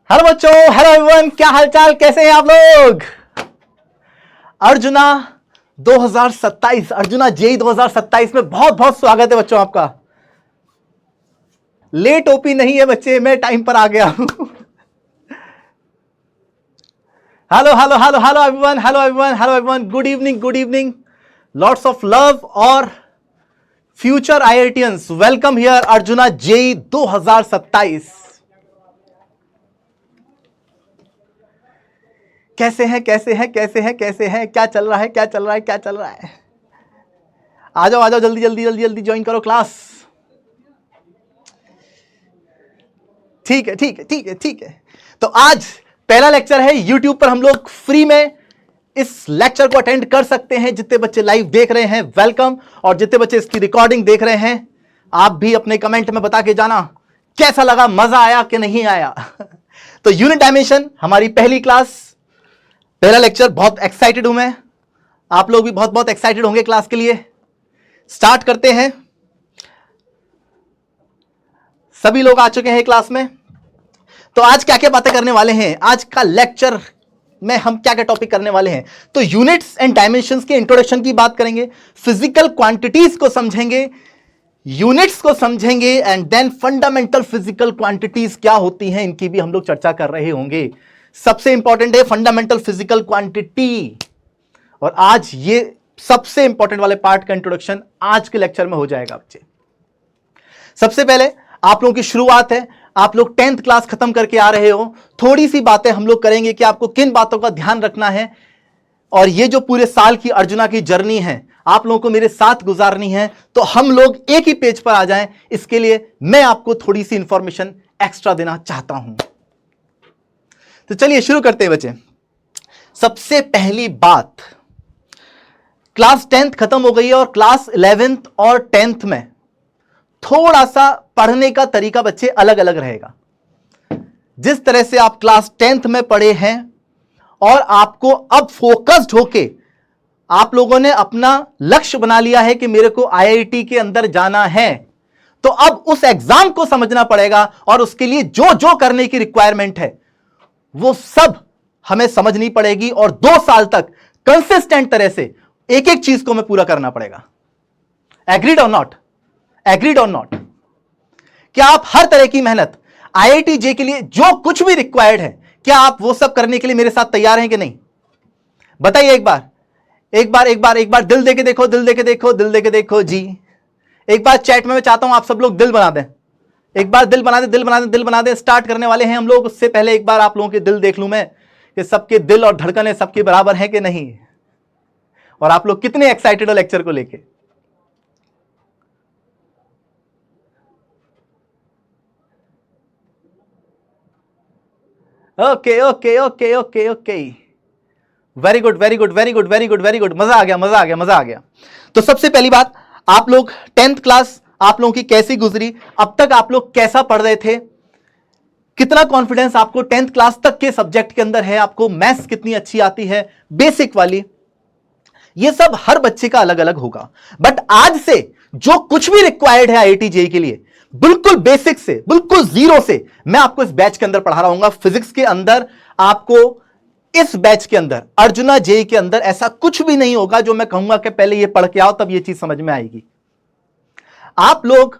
Hello बच्चों, hello everyone, क्या हालचाल, कैसे हैं आप लोग। अर्जुना 2027, अर्जुना जेई 2027 में बहुत बहुत स्वागत है बच्चों आपका। लेट ओपी नहीं है बच्चे, मैं टाइम पर आ गया हूं। Hello hello hello hello everyone, hello everyone, hello everyone, good evening, good evening, lots of love और future IITians, welcome here Arjuna JEE 2027। कैसे हैं, कैसे हैं, कैसे हैं, कैसे हैं, क्या चल रहा है, क्या चल रहा है, क्या चल रहा है। आ जाओ आ जाओ, जल्दी जल्दी जल्दी जल्दी ज्वाइन करो क्लास। ठीक है ठीक है ठीक है ठीक है। तो आज पहला लेक्चर है, यूट्यूब पर हम लोग फ्री में इस लेक्चर को अटेंड कर सकते हैं। जितने बच्चे लाइव देख रहे हैं वेलकम, और जितने बच्चे इसकी रिकॉर्डिंग देख रहे हैं आप भी अपने कमेंट में बता के जाना कैसा लगा, मजा आया कि नहीं आया। तो यूनिट डायमेंशन हमारी पहली क्लास, पहला लेक्चर, बहुत एक्साइटेड हूं मैं, आप लोग भी बहुत बहुत एक्साइटेड होंगे क्लास के लिए। स्टार्ट करते हैं। सभी लोग आ चुके हैं क्लास में। तो आज क्या क्या बातें करने वाले हैं, आज का लेक्चर में हम क्या क्या टॉपिक करने वाले हैं। तो यूनिट्स एंड डायमेंशंस के इंट्रोडक्शन की बात करेंगे, फिजिकल क्वांटिटीज को समझेंगे, यूनिट्स को समझेंगे, and then fundamental physical quantities क्या होती हैं इनकी भी हम लोग चर्चा कर रहे होंगे। सबसे इंपॉर्टेंट है फंडामेंटल फिजिकल क्वांटिटी, और आज ये सबसे इंपॉर्टेंट वाले पार्ट का इंट्रोडक्शन आज के लेक्चर में हो जाएगा बच्चे। सबसे पहले आप लोगों की शुरुआत है, आप लोग 10th क्लास खत्म करके आ रहे हो, थोड़ी सी बातें हम लोग करेंगे कि आपको किन बातों का ध्यान रखना है, और ये जो पूरे साल की अर्जुना की जर्नी है आप लोगों को मेरे साथ गुजारनी है, तो हम लोग एक ही पेज पर आ जाएं। इसके लिए मैं आपको थोड़ी सी इंफॉर्मेशन एक्स्ट्रा देना चाहता हूं। तो चलिए शुरू करते हैं बच्चे। सबसे पहली बात, क्लास 10th खत्म हो गई है और क्लास 11th और 10th में थोड़ा सा पढ़ने का तरीका बच्चे अलग अलग रहेगा। जिस तरह से आप क्लास 10th में पढ़े हैं और आपको अब फोकस्ड होके आप लोगों ने अपना लक्ष्य बना लिया है कि मेरे को आईआईटी के अंदर जाना है, तो अब उस एग्जाम को समझना पड़ेगा और उसके लिए जो जो करने की रिक्वायरमेंट है वो सब हमें समझनी पड़ेगी, और 2 साल तक कंसिस्टेंट तरह से एक एक चीज को हमें पूरा करना पड़ेगा। एग्रीड और नॉट, एग्रीड और नॉट। क्या आप हर तरह की मेहनत आईआईटी जे के लिए जो कुछ भी रिक्वायर्ड है, क्या आप वो सब करने के लिए मेरे साथ तैयार हैं कि नहीं? बताइए एक बार, एक बार एक बार एक बार दिल देके देखो, दिल देके देखो, दिल देके देखो जी। एक बार चैट में मैं चाहता हूं आप सब लोग दिल बना दें, एक बार दिल बना दे, दिल बना दे, दिल बना दे। स्टार्ट करने वाले हैं हम लोग, उससे पहले एक बार आप लोगों के दिल देख लूं मैं कि सबके दिल और धड़कनें सबके बराबर हैं कि नहीं, और आप लोग कितने एक्साइटेड हो लेक्चर को लेके। Okay okay okay okay okay, very good very good very good very good very good, मजा आ गया मजा आ गया मजा आ गया। तो सबसे पहली बात, आप लोग 10th क्लास आप लोगों की कैसी गुजरी, अब तक आप लोग कैसा पढ़ रहे थे, कितना कॉन्फिडेंस आपको 10th क्लास तक के सब्जेक्ट के अंदर है, आपको मैथ्स कितनी अच्छी आती है, बेसिक वाली, ये सब हर बच्चे का अलग अलग होगा। बट आज से जो कुछ भी रिक्वायर्ड है आईआईटी जेईई के लिए, बिल्कुल बेसिक से, बिल्कुल जीरो से मैं आपको इस बैच के अंदर पढ़ा रहा हूं। फिजिक्स के अंदर आपको इस बैच के अंदर, अर्जुना जेईई के अंदर ऐसा कुछ भी नहीं होगा जो मैं कहूंगा कि पहले ये पढ़ के आओ तब ये चीज समझ में आएगी। आप लोग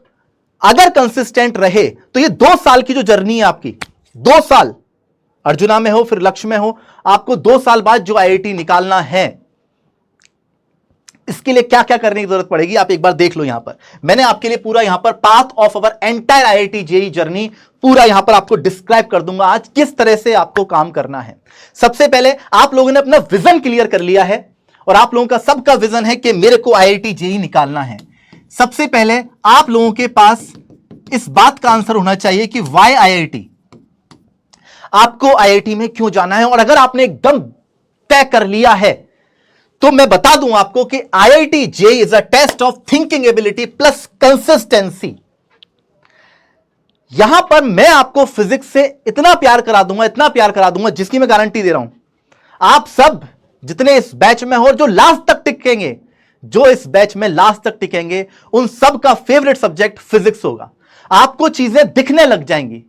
अगर कंसिस्टेंट रहे तो ये 2 साल की जो जर्नी है आपकी, 2 साल अर्जुना में हो फिर लक्ष्य में हो, आपको 2 साल बाद जो आईआईटी निकालना है, इसके लिए क्या क्या करने की जरूरत पड़ेगी आप एक बार देख लो। यहां पर मैंने आपके लिए पूरा यहां पर path of our entire IIT JEE journey पूरा यहां पर आपको डिस्क्राइब कर दूंगा आज किस तरह से आपको काम करना है। सबसे पहले आप लोगों ने अपना विजन क्लियर कर लिया है, और आप लोगों का सबका विजन है कि मेरे को आईआईटी जेईई निकालना है। सबसे पहले आप लोगों के पास इस बात का आंसर होना चाहिए कि वाई आईआईटी, आपको आईआईटी में क्यों जाना है। और अगर आपने एकदम तय कर लिया है तो मैं बता दूं आपको कि IIT JEE is a test of thinking ability plus consistency. यहां पर मैं आपको फिजिक्स से इतना प्यार करा दूंगा, इतना प्यार करा दूंगा, जिसकी मैं गारंटी दे रहा हूं आप सब जितने इस बैच में हो और जो लास्ट तक टिकेंगे, जो इस बैच में लास्ट तक टिकेंगे, उन सब का फेवरेट सब्जेक्ट फिजिक्स होगा। आपको चीजें दिखने लग जाएंगी,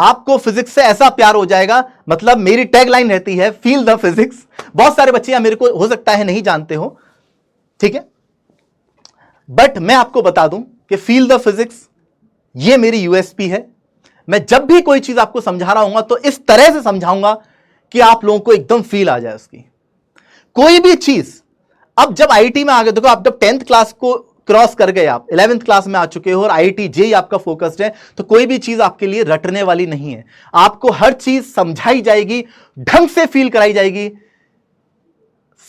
आपको फिजिक्स से ऐसा प्यार हो जाएगा, मतलब मेरी टैगलाइन रहती है फील द फिजिक्स। बहुत सारे बच्चे मेरे को हो सकता है नहीं जानते हो, ठीक है, बट मैं आपको बता दूं कि फील द फिजिक्स ये मेरी यूएसपी है। मैं जब भी कोई चीज आपको समझा रहा हूं तो इस तरह से समझाऊंगा कि आप लोगों को एकदम फील आ जाए उसकी कोई भी चीज। अब जब आईटी में आ गए, देखो आप जब 10th क्लास को क्रॉस कर गए, आप 11th क्लास में आ चुके हो और आईटी जेई आपका फोकस्ड है, तो कोई भी चीज आपके लिए रटने वाली नहीं है। आपको हर चीज समझाई जाएगी, ढंग से फील कराई जाएगी।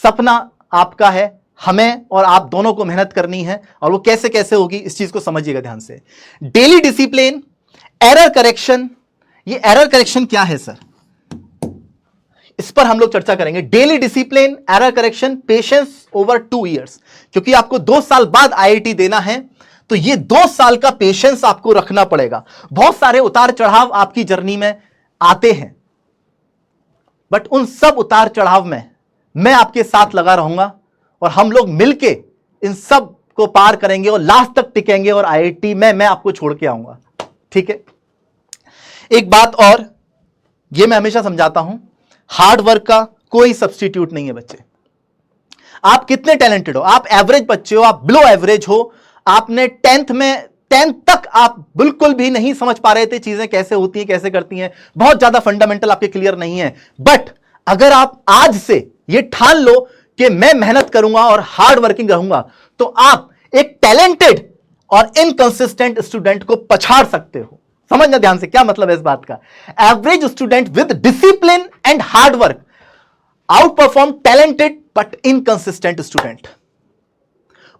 सपना आपका है, हमें और आप दोनों को मेहनत करनी है, और वो कैसे कैसे होगी इस चीज को समझिएगा ध्यान से। Daily discipline, error correction. ये एरर करेक्शन क्या है सर, इस पर हम लोग चर्चा करेंगे। Daily discipline, error correction, patience over 2 years, क्योंकि आपको 2 साल बाद आईआईटी देना है, तो ये 2 साल का पेशेंस आपको रखना पड़ेगा। बहुत सारे उतार चढ़ाव आपकी जर्नी में आते हैं, बट उन सब उतार चढ़ाव में मैं आपके साथ लगा रहूंगा और हम लोग मिलके इन सब को पार करेंगे और लास्ट तक टिकेंगे और आईआईटी में मैं आपको छोड़ के आऊंगा, ठीक है। एक बात और, ये मैं हमेशा समझाता हूं, हार्ड वर्क का कोई सब्स्टिट्यूट नहीं है बच्चे। आप कितने टैलेंटेड हो, आप एवरेज बच्चे हो, आप बिलो एवरेज हो, आपने 10th तक आप बिल्कुल भी नहीं समझ पा रहे थे चीजें कैसे होती हैं, कैसे करती हैं, बहुत ज्यादा फंडामेंटल आपके क्लियर नहीं है। बट अगर आप आज से ये ठान लो कि मैं मेहनत करूंगा और हार्ड वर्किंग रहूंगा, तो आप एक टैलेंटेड और इनकंसिस्टेंट स्टूडेंट को पछाड़ सकते हो। समझना ध्यान से क्या मतलब है इस बात का। Average student with discipline and hard work out perform talented but inconsistent student.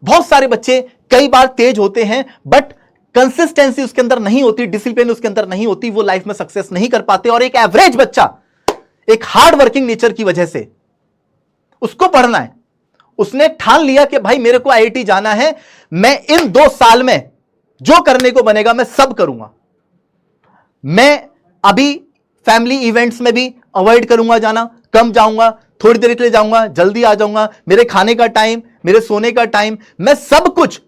बहुत सारे बच्चे कई बार तेज होते हैं बट कंसिस्टेंसी उसके अंदर नहीं होती, डिसिप्लिन उसके अंदर नहीं होती, वो लाइफ में सक्सेस नहीं कर पाते। और एक एवरेज बच्चा एक हार्ड वर्किंग नेचर की वजह से उसको पढ़ना है, उसने ठान लिया कि भाई मेरे को आईआईटी जाना है, मैं इन 2 साल में जो करने को बनेगा मैं सब करूंगा। मैं अभी फैमिली इवेंट्स में भी अवॉइड करूंगा जाना, कम जाऊंगा, थोड़ी देर के लिए जाऊंगा, जल्दी आ जाऊंगा, मेरे खाने का टाइम, मेरे सोने का टाइम, मैं सब कुछ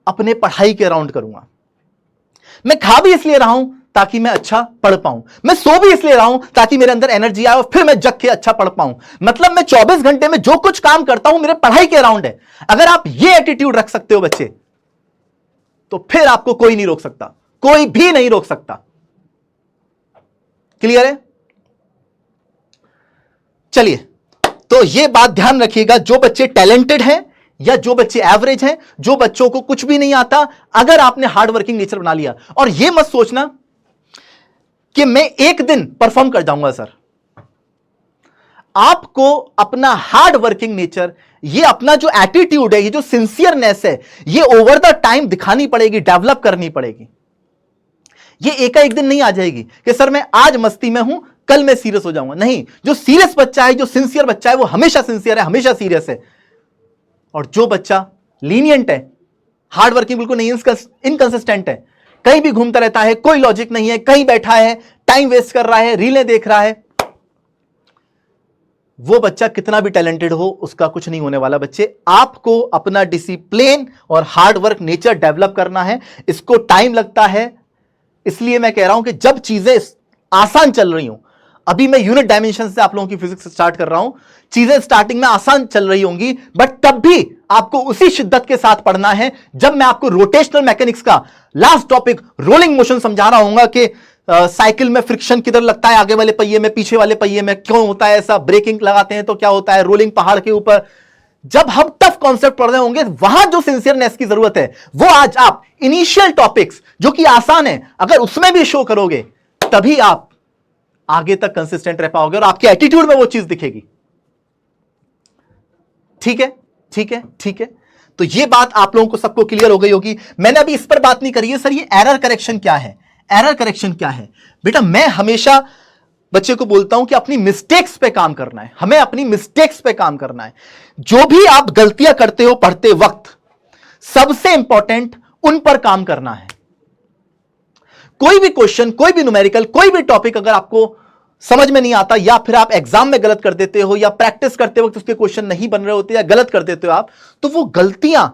अपने पढ़ाई के अराउंड करूंगा। मैं खा भी इसलिए रहा हूं ताकि मैं अच्छा पढ़ पाऊं, मैं सो भी इसलिए रहा हूं ताकि मेरे अंदर एनर्जी आए और फिर मैं जग के अच्छा पढ़ पाऊं। मतलब मैं 24 घंटे में जो कुछ काम करता हूं मेरे पढ़ाई के अराउंड है। अगर आप ये एटीट्यूड रख सकते हो बच्चे, तो फिर आपको कोई नहीं रोक सकता, कोई भी नहीं रोक सकता। क्लियर है? चलिए, तो ये बात ध्यान रखिएगा, जो बच्चे टैलेंटेड हैं या जो बच्चे एवरेज हैं, जो बच्चों को कुछ भी नहीं आता, अगर आपने हार्ड वर्किंग नेचर बना लिया, और ये मत सोचना कि मैं एक दिन परफॉर्म कर जाऊंगा सर। आपको अपना हार्ड वर्किंग नेचर, ये अपना जो एटीट्यूड है, ये जो सिंसियरनेस है, ये ओवर द टाइम दिखानी पड़ेगी, डेवलप करनी पड़ेगी। ये एक दिन नहीं आ जाएगी कि सर मैं आज मस्ती में हूं, कल मैं सीरियस हो जाऊंगा। नहीं, जो सीरियस बच्चा है, जो सिंसियर बच्चा है, वो हमेशा सिंसियर है, हमेशा सीरियस है। और जो बच्चा लीनियंट है, हार्ड वर्किंग बिल्कुल नहीं, इनकंसिस्टेंट है, कहीं भी घूमता रहता है, कोई लॉजिक नहीं है, कहीं बैठा है, टाइम वेस्ट कर रहा है, रीलें देख रहा है, वो बच्चा कितना भी टैलेंटेड हो उसका कुछ नहीं होने वाला। बच्चे, आपको अपना डिसिप्लिन और हार्ड वर्क नेचर डेवलप करना है, इसको टाइम लगता है। इसलिए मैं कह रहा हूं कि जब चीजें आसान चल रही हूं, अभी मैं यूनिट डायमेंशन से आप लोगों की फिजिक्स स्टार्ट कर रहा हूं, चीजें स्टार्टिंग में आसान चल रही होंगी, बट तब भी आपको उसी शिद्दत के साथ पढ़ना है। जब मैं आपको रोटेशनल मैकेनिक्स का लास्ट टॉपिक रोलिंग मोशन समझा रहा हूंगा कि साइकिल में फ्रिक्शन किधर लगता है, आगे वाले पहिए में, पीछे वाले पहिए में, क्यों होता है ऐसा, ब्रेकिंग लगाते हैं तो क्या होता है, रोलिंग पहाड़ के ऊपर, जब हम टफ कॉन्सेप्ट पढ़ रहे होंगे, वहां जो सिंसियरनेस की जरूरत है, वो आज आप इनिशियल टॉपिक्स जो कि आसान है, अगर उसमें भी शो करोगे, तभी आप आगे तक कंसिस्टेंट रह पाओगे और आपके एटीट्यूड में वो चीज दिखेगी। ठीक है, ठीक है, ठीक है। तो ये बात आप लोगों को सबको क्लियर हो गई होगी। मैंने अभी इस पर बात नहीं करी है सर, ये एरर करेक्शन क्या है, एरर करेक्शन क्या है। बेटा, मैं हमेशा बच्चे को बोलता हूं कि अपनी मिस्टेक्स पे काम करना है, हमें अपनी मिस्टेक्स पे काम करना है। जो भी आप गलतियां करते हो पढ़ते वक्त, सबसे इंपॉर्टेंट उन पर काम करना है। कोई भी क्वेश्चन, कोई भी न्यूमेरिकल, कोई भी टॉपिक अगर आपको समझ में नहीं आता, या फिर आप एग्जाम में गलत कर देते हो, या प्रैक्टिस करते वक्त उसके क्वेश्चन नहीं बन रहे होते, या गलत कर देते हो आप, तो वो गलतियां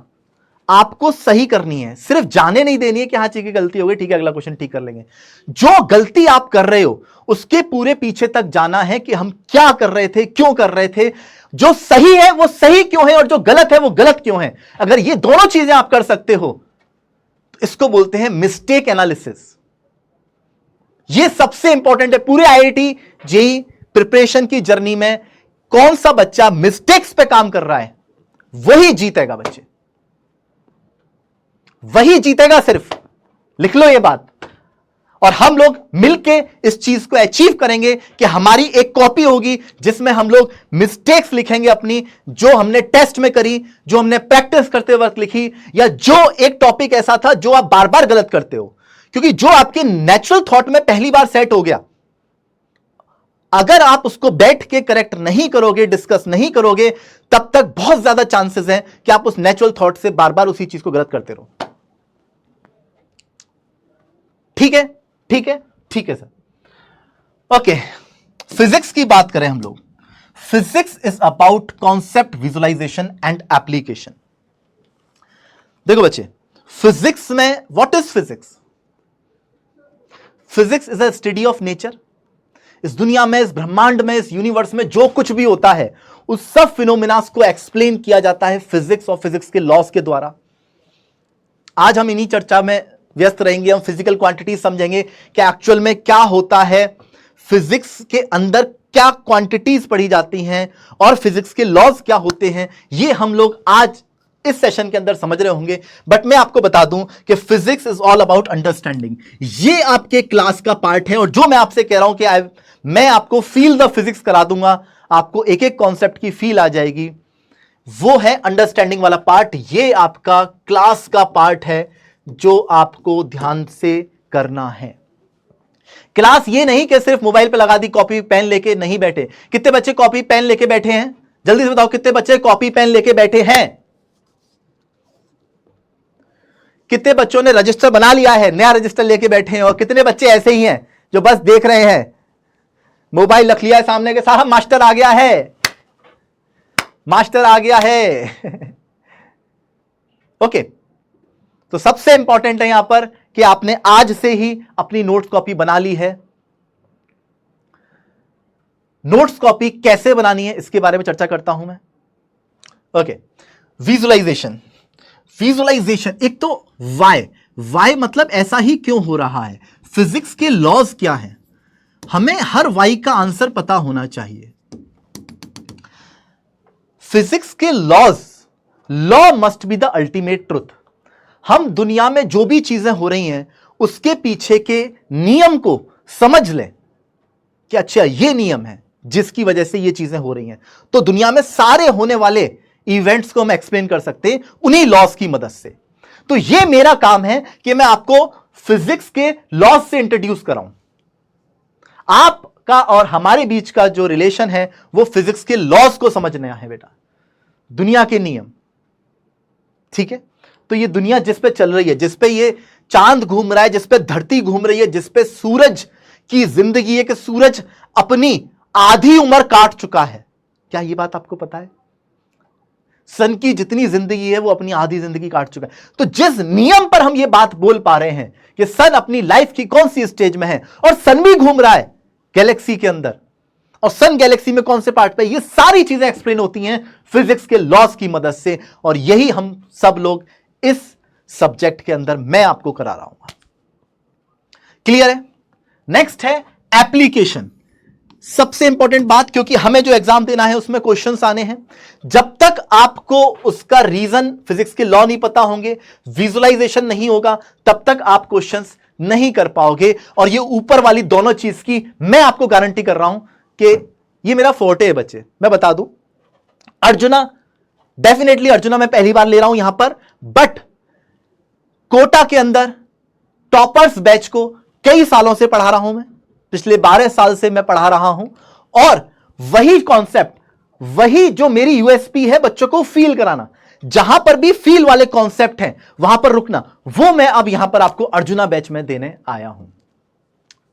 आपको सही करनी है, सिर्फ जाने नहीं देनी है कि हाँ ठीक है गलती हो गई, ठीक है अगला क्वेश्चन ठीक कर लेंगे। जो गलती आप कर रहे हो उसके पूरे पीछे तक जाना है कि हम क्या कर रहे थे, क्यों कर रहे थे, जो सही है वो सही क्यों है और जो गलत है वो गलत क्यों है। अगर ये दोनों चीजें आप कर सकते हो तो इसको बोलते हैं मिस्टेक एनालिसिस। ये सबसे इंपॉर्टेंट है पूरे आईआईटी जेईई प्रिपरेशन की जर्नी में। कौन सा बच्चा मिस्टेक्स पे काम कर रहा है वही जीतेगा बच्चे, वही जीतेगा सिर्फ, लिख लो ये बात। और हम लोग मिलके इस चीज को अचीव करेंगे कि हमारी एक कॉपी होगी जिसमें हम लोग मिस्टेक्स लिखेंगे अपनी, जो हमने टेस्ट में करी, जो हमने प्रैक्टिस करते वक्त लिखी, या जो एक टॉपिक ऐसा था जो आप बार बार गलत करते हो। क्योंकि जो आपके नेचुरल थॉट में पहली बार सेट हो गया, अगर आप उसको बैठ के करेक्ट नहीं करोगे, डिस्कस नहीं करोगे, तब तक बहुत ज्यादा चांसेस हैं कि आप उस नेचुरल थॉट से बार बार उसी चीज को गलत करते रहो। ठीक है, ठीक है, ठीक है सर। ओके, फिजिक्स की बात करें हम लोग। Physics is about concept visualisation and application. देखो बच्चे, फिजिक्स में what is physics? Physics is a study of nature. इस दुनिया में, इस ब्रह्मांड में, इस यूनिवर्स में जो कुछ भी होता है उस सब फिनोमिनास को एक्सप्लेन किया जाता है फिजिक्स और फिजिक्स के लॉस के द्वारा। आज हम इन्हीं चर्चा में व्यस्त रहेंगे। हम फिजिकल क्वांटिटी समझेंगे कि एक्चुअल में क्या होता है, फिजिक्स के अंदर क्या क्वांटिटीज पढ़ी जाती हैं और फिजिक्स के लॉज क्या होते हैं, ये हम लोग आज इस सेशन के अंदर समझ रहे होंगे। बट मैं आपको बता दूं कि physics is all about understanding. ये आपके क्लास का पार्ट है और जो मैं आपसे कह रहा हूं कि मैं आपको फील द फिजिक्स करा दूंगा, आपको एक एक कॉन्सेप्ट की फील आ जाएगी, वो है अंडरस्टैंडिंग वाला पार्ट। ये आपका क्लास का पार्ट है जो आपको ध्यान से करना है। क्लास ये नहीं कि सिर्फ मोबाइल पे लगा दी, कॉपी पेन लेके नहीं बैठे। कितने बच्चे कॉपी पेन लेके बैठे हैं? जल्दी से बताओ, कितने बच्चे कॉपी पेन लेके बैठे हैं? कितने बच्चों ने रजिस्टर बना लिया है, नया रजिस्टर लेके बैठे हैं? और कितने बच्चे ऐसे ही हैं जो बस देख रहे हैं, मोबाइल रख लिया है सामने के, साहब मास्टर आ गया है, मास्टर आ गया है। ओके, तो सबसे इंपॉर्टेंट है यहां पर कि आपने आज से ही अपनी नोट्स कॉपी बना ली है। नोट्स कॉपी कैसे बनानी है इसके बारे में चर्चा करता हूं मैं। Okay, visualisation. विजुअलाइजेशन, एक तो वाई मतलब ऐसा ही क्यों हो रहा है, फिजिक्स के लॉज क्या हैं, हमें हर वाई का आंसर पता होना चाहिए। फिजिक्स के laws, law must be the ultimate truth. हम दुनिया में जो भी चीजें हो रही हैं उसके पीछे के नियम को समझ लें कि अच्छा ये नियम है जिसकी वजह से ये चीजें हो रही हैं, तो दुनिया में सारे होने वाले इवेंट्स को हम एक्सप्लेन कर सकते हैं उन्हीं लॉज की मदद से। तो ये मेरा काम है कि मैं आपको फिजिक्स के लॉज से इंट्रोड्यूस कराऊं। आपका और हमारे बीच का जो रिलेशन है वो फिजिक्स के लॉज को समझना है बेटा, दुनिया के नियम। ठीक है, तो ये दुनिया जिस पे चल रही है, जिस पे ये चांद घूम रहा है, जिस पे धरती घूम रही है, जिस पे सूरज की जिंदगी है कि सूरज अपनी आधी उम्र काट चुका है, क्या ये बात आपको पता है? सन की जितनी जिंदगी है वो अपनी आधी जिंदगी काट चुका है। तो जिस नियम पर हम ये बात बोल पा रहे हैं कि सन अपनी लाइफ की कौन सी स्टेज में है और सन भी घूम रहा है गैलेक्सी के अंदर, और सन गैलेक्सी में कौन से पार्ट पे, ये सारी चीजें एक्सप्लेन होती हैं फिजिक्स के लॉज की मदद से। और यही हम सब लोग इस सब्जेक्ट के अंदर मैं आपको करा रहा हूं। क्लियर है? नेक्स्ट है एप्लीकेशन। सबसे इंपॉर्टेंट बात, क्योंकि हमें जो एग्जाम देना है उसमें क्वेश्चंस आने हैं। जब तक आपको उसका रीजन, फिजिक्स के लॉ नहीं पता होंगे, विजुअलाइजेशन नहीं होगा, तब तक आप क्वेश्चंस नहीं कर पाओगे। और ये ऊपर वाली दोनों चीज की मैं आपको गारंटी कर रहा हूं कि ये मेरा फोर्टे है बच्चे। मैं बता दूं, अर्जुना, डेफिनेटली अर्जुना मैं पहली बार ले रहा हूं यहां पर, बट कोटा के अंदर टॉपर्स बैच को कई सालों से पढ़ा रहा हूं मैं, पिछले 12 साल से मैं पढ़ा रहा हूं। और वही कॉन्सेप्ट, वही जो मेरी यूएसपी है, बच्चों को फील कराना, जहां पर भी फील वाले कॉन्सेप्ट हैं वहां पर रुकना, वो मैं अब यहां पर आपको अर्जुना बैच में देने आया हूं।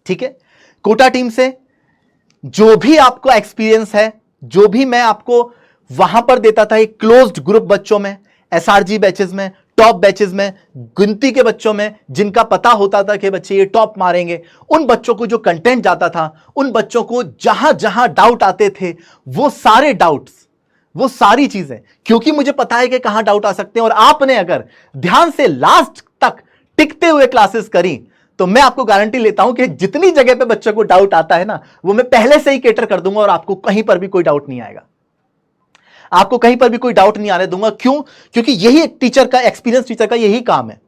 ठीक है, कोटा टीम से जो भी आपको एक्सपीरियंस है, जो भी मैं आपको वहां पर देता था एक क्लोज्ड ग्रुप बच्चों में, एसआरजी बैचेस में, टॉप बैचेस में, गिनती के बच्चों में जिनका पता होता था कि बच्चे ये टॉप मारेंगे, उन बच्चों को जो कंटेंट जाता था, उन बच्चों को जहां जहां डाउट आते थे वो सारे डाउट्स, वो सारी चीजें, क्योंकि मुझे पता है कि कहां डाउट आ सकते हैं और आपने अगर ध्यान से लास्ट तक टिकते हुए क्लासेस करी तो मैं आपको गारंटी लेता हूं कि जितनी जगह पे बच्चों को डाउट आता है ना, वो मैं पहले से ही कैटर कर दूंगा और आपको कहीं पर भी कोई डाउट नहीं आएगा, आपको कहीं पर भी कोई डाउट नहीं आने दूंगा। क्यों? क्योंकि यही एक टीचर का, एक्सपीरियंस टीचर का यही काम है।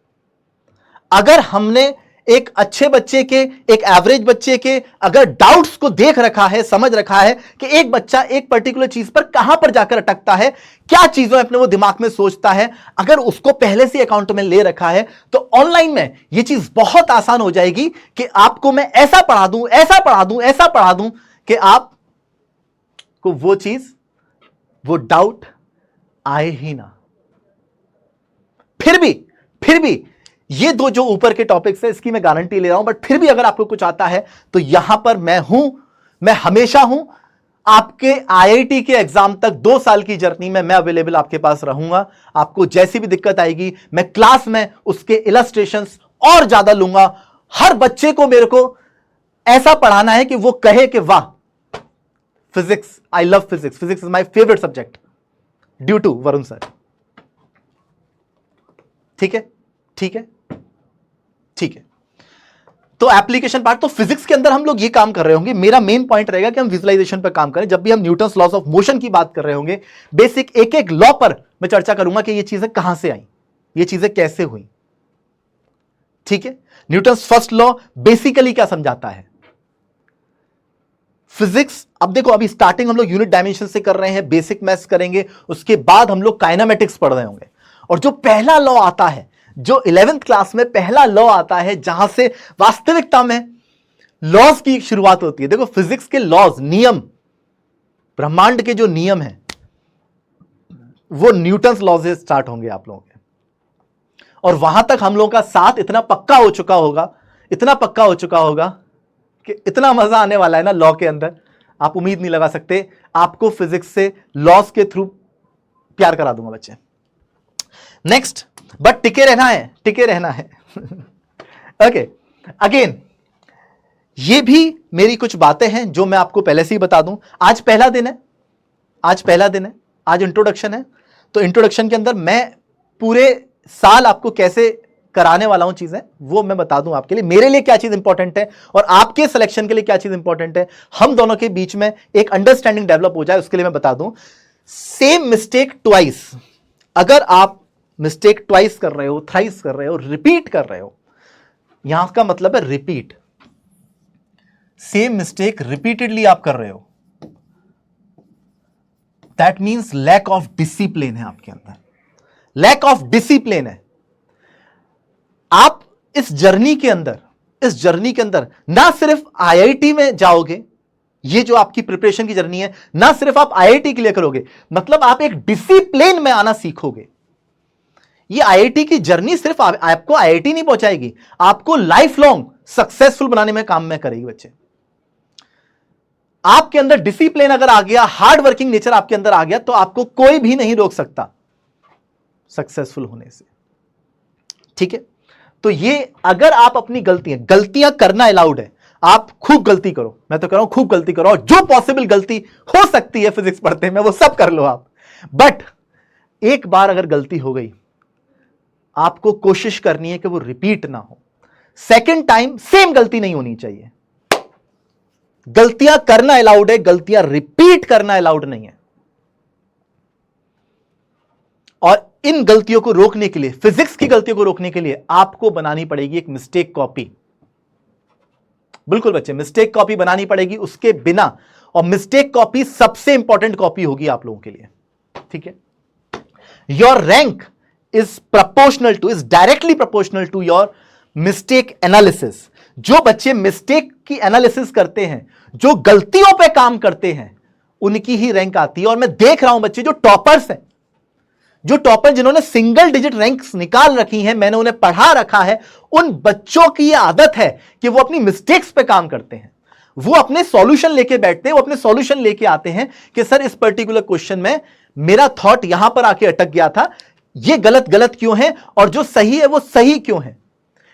अगर हमने एक अच्छे बच्चे के, एक एवरेज बच्चे के अगर डाउट्स को देख रखा है, समझ रखा है कि एक बच्चा एक पर्टिकुलर चीज पर कहां पर जाकर अटकता है, क्या चीजों अपने वो दिमाग में सोचता है, अगर उसको पहले से अकाउंट में ले रखा है तो ऑनलाइन में ये चीज बहुत आसान हो जाएगी कि आपको मैं ऐसा पढ़ा दूं, ऐसा पढ़ा दूं, ऐसा पढ़ा दूं कि आपको वो चीज, वो डाउट आए ही ना। फिर भी ये दो जो ऊपर के टॉपिक्स है इसकी मैं गारंटी ले रहा हूं, बट फिर भी अगर आपको कुछ आता है तो यहां पर मैं हमेशा हूं। आपके आईआईटी के एग्जाम तक 2 साल की जर्नी में मैं अवेलेबल आपके पास रहूंगा। आपको जैसी भी दिक्कत आएगी मैं क्लास में उसके इलस्ट्रेशंस और ज्यादा लूंगा। हर बच्चे को मेरे को ऐसा पढ़ाना है कि वो कहे कि वाह, physics, I love physics, physics is my favourite subject due to Varun sir. ठीक है, ठीक है, ठीक है। तो एप्लीकेशन पार्ट, तो फिजिक्स के अंदर हम लोग ये काम कर रहे होंगे। मेरा मेन पॉइंट रहेगा कि हम विजुअलाइजेशन पर काम करें। जब भी हम न्यूटन्स लॉज ऑफ मोशन की बात कर रहे होंगे, बेसिक एक एक लॉ पर मैं चर्चा करूंगा कि ये चीजें कहां से आई, ये चीजें कैसे हुई। ठीक है, न्यूटन्स फर्स्ट लॉ बेसिकली क्या समझाता है फिजिक्स। अब देखो, अभी स्टार्टिंग हम लोग यूनिट डायमेंशन से कर रहे हैं, बेसिक मैथ्स करेंगे, उसके बाद हम लोग काइनेमेटिक्स पढ़ रहे होंगे। और जो पहला लॉ आता है, जो 11th क्लास में पहला लॉ आता है, जहां से वास्तविकता में लॉज की शुरुआत होती है। देखो, फिजिक्स के लॉज, नियम, ब्रह्मांड के जो नियम हैं वो न्यूटन्स लॉ से स्टार्ट होंगे आप लोगों के। और वहां तक हम लोगों का साथ इतना पक्का हो चुका होगा, इतना पक्का हो चुका होगा कि इतना मजा आने वाला है ना लॉ के अंदर, आप उम्मीद नहीं लगा सकते। आपको फिजिक्स से लॉज के थ्रू प्यार करा दूंगा बच्चे। नेक्स्ट, बट टिके रहना है, टिके रहना है। ओके, अगेन ये भी मेरी कुछ बातें हैं जो मैं आपको पहले से ही बता दूं। आज पहला दिन है, आज पहला दिन है, आज इंट्रोडक्शन है। तो इंट्रोडक्शन के अंदर मैं पूरे साल आपको कैसे कराने वाला हूं चीजें, वो मैं बता दूं आपके लिए। मेरे लिए क्या चीज इंपॉर्टेंट है और आपके सिलेक्शन के लिए क्या चीज इंपॉर्टेंट है, हम दोनों के बीच में एक अंडरस्टैंडिंग डेवलप हो जाए, उसके लिए मैं बता दूं। सेम मिस्टेक ट्वाइस, अगर आप मिस्टेक ट्वाइस कर रहे हो, थ्राइस कर रहे हो, रिपीट कर रहे हो, यहां का मतलब है रिपीट। सेम मिस्टेक रिपीटेडली आप कर रहे हो, that means lack of discipline है आपके अंदर, लैक ऑफ डिसिप्लिन है। आप इस जर्नी के अंदर ना सिर्फ आईआईटी में जाओगे, ये जो आपकी प्रिपरेशन की जर्नी है, ना सिर्फ आप आईआईटी के लिए करोगे, मतलब आप एक डिसिप्लिन में आना सीखोगे। ये आईआईटी की जर्नी सिर्फ आपको आईआईटी नहीं पहुंचाएगी, आपको लाइफ लॉन्ग सक्सेसफुल बनाने में काम में करेगी बच्चे। आपके अंदर डिसिप्लिन अगर आ गया, हार्ड वर्किंग नेचर आपके अंदर आ गया, तो आपको कोई भी नहीं रोक सकता सक्सेसफुल होने से। ठीक है, तो ये अगर आप अपनी गलतियां करना अलाउड है, आप खूब गलती करो, मैं तो कह रहा हूं खूब गलती करो, और जो पॉसिबल गलती हो सकती है फिजिक्स पढ़ते में वो सब कर लो आप। बट एक बार अगर गलती हो गई, आपको कोशिश करनी है कि वो रिपीट ना हो। सेकंड टाइम सेम गलती नहीं होनी चाहिए। गलतियां करना अलाउड है, गलतियां रिपीट करना अलाउड नहीं है। और इन गलतियों को रोकने के लिए, फिजिक्स की गलतियों को रोकने के लिए आपको बनानी पड़ेगी एक मिस्टेक कॉपी। बिल्कुल बच्चे, मिस्टेक कॉपी बनानी पड़ेगी, उसके बिना, और मिस्टेक कॉपी सबसे इंपॉर्टेंट कॉपी होगी आप लोगों के लिए। ठीक है, your rank is directly proportional to your mistake analysis. जो बच्चे मिस्टेक की एनालिसिस करते हैं, जो गलतियों पे काम करते हैं, उनकी ही रैंक आती है। और मैं देख रहा हूं बच्चे जो टॉपर्स हैं, जो टॉपर जिन्होंने सिंगल डिजिट रैंक्स निकाल रखी हैं, मैंने उन्हें पढ़ा रखा है, उन बच्चों की यह आदत है कि वो अपनी मिस्टेक्स पे काम करते हैं। वो अपने सॉल्यूशन लेके बैठते हैं, वो अपने सॉल्यूशन लेके आते हैं कि सर इस पर्टिकुलर क्वेश्चन में मेरा थॉट यहां पर आके अटक गया था, ये गलत गलत क्यों है और जो सही है वो सही क्यों है।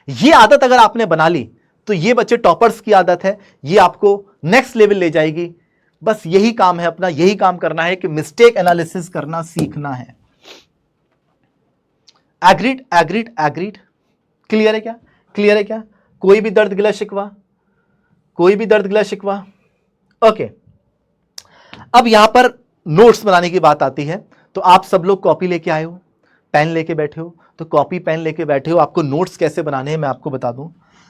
ये आदत अगर आपने बना ली तो ये बच्चे टॉपर्स की आदत है, ये आपको नेक्स्ट लेवल ले जाएगी। बस यही काम है अपना, यही काम करना है कि मिस्टेक एनालिसिस करना सीखना है। एग्रीड एग्रीड एग्रीड, क्लियर है क्या, क्लियर है क्या? कोई भी दर्द गिला शिकवा, कोई भी दर्द गिला शिकवा? ओके, अब यहां पर नोट्स बनाने की बात आती है। तो आप सब लोग कॉपी लेके आए हो, पेन लेके बैठे हो, तो कॉपी पेन लेके बैठे हो, आपको नोट्स कैसे बनाने हैं मैं आपको बता दूं।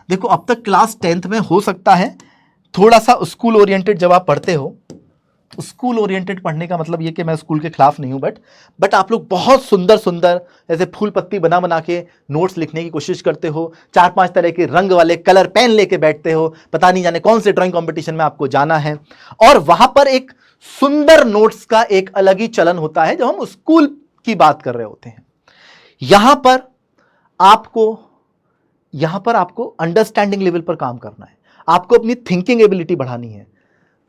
देखो, अब तक क्लास 10th में हो सकता है थोड़ा सा स्कूल ओरिएंटेड जब आप पढ़ते हो, स्कूल ओरिएंटेड पढ़ने का मतलब ये कि मैं स्कूल के खिलाफ नहीं हूं, बट आप लोग बहुत सुंदर सुंदर ऐसे फूल पत्ती बना बना के नोट्स लिखने की कोशिश करते हो, 4-5 तरह के रंग वाले कलर पेन लेके बैठते हो, पता नहीं जाने कौन से ड्राइंग कंपटीशन में आपको जाना है। और वहां पर एक सुंदर नोट्स का एक अलग ही चलन होता है जब हम स्कूल की बात कर रहे होते हैं। यहां पर आपको अंडरस्टैंडिंग लेवल पर काम करना है, आपको अपनी थिंकिंग एबिलिटी बढ़ानी है।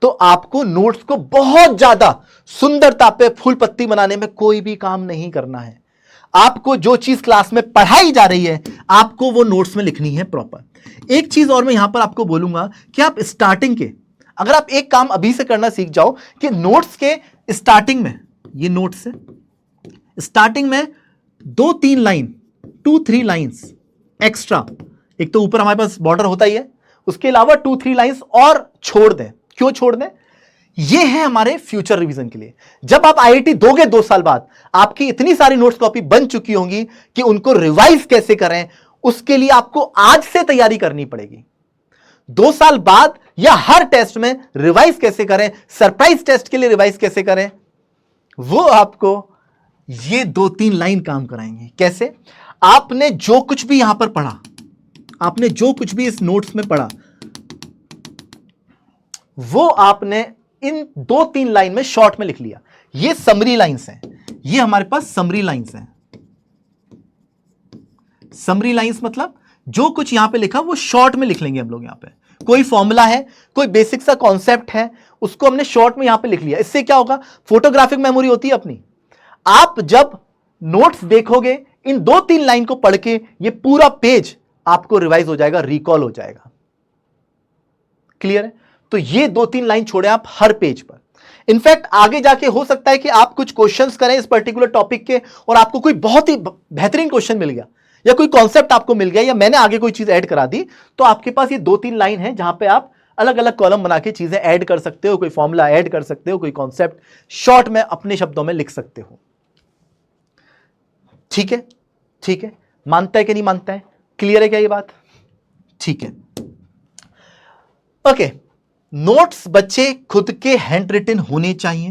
तो आपको नोट्स को बहुत ज्यादा सुंदरता पे फूल पत्ती बनाने में कोई भी काम नहीं करना है। आपको जो चीज क्लास में पढ़ाई जा रही है आपको वो नोट्स में लिखनी है प्रॉपर। एक चीज और मैं यहां पर आपको बोलूंगा कि आप स्टार्टिंग के, अगर आप एक काम अभी से करना सीख जाओ कि नोट्स के स्टार्टिंग में, ये नोट्स है, स्टार्टिंग में 2-3 लाइन, 2-3 लाइंस एक्स्ट्रा, एक तो ऊपर हमारे पास बॉर्डर होता ही है, उसके अलावा 2-3 लाइंस और छोड़ दें। क्यों छोड़ दें? ये है हमारे फ्यूचर रिवीजन के लिए। जब आप आईआईटी दोगे 2 साल बाद, आपकी इतनी सारी नोट्स कॉपी बन चुकी होंगी कि उनको रिवाइज कैसे करें, उसके लिए आपको आज से तैयारी करनी पड़ेगी। 2 साल बाद या हर टेस्ट में रिवाइज कैसे करें, सरप्राइज टेस्ट के लिए रिवाइज कैसे करें, वो आपको ये 2-3 लाइन काम कराएंगे। कैसे? आपने जो कुछ भी यहां पर पढ़ा, आपने जो कुछ भी इस नोट्स में पढ़ा, वो आपने इन 2-3 लाइन में शॉर्ट में लिख लिया। ये समरी लाइंस हैं, ये हमारे पास समरी लाइंस हैं। समरी लाइंस मतलब जो कुछ यहां पे लिखा वो शॉर्ट में लिख लेंगे हम लोग। यहां पे कोई फॉर्मूला है, कोई बेसिक सा कॉन्सेप्ट है, उसको हमने शॉर्ट में यहां पे लिख लिया। इससे क्या होगा? फोटोग्राफिक मेमोरी होती है अपनी। आप जब नोट्स देखोगे, इन 2-3 लाइन को पढ़ के ये पूरा पेज आपको रिवाइज हो जाएगा, रिकॉल हो जाएगा। क्लियर है? तो ये 2-3 लाइन छोड़े आप हर पेज पर। इनफैक्ट आगे जाके हो सकता है कि आप कुछ क्वेश्चंस करें इस पर्टिकुलर टॉपिक के और आपको कोई बहुत ही बेहतरीन क्वेश्चन मिल गया या कोई कॉन्सेप्ट आपको मिल गया या मैंने आगे कोई चीज ऐड करा दी, तो आपके पास ये 2-3 लाइन है जहां पे आप अलग अलग कॉलम बना के चीजें ऐड कर सकते हो, कोई फॉर्मूला ऐड कर सकते हो, कोई कॉन्सेप्ट शॉर्ट में अपने शब्दों में लिख सकते हो। ठीक है? ठीक है, मानता है कि नहीं मानता है? क्लियर है क्या ये बात? ठीक है, ओके। नोट्स बच्चे खुद के हैंड रिटन होने चाहिए।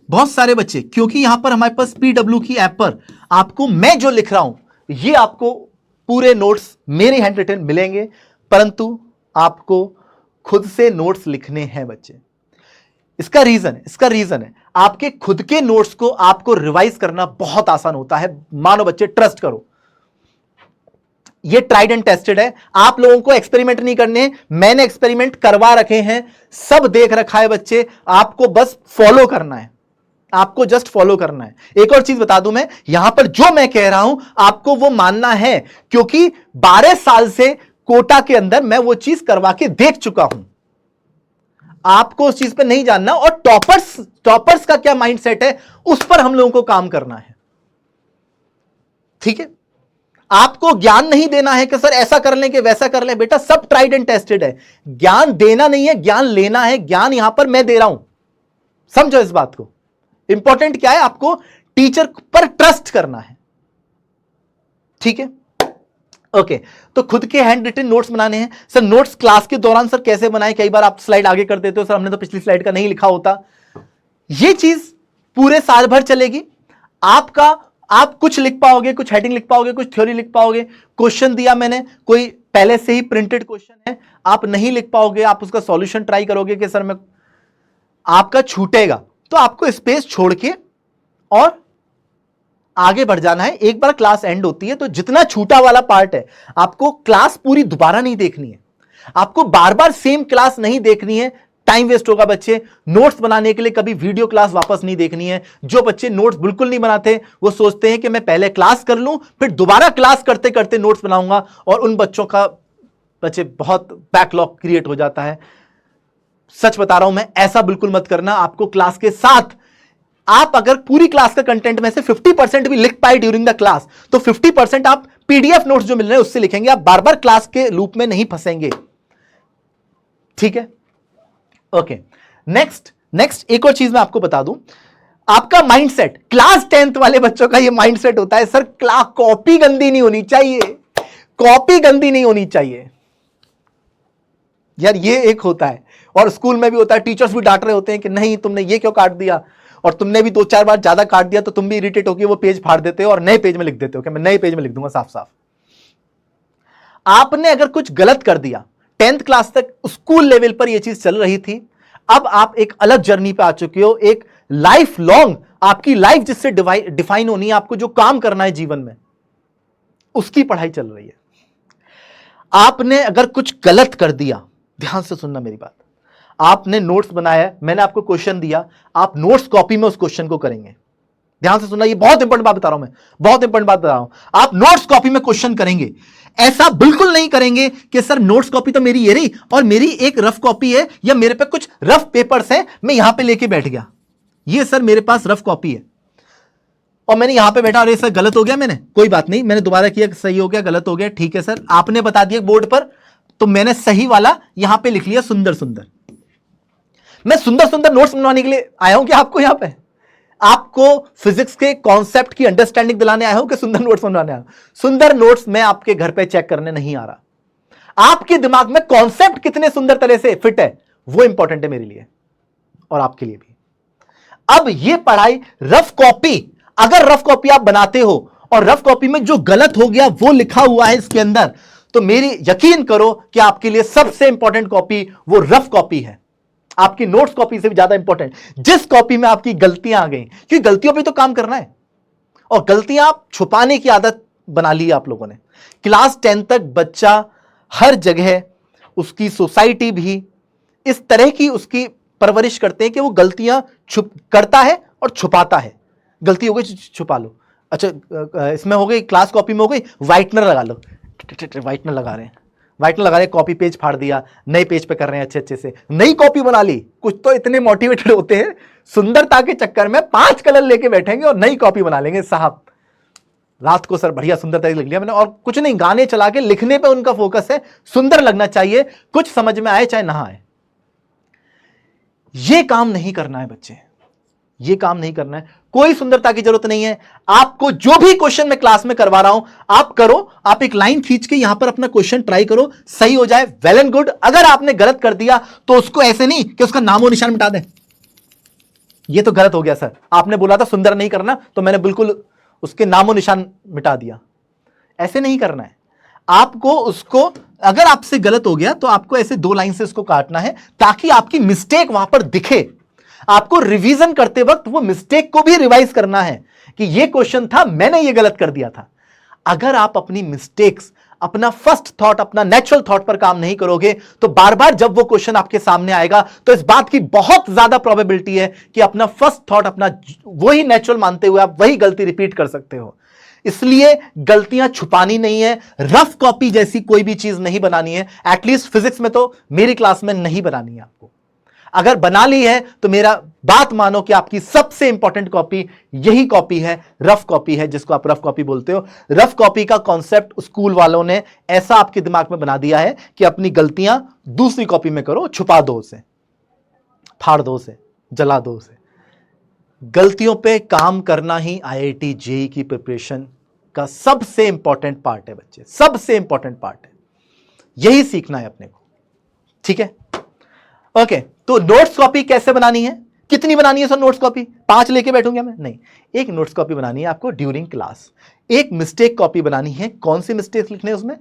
बहुत सारे बच्चे, क्योंकि यहां पर हमारे पास पीडब्ल्यू की ऐप पर आपको मैं जो लिख रहा हूं ये आपको पूरे नोट्स मेरे हैंड रिटन मिलेंगे, परंतु आपको खुद से नोट्स लिखने हैं बच्चे। इसका रीजन है आपके खुद के नोट्स को आपको रिवाइज करना बहुत आसान होता है। मानो बच्चे, ट्रस्ट करो, ये ट्राइड एंड टेस्टेड है। आप लोगों को एक्सपेरिमेंट नहीं करने, मैंने एक्सपेरिमेंट करवा रखे हैं, सब देख रखा है बच्चे, आपको बस फॉलो करना है, आपको जस्ट फॉलो करना है। एक और चीज बता दूं, मैं यहां पर जो मैं कह रहा हूं आपको वो मानना है, क्योंकि 12 साल से कोटा के अंदर मैं वो चीज करवा के देख चुका हूं। आपको उस चीज पर नहीं जानना, और टॉपर्स का क्या माइंडसेट है उस पर हम लोगों को काम करना है। ठीक है? आपको ज्ञान नहीं देना है कि सर ऐसा कर लें कि वैसा कर लें। बेटा, सब ट्राइड एंड टेस्टेड है। ज्ञान देना नहीं है, ज्ञान लेना है। ज्ञान यहां पर मैं दे रहा हूं, समझो इस बात को। इंपॉर्टेंट क्या है? आपको टीचर पर ट्रस्ट करना है। ठीक है? ओके, तो खुद के हैंड रिटन नोट्स बनाने हैं। सर नोट्स क्लास के दौरान सर कैसे बनाएं? कई बार आप स्लाइड आगे कर देते हो, सर हमने तो पिछली स्लाइड का नहीं लिखा होता। ये चीज पूरे साल भर चलेगी। आप कुछ लिख पाओगे, कुछ हेडिंग लिख पाओगे, कुछ थ्योरी लिख पाओगे। क्वेश्चन दिया मैंने, कोई पहले से ही प्रिंटेड क्वेश्चन है, आप नहीं लिख पाओगे, आप उसका सॉल्यूशन ट्राई करोगे कि सर मैं, आपका छूटेगा। तो आपको स्पेस छोड़ के और आगे बढ़ जाना है। एक बार क्लास एंड होती है तो जितना छूटा वाला पार्ट है, आपको क्लास पूरी दोबारा नहीं देखनी है, आपको बार बार सेम क्लास नहीं देखनी है। टाइम वेस्ट होगा बच्चे। नोट्स बनाने के लिए कभी वीडियो क्लास वापस नहीं देखनी है। जो बच्चे नोट्स बिल्कुल नहीं बनाते वो सोचते हैं कि मैं पहले क्लास कर लूं फिर दोबारा क्लास करते करते नोट्स बनाऊंगा, और उन बच्चों का बच्चे बहुत बैकलॉग क्रिएट हो जाता है। सच बता रहा हूं मैं, ऐसा बिल्कुल मत करना। आपको क्लास के साथ, आप अगर पूरी क्लास का कंटेंट में से 50% भी लिख पाए ड्यूरिंग द क्लास, तो 50% आप पीडीएफ नोट्स जो मिल रहे हैं उससे लिखेंगे। आप बार बार क्लास के लूप में नहीं फंसेंगे, ठीक है? ओके, नेक्स्ट एक और चीज मैं आपको बता दूं। आपका माइंडसेट, क्लास 10th वाले बच्चों का ये माइंडसेट होता है, सर कॉपी गंदी नहीं होनी चाहिए, कॉपी गंदी नहीं होनी चाहिए। यार ये एक होता है, और स्कूल में भी होता है, टीचर्स भी डांट रहे होते हैं कि नहीं तुमने ये क्यों काट दिया, और तुमने भी 2-4 बार ज्यादा काट दिया, तो तुम भी इरिटेट होकर वो पेज फाड़ देते हो और नए पेज में लिख देते हो कि मैं नए पेज में लिख दूंगा साफ साफ। आपने अगर कुछ गलत कर दिया, 10th क्लास तक स्कूल लेवल पर यह चीज चल रही थी, अब आप एक अलग जर्नी पे आ चुके हो, एक लाइफ लॉन्ग आपकी लाइफ जिससे डिफाइन होनी है, आपको जो काम करना है जीवन में उसकी पढ़ाई चल रही है। आपने अगर कुछ गलत कर दिया, ध्यान से सुनना मेरी बात, आपने नोट्स बनाया, मैंने आपको क्वेश्चन दिया, आप नोट्स कॉपी में उस क्वेश्चन को करेंगे। ध्यान से सुनना, ये बहुत इंपॉर्टेंट बात बता रहा हूं मैं, बहुत इंपॉर्टेंट बात बता रहा हूं। आप नोट्स कॉपी में क्वेश्चन करेंगे, ऐसा बिल्कुल नहीं करेंगे कि सर नोट्स कॉपी तो मेरी ये रही और मेरी एक रफ कॉपी है, या मेरे पे कुछ रफ पेपर्स हैं मैं यहां पे लेके बैठ गया, ये सर मेरे पास रफ कॉपी है और मैंने यहां पे बैठा, अरे सर गलत हो गया, मैंने कोई बात नहीं, मैंने दोबारा किया, सही हो गया, गलत हो गया, ठीक है सर, आपने बता दिया बोर्ड पर, तो मैंने सही वाला यहां पे लिख लिया, सुंदर सुंदर। मैं सुंदर सुंदर नोट्स बनवाने के लिए आया हूं कि आपको यहां पे आपको फिजिक्स के कॉन्सेप्ट की अंडरस्टैंडिंग दिलाने आया हूं कि सुंदर नोट्स बनवाने आया हूं? सुंदर नोट्स मैं आपके घर पे चेक करने नहीं आ रहा। आपके दिमाग में कॉन्सेप्ट कितने सुंदर तरह से फिट है वो इंपॉर्टेंट है मेरे लिए और आपके लिए भी। अब ये पढ़ाई रफ कॉपी, अगर रफ कॉपी आप बनाते हो और रफ कॉपी में जो गलत हो गया वो लिखा हुआ है इसके अंदर, तो मेरी यकीन करो कि आपके लिए सबसे इंपॉर्टेंट कॉपी वो रफ कॉपी है, आपकी नोट्स कॉपी से भी ज्यादा इंपॉर्टेंट। जिस कॉपी में आपकी गलतियां आ गई, क्योंकि गलतियों पे तो काम करना है, और गलतियां आप छुपाने की आदत बना ली आप लोगों ने। क्लास 10 तक बच्चा हर जगह, उसकी सोसाइटी भी इस तरह की उसकी परवरिश करते हैं कि वो गलतियां करता है और छुपाता है। गलती हो गई छुपा लो, अच्छा इसमें हो गई, क्लास कॉपी में हो गई, व्हाइटनर लगा लो, व्हाइटनर लगा रहे हैं, व्हाइटनर लगा रहे, कॉपी पेज फाड़ दिया, नए पेज पे कर रहे हैं अच्छे अच्छे से, नई कॉपी बना ली। कुछ तो इतने मोटिवेटेड होते हैं, सुंदरता के चक्कर में 5 कलर लेके बैठेंगे और नई कॉपी बना लेंगे। साहब रात को सर बढ़िया सुंदरता लिख लिया मैंने, और कुछ नहीं, गाने चला के लिखने पे उनका फोकस है, सुंदर लगना चाहिए, कुछ समझ में आए चाहे ना आए। ये काम नहीं करना है बच्चे, ये काम नहीं करना है, कोई सुंदरता की जरूरत नहीं है। आपको जो भी क्वेश्चन मैं क्लास में करवा रहा हूं आप करो, आप एक लाइन खींच के यहां पर अपना क्वेश्चन ट्राई करो, सही हो जाए वेल एंड गुड। अगर आपने गलत कर दिया तो उसको ऐसे नहीं कि उसका नामो निशान मिटा दें, ये तो गलत हो गया सर, आपने बोला था सुंदर नहीं करना तो मैंने बिल्कुल उसके नामो निशान मिटा दिया, ऐसे नहीं करना है आपको। उसको अगर आपसे गलत हो गया तो आपको ऐसे 2 लाइन से उसको काटना है ताकि आपकी मिस्टेक वहां पर दिखे। आपको रिवीजन करते वक्त वो मिस्टेक को भी रिवाइज करना है कि ये क्वेश्चन था, मैंने ये गलत कर दिया था। अगर आप अपनी मिस्टेक्स, अपना फर्स्ट थॉट, अपना नेचुरल थॉट पर काम नहीं करोगे तो बार बार जब वो क्वेश्चन आपके सामने आएगा तो इस बात की बहुत ज्यादा प्रोबेबिलिटी है कि अपना फर्स्ट थॉट, अपना वही नेचुरल मानते हुए आप वही गलती रिपीट कर सकते हो। इसलिए गलतियां छुपानी नहीं है, रफ कॉपी जैसी कोई भी चीज नहीं बनानी है, एटलीस्ट फिजिक्स में तो मेरी क्लास में नहीं बनानी है आपको। अगर बना ली है तो मेरा बात मानो कि आपकी सबसे इंपॉर्टेंट कॉपी यही कॉपी है, रफ कॉपी है, जिसको आप रफ कॉपी बोलते हो। रफ कॉपी का कॉन्सेप्ट स्कूल वालों ने ऐसा आपके दिमाग में बना दिया है कि अपनी गलतियां दूसरी कॉपी में करो, छुपा दो उसे, फाड़ दो उसे, जला दो उसे। गलतियों पे काम करना ही IIT JEE की प्रिपरेशन का सबसे इंपॉर्टेंट पार्ट है बच्चे, सबसे इंपॉर्टेंट पार्ट है, यही सीखना है अपने को, ठीक है? ओके, तो नोट्स कॉपी कैसे बनानी है, कितनी बनानी है सर नोट्स कॉपी? 5 लेके बैठूंगा मैं? नहीं, एक नोट्स कॉपी बनानी है आपको ड्यूरिंग क्लास। एक मिस्टेक कॉपी बनानी है, कौन सी मिस्टेक लिखने हैं उसमें?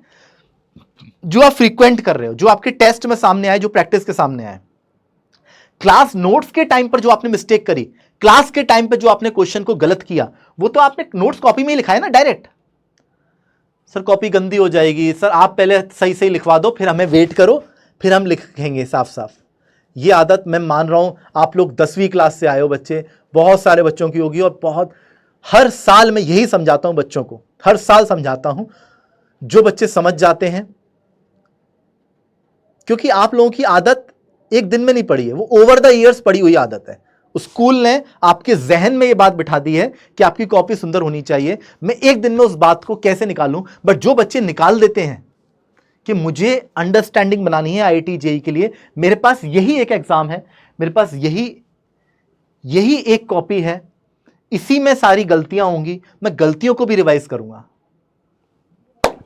जो आप फ्रीक्वेंट कर रहे हो, जो आपके टेस्ट में सामने आए, जो प्रैक्टिस के सामने आए। क्लास नोट्स के टाइम पर जो आपने मिस्टेक करी, क्लास के टाइम पर जो आपने क्वेश्चन को गलत किया, वो तो आपने नोट्स कॉपी में ही लिखा है ना डायरेक्ट। सर कॉपी गंदी हो जाएगी, सर आप पहले सही सही लिखवा दो, फिर हमें वेट करो, फिर हम लिखेंगे साफ साफ। ये आदत मैं मान रहा हूं आप लोग 10वीं क्लास से आए हो बच्चे, बहुत सारे बच्चों की होगी, और बहुत हर साल मैं यही समझाता हूं बच्चों को, हर साल समझाता हूं। जो बच्चे समझ जाते हैं, क्योंकि आप लोगों की आदत एक दिन में नहीं पड़ी है, वो ओवर द ईयर्स पड़ी हुई आदत है। स्कूल ने आपके जहन में ये बात बिठा दी है कि आपकी कॉपी सुंदर होनी चाहिए। मैं एक दिन में उस बात को कैसे निकालूं? बट जो बच्चे निकाल देते हैं कि मुझे अंडरस्टैंडिंग बनानी है आईआईटी जेईई के लिए, मेरे पास यही एक एग्जाम है, मेरे पास यही एक कॉपी है, इसी में सारी गलतियां होंगी, मैं गलतियों को भी रिवाइज करूंगा।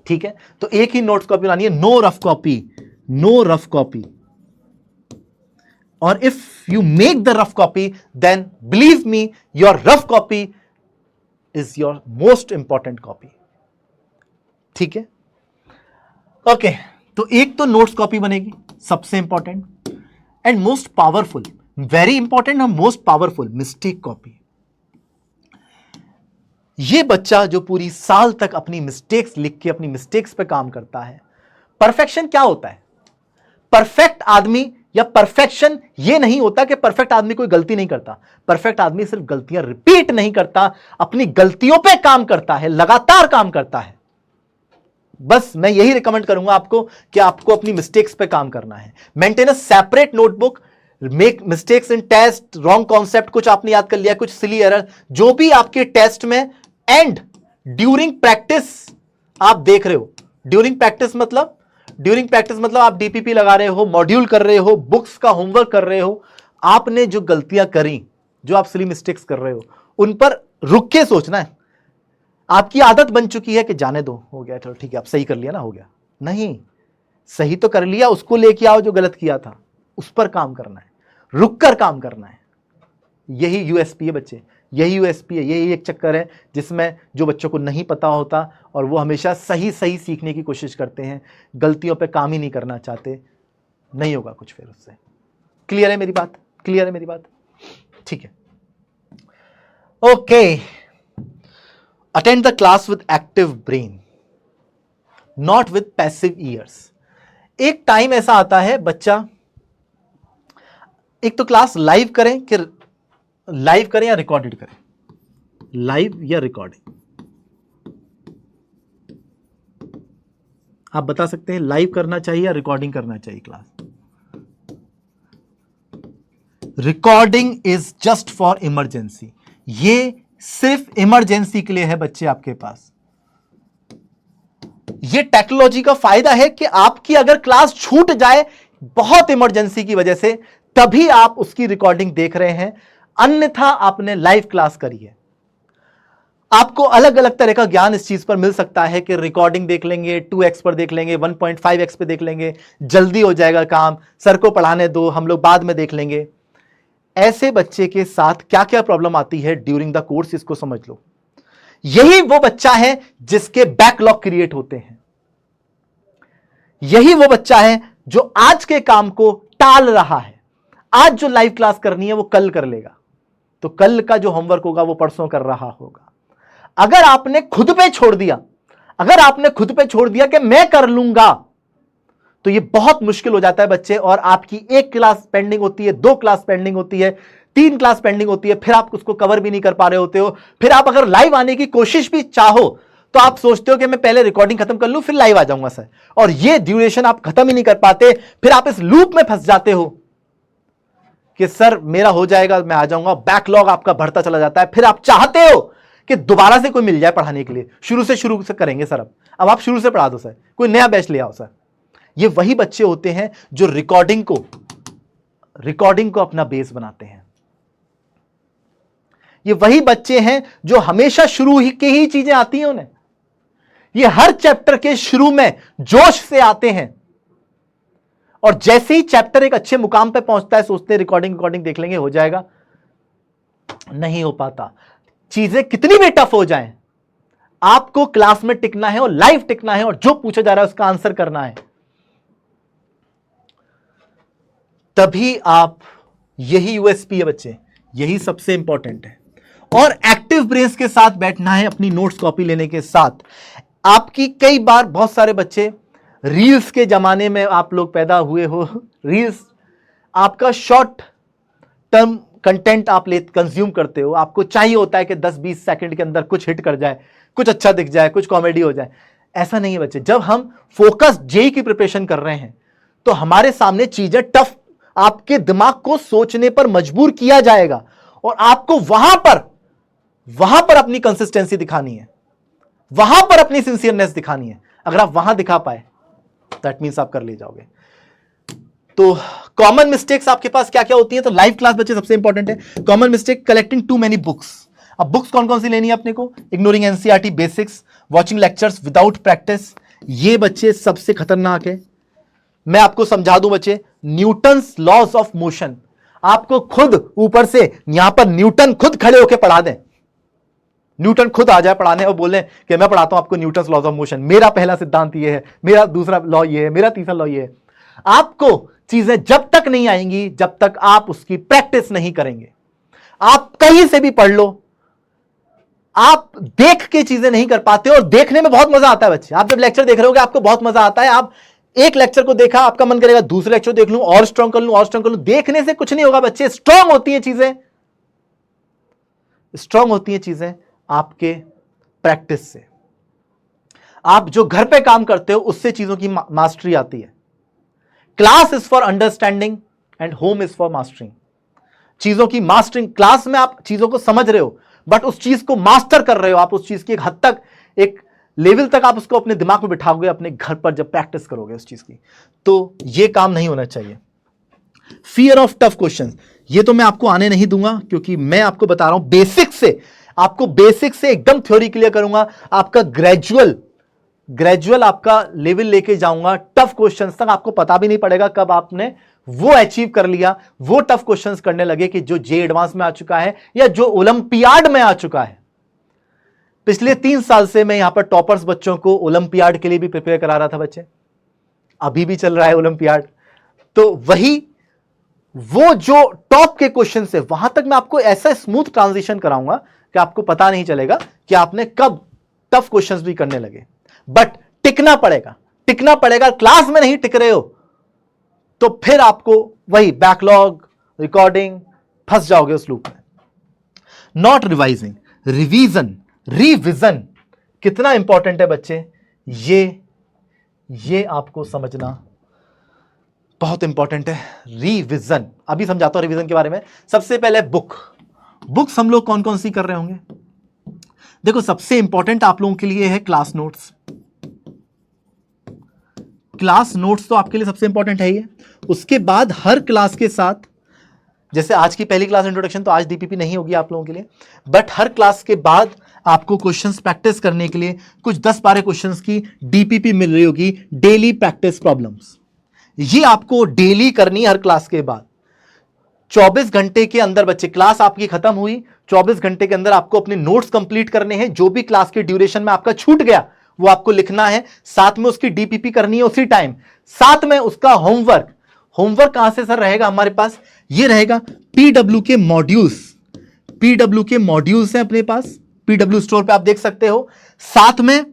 ठीक है, तो एक ही नोट्स कॉपी बनानी है, no rough copy, no rough copy. और if you make the rough copy, then believe me, your rough copy is your most important copy. ठीक है, ओके। तो एक तो नोट्स कॉपी बनेगी, सबसे important and most powerful, very important और most powerful, mistake copy. ये बच्चा जो पूरी साल तक अपनी मिस्टेक्स लिख के अपनी मिस्टेक्स पे काम करता है। परफेक्शन क्या होता है? परफेक्ट आदमी या परफेक्शन ये नहीं होता कि परफेक्ट आदमी कोई गलती नहीं करता। परफेक्ट आदमी सिर्फ गलतियां रिपीट नहीं करता, अपनी गलतियों पे काम करता है, लगातार काम करता है। बस मैं यही रिकमेंड करूंगा आपको कि आपको अपनी मिस्टेक्स पे काम करना है। Maintain a separate notebook, make mistakes in test, wrong concept कुछ आपने याद कर लिया, कुछ सिली एरर जो भी आपके टेस्ट में एंड ड्यूरिंग प्रैक्टिस आप देख रहे हो। ड्यूरिंग प्रैक्टिस मतलब आप डीपीपी लगा रहे हो, मॉड्यूल कर रहे हो, बुक्स का होमवर्क कर रहे हो, आपने जो गलतियां करी, जो आप सिली मिस्टेक्स कर रहे हो, उन पर रुक के सोचना है। आपकी आदत बन चुकी है कि जाने दो, हो गया चलो ठीक है, आप सही कर लिया ना, हो गया। नहीं, सही तो कर लिया, उसको लेके आओ जो गलत किया था, उस पर काम करना है, रुक कर काम करना है। यही यूएसपी है बच्चे, यही यूएसपी है, यही एक चक्कर है जिसमें जो बच्चों को नहीं पता होता और वो हमेशा सही सीखने की कोशिश करते हैं, गलतियों पे काम ही नहीं करना चाहते, नहीं होगा कुछ फिर उससे। क्लियर है मेरी बात? क्लियर है मेरी बात? ठीक है, okay. Attend the class with active brain, not with passive years. एक टाइम ऐसा आता है बच्चा, एक तो क्लास लाइव करें या रिकॉर्डेड करें, लाइव या रिकॉर्डिंग, आप बता सकते हैं लाइव करना चाहिए या रिकॉर्डिंग करना चाहिए class? Recording is just for emergency, ये सिर्फ इमरजेंसी के लिए है बच्चे आपके पास। ये टेक्नोलॉजी का फायदा है कि आपकी अगर क्लास छूट जाए बहुत इमरजेंसी की वजह से, तभी आप उसकी रिकॉर्डिंग देख रहे हैं, अन्यथा आपने लाइव क्लास करी है। आपको अलग अलग तरह का ज्ञान इस चीज पर मिल सकता है कि रिकॉर्डिंग देख लेंगे, 2x पर देख लेंगे, 1.5x पे देख लेंगे, जल्दी हो जाएगा काम, सर को पढ़ाने दो, हम लोग बाद में देख लेंगे। ऐसे बच्चे के साथ क्या क्या प्रॉब्लम आती है ड्यूरिंग द कोर्स, इसको समझ लो। यही वो बच्चा है जिसके बैकलॉग क्रिएट होते हैं, यही वो बच्चा है जो आज के काम को टाल रहा है। आज जो लाइव क्लास करनी है वो कल कर लेगा, तो कल का जो होमवर्क होगा वो परसों कर रहा होगा। अगर आपने खुद पे छोड़ दिया कि मैं कर लूंगा, तो ये बहुत मुश्किल हो जाता है बच्चे, और आपकी एक क्लास पेंडिंग होती है, 2 क्लास पेंडिंग होती है, 3 क्लास पेंडिंग होती है, फिर आप उसको कवर भी नहीं कर पा रहे होते हो। फिर आप अगर लाइव आने की कोशिश भी चाहो तो आप सोचते हो कि मैं पहले रिकॉर्डिंग खत्म कर लूं फिर लाइव आ जाऊंगा सर, और ये ड्यूरेशन आप खत्म ही नहीं कर पाते। फिर आप इस लूप में फंस जाते हो कि सर मेरा हो जाएगा, मैं आ जाऊंगा, बैकलॉग आपका बढ़ता चला जाता है। फिर आप चाहते हो कि दोबारा से कोई मिल जाए पढ़ाने के लिए, शुरू से करेंगे सर, अब आप शुरू से पढ़ा दो सर, कोई नया बैच ले आओ सर। ये वही बच्चे होते हैं जो रिकॉर्डिंग को अपना बेस बनाते हैं। ये वही बच्चे हैं जो हमेशा शुरू ही की ही चीजें आती हैं उन्हें, ये हर चैप्टर के शुरू में जोश से आते हैं, और जैसे ही चैप्टर एक अच्छे मुकाम पे पहुंचता है सोचते हैं रिकॉर्डिंग देख लेंगे, हो जाएगा। नहीं हो पाता। चीजें कितनी भी टफ हो जाएं, आपको क्लास में टिकना है और लाइव टिकना है, और जो पूछा जा रहा है उसका आंसर करना है, तभी आप, यही यूएसपी है बच्चे, यही सबसे इंपॉर्टेंट है। और एक्टिव ब्रेन्स के साथ बैठना है अपनी नोट्स कॉपी लेने के साथ। आपकी कई बार बहुत सारे बच्चे, रील्स के जमाने में आप लोग पैदा हुए हो, रील्स आपका शॉर्ट टर्म कंटेंट आप कंज्यूम करते हो, आपको चाहिए होता है कि 10-20 सेकंड के अंदर कुछ हिट कर जाए, कुछ अच्छा दिख जाए, कुछ कॉमेडी हो जाए। ऐसा नहीं है बच्चे। जब हम फोकस जेई की प्रिपरेशन कर रहे हैं तो हमारे सामने चीजें टफ, आपके दिमाग को सोचने पर मजबूर किया जाएगा और आपको वहां पर अपनी कंसिस्टेंसी दिखानी है, वहां पर अपनी सिंसियरनेस दिखानी है। अगर आप वहां दिखा पाए दैट मींस आप कर ले जाओगे। तो कॉमन मिस्टेक्स आपके पास क्या क्या होती है? तो लाइव क्लास बच्चे सबसे इंपॉर्टेंट है। Common mistake, collecting too many books. अब बुक्स कौन कौन सी लेनी है अपने को? Ignoring NCERT basics, watching lectures without practice. ये बच्चे सबसे खतरनाक है। मैं आपको समझा दूं बच्चे, न्यूटन्स लॉज ऑफ मोशन, आपको खुद ऊपर से यहां पर न्यूटन खुद खड़े होकर पढ़ा दें, न्यूटन खुद आ जाए पढ़ाने और बोले कि मैं पढ़ाता हूं आपको न्यूटन्स लॉज ऑफ मोशन, मेरा पहला सिद्धांत ये है, मेरा दूसरा लॉ ये है, मेरा तीसरा लॉ ये है। आपको चीजें जब तक नहीं आएंगी जब तक आप उसकी प्रैक्टिस नहीं करेंगे। आप कहीं से भी पढ़ लो, आप देख के चीजें नहीं कर पाते। और देखने में बहुत मजा आता है बच्चे। आप जब लेक्चर देख रहे होगे आपको बहुत मजा आता है। आप एक लेक्चर को देखा, आपका मन करेगा दूसरे लेक्चर देख लूं, और स्ट्रांग कर लूं, और स्ट्रांग कर लूं। देखने से कुछ नहीं होगा बच्चे। स्ट्रांग होती हैं चीजें, स्ट्रांग होती हैं चीजें आपके प्रैक्टिस से। आप जो घर पे काम करते हो उससे चीजों की मास्टरी आती है। Class is for understanding and home is for mastering. चीजों की मास्टरिंग, क्लास में आप चीजों को समझ रहे हो बट उस चीज को मास्टर कर रहे हो। आप उस चीज की एक हद तक, एक लेवल तक आप उसको अपने दिमाग में बिठाओगे अपने घर पर जब प्रैक्टिस करोगे उस चीज की। तो ये काम नहीं होना चाहिए। फियर ऑफ टफ क्वेश्चंस, ये तो मैं आपको आने नहीं दूंगा क्योंकि मैं आपको बता रहा हूं बेसिक से, आपको बेसिक से एकदम थ्योरी क्लियर करूंगा। आपका ग्रेजुअल आपका लेवल लेके जाऊंगा। टफ क्वेश्चंस तक आपको पता भी नहीं पड़ेगा कब आपने वो अचीव कर लिया, वो टफ क्वेश्चंस करने लगे कि जो जे एडवांस में आ चुका है या जो ओलंपियाड में आ चुका है। पिछले 3 साल से मैं यहां पर टॉपर्स बच्चों को ओलंपियाड के लिए भी प्रिपेयर करा रहा था बच्चे, अभी भी चल रहा है ओलंपियाड। तो वही वो जो टॉप के क्वेश्चन है वहां तक मैं आपको ऐसा स्मूथ ट्रांजिशन कराऊंगा कि आपको पता नहीं चलेगा कि आपने कब टफ क्वेश्चंस भी करने लगे। बट टिकना पड़ेगा। क्लास में नहीं टिक रहे हो तो फिर आपको वही बैकलॉग, रिकॉर्डिंग, फंस जाओगे उस लूप में। नॉट रिवाइजिंग, रिविजन कितना इंपॉर्टेंट है बच्चे, ये आपको समझना बहुत इंपॉर्टेंट है। रिविजन अभी समझाता हूं रिविजन के बारे में। सबसे पहले बुक्स हम लोग कौन कौन सी कर रहे होंगे? देखो सबसे इंपॉर्टेंट आप लोगों के लिए है क्लास नोट्स। क्लास नोट्स तो आपके लिए सबसे इंपॉर्टेंट है ही है। उसके बाद हर क्लास के साथ, जैसे आज की पहली क्लास इंट्रोडक्शन, तो आज डीपीपी नहीं होगी आप लोगों के लिए, बट हर क्लास के बाद आपको क्वेश्चंस प्रैक्टिस करने के लिए कुछ 10-12 क्वेश्चंस की डीपीपी मिल रही होगी, डेली प्रैक्टिस प्रॉब्लम्स। ये आपको डेली करनी है हर क्लास के बाद। 24 घंटे के अंदर बच्चे, क्लास आपकी खत्म हुई, 24 घंटे के अंदर आपको अपने नोट्स कंप्लीट करने हैं। जो भी क्लास के ड्यूरेशन में आपका छूट गया वो आपको लिखना है, साथ में उसकी डीपीपी करनी है उसी टाइम, साथ में उसका होमवर्क कहां से सर रहेगा हमारे पास? ये रहेगा पीडब्ल्यू के मॉड्यूल्स हैं अपने पास, पीडब्ल्यू स्टोर पे आप देख सकते हो। साथ में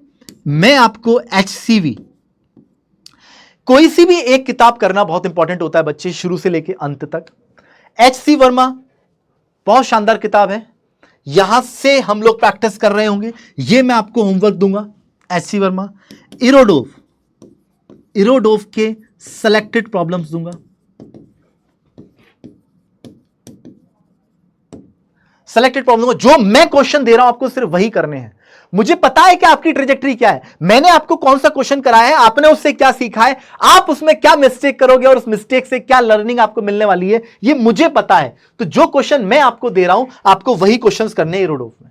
मैं आपको एचसीवी, कोई सी भी एक किताब करना बहुत इंपॉर्टेंट होता है बच्चे, शुरू से लेकर अंत तक। एचसी वर्मा बहुत शानदार किताब है, यहां से हम लोग प्रैक्टिस कर रहे होंगे। ये मैं आपको होमवर्क दूंगा। एचसी वर्मा, इरोडोव के सेलेक्टेड प्रॉब्लम्स दूंगा। सेलेक्टेड प्रॉब्लम, जो मैं क्वेश्चन दे रहा हूं आपको सिर्फ वही करने हैं। मुझे पता है कि आपकी ट्रेजेक्टरी क्या है, मैंने आपको कौन सा क्वेश्चन कराया है, आपने उससे क्या सीखा है, आप उसमें क्या मिस्टेक करोगे और उस मिस्टेक से क्या लर्निंग आपको मिलने वाली है, ये मुझे पता है। तो जो क्वेश्चन मैं आपको दे रहा हूं आपको वही क्वेश्चंस करने हैं इरोडोव में,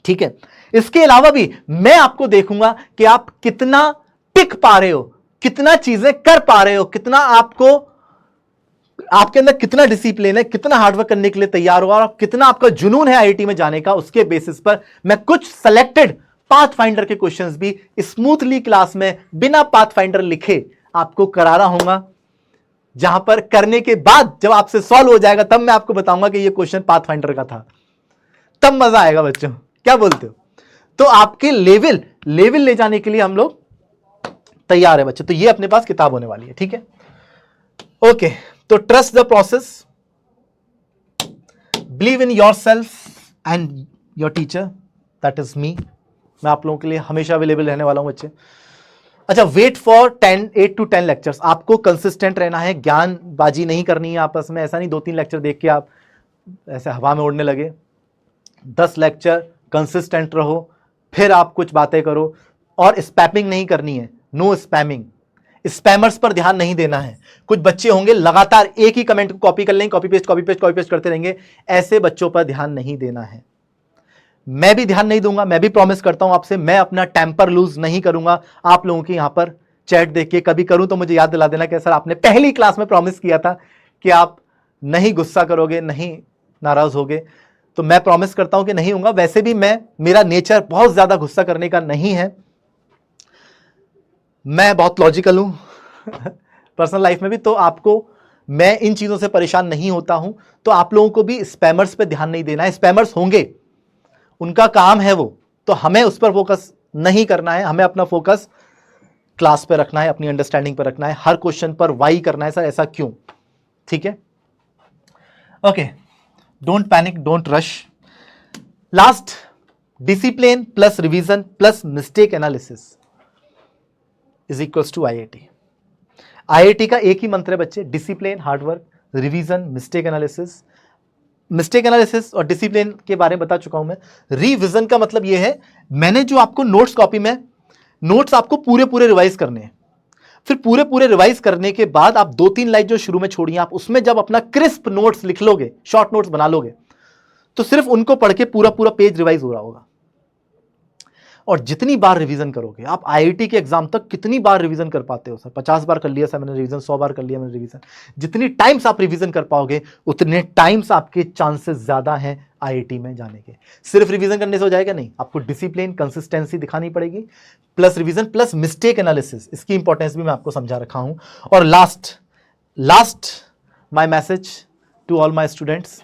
ठीक है। इसके अलावा भी मैं आपको देखूंगा कि आप कितना टिक पा रहे हो, कितना चीजें कर पा रहे हो, कितना आपके अंदर कितना डिसिप्लिन है, कितना हार्डवर्क करने के लिए तैयार हो, और कितना आपका जुनून है आईआईटी में जाने का। उसके बेसिस पर मैं कुछ सेलेक्टेड पाथफाइंडर के क्वेश्चंस भी स्मूथली क्लास में बिना पाथफाइंडर लिखे आपको करा रहा हूंगा, जहां पर करने के बाद जब आपसे सॉल्व हो जाएगा तब मैं आपको बताऊंगा कि ये क्वेश्चन पाथफाइंडर का था। तब मजा आएगा बच्चों, क्या बोलते हो? तो आपके लेवल ले जाने के लिए हम लोग तैयार है बच्चे। तो ये अपने पास किताब होने वाली है, ठीक है, ओके। तो trust the process, believe in your self and your teacher, that is me. मैं आप लोगों के लिए हमेशा अवेलेबल रहने वाला हूं बच्चे। अच्छा, वेट फॉर 8 to 10 लेक्चर्स। आपको कंसिस्टेंट रहना है, ज्ञानबाजी नहीं करनी है आपस में। ऐसा नहीं 2-3 लेक्चर देख के आप ऐसे हवा में उड़ने लगे। 10 लेक्चर कंसिस्टेंट रहो, फिर आप कुछ बातें करो। और स्पैमिंग नहीं करनी है, नो स्पैमिंग। स्पैमर्स पर ध्यान नहीं देना है। कुछ बच्चे होंगे लगातार एक ही कमेंट को कॉपी कर लेंगे, कॉपी पेस्ट करते रहेंगे। ऐसे बच्चों पर ध्यान नहीं देना है। मैं भी ध्यान नहीं दूंगा। मैं भी प्रॉमिस करता हूं आपसे, मैं अपना टेम्पर लूज नहीं करूंगा आप लोगों की यहां पर चैट देख के। कभी करूं तो मुझे याद दिला देना कि सर आपने पहली क्लास में प्रॉमिस किया था कि आप नहीं गुस्सा करोगे, नहीं नाराज होगे। तो मैं प्रॉमिस करता हूं कि नहीं होऊंगा। वैसे भी मेरा नेचर बहुत ज्यादा गुस्सा करने का नहीं है, मैं बहुत लॉजिकल हूं पर्सनल लाइफ में भी। तो आपको मैं इन चीजों से परेशान नहीं होता हूं। तो आप लोगों को भी स्पैमर्स पे ध्यान नहीं देना है। स्पैमर्स होंगे, उनका काम है वो, तो हमें उस पर फोकस नहीं करना है। हमें अपना फोकस क्लास पे रखना है, अपनी अंडरस्टैंडिंग पर रखना है। हर क्वेश्चन पर वाई करना है, सर ऐसा क्यों? ठीक है, okay. Don't panic, don't rush. Last, discipline plus revision plus mistake analysis is equals to IIT। IIT का एक ही मंत्र है बच्चे, discipline, hard work, revision, mistake analysis. Mistake analysis और डिसिप्लिन के बारे में बता चुका हूं मैं। रिवीजन का मतलब यह है, मैंने जो आपको नोट्स कॉपी में, नोट्स आपको पूरे रिवाइज करने हैं। फिर पूरे रिवाइज करने के बाद आप 2-3 लाइन जो शुरू में छोड़ी, आप उसमें जब अपना क्रिस्प नोट्स लिख लोगे, शॉर्ट नोट्स बना लोगे, तो सिर्फ उनको पढ़ के पूरा पेज रिवाइज हो रहा होगा। और जितनी बार रिवीजन करोगे आप, IIT के एग्जाम तक कितनी बार रिवीजन कर पाते हो? सर 50 बार कर लिया सर मैंने रिवीजन, 100 बार कर लिया मैंने रिवीजन। जितनी टाइम्स आप रिवीजन कर पाओगे, उतने टाइम्स आपके चांसेस ज्यादा हैं IIT में जाने के। सिर्फ रिवीजन करने से हो जाएगा नहीं, आपको डिसिप्लिन, कंसिस्टेंसी दिखानी पड़ेगी, plus revision plus mistake analysis. इसकी इंपॉर्टेंस भी मैं आपको समझा रखा हूं। और last my message to all my students,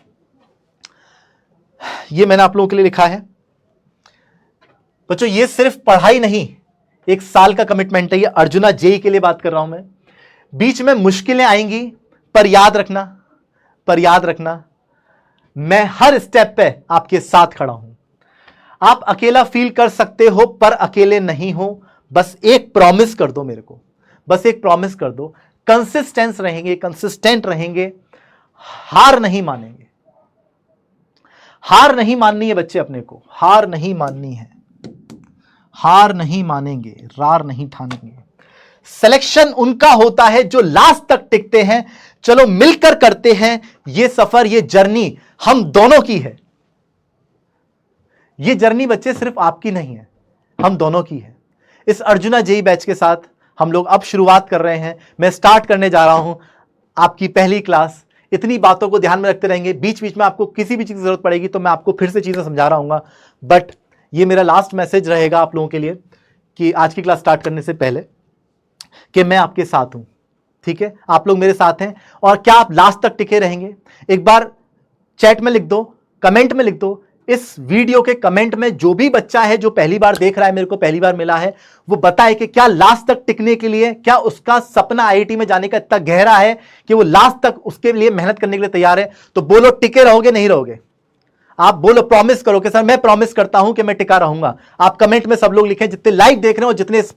ये मैंने आप लोगों के लिए लिखा है बच्चों। ये सिर्फ पढ़ाई नहीं, 1 साल का कमिटमेंट है ये। अर्जुना जेई के लिए बात कर रहा हूं मैं। बीच में मुश्किलें आएंगी, पर याद रखना मैं हर स्टेप पे आपके साथ खड़ा हूं। आप अकेला फील कर सकते हो, पर अकेले नहीं हो। बस एक प्रॉमिस कर दो मेरे को, बस एक प्रॉमिस कर दो। कंसिस्टेंट रहेंगे, हार नहीं मानेंगे। हार नहीं माननी है बच्चे, अपने को हार नहीं माननी है। हार नहीं मानेंगे, रार नहीं ठानेंगे। सिलेक्शन उनका होता है जो लास्ट तक टिकते हैं। चलो मिलकर करते हैं ये सफर, ये जर्नी हम दोनों की है। ये जर्नी बच्चे सिर्फ आपकी नहीं है, हम दोनों की है। इस अर्जुना जेई बैच के साथ हम लोग अब शुरुआत कर रहे हैं। मैं स्टार्ट करने जा रहा हूं आपकी पहली क्लास। इतनी बातों को ध्यान में रखते रहेंगे। बीच बीच में आपको किसी भी चीज की जरूरत पड़ेगी तो मैं आपको फिर से चीजें समझा रहा हूंगा। बट ये मेरा लास्ट मैसेज रहेगा आप लोगों के लिए कि आज की क्लास स्टार्ट करने से पहले, कि मैं आपके साथ हूं। ठीक है, आप लोग मेरे साथ हैं। और क्या आप लास्ट तक टिके रहेंगे? एक बार चैट में लिख दो, कमेंट में लिख दो। इस वीडियो के कमेंट में जो भी बच्चा है जो पहली बार देख रहा है, मेरे को पहली बार मिला है, वो बताए कि क्या लास्ट तक टिकने के लिए, क्या उसका सपना IIT में जाने का इतना गहरा है कि वो लास्ट तक उसके लिए मेहनत करने के लिए तैयार है। तो बोलो, टिके रहोगे नहीं रहोगे? आप बोलो, प्रॉमिस करो कि सर मैं प्रॉमिस करता हूं कि मैं टिका रहूंगा। आप कमेंट में सब लोग लिखें, जितने लाइव देख रहे हो, जितने इस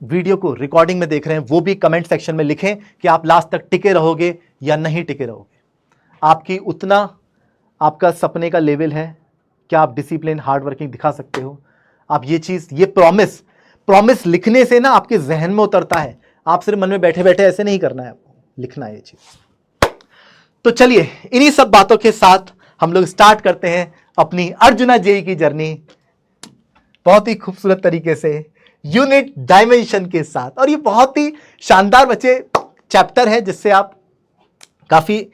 वीडियो को रिकॉर्डिंग में देख रहे हैं, वो भी कमेंट सेक्शन में लिखें कि आप लास्ट तक टिके रहोगे या नहीं टिके रहोगे। आपकी उतना आपका सपने का लेवल है। क्या आप डिसिप्लिन, हार्ड वर्किंग दिखा सकते हो? आप ये चीज, ये प्रॉमिस लिखने से ना आपके जहन में उतरता है। आप सिर्फ मन में बैठे बैठे ऐसे नहीं करना है, आपको लिखना है ये चीज। तो चलिए, इन्हीं सब बातों के साथ हम लोग स्टार्ट करते हैं अपनी अर्जुना जेई की जर्नी, बहुत ही खूबसूरत तरीके से, यूनिट डायमेंशन के साथ। और ये बहुत ही शानदार बच्चे चैप्टर है, जिससे आप काफी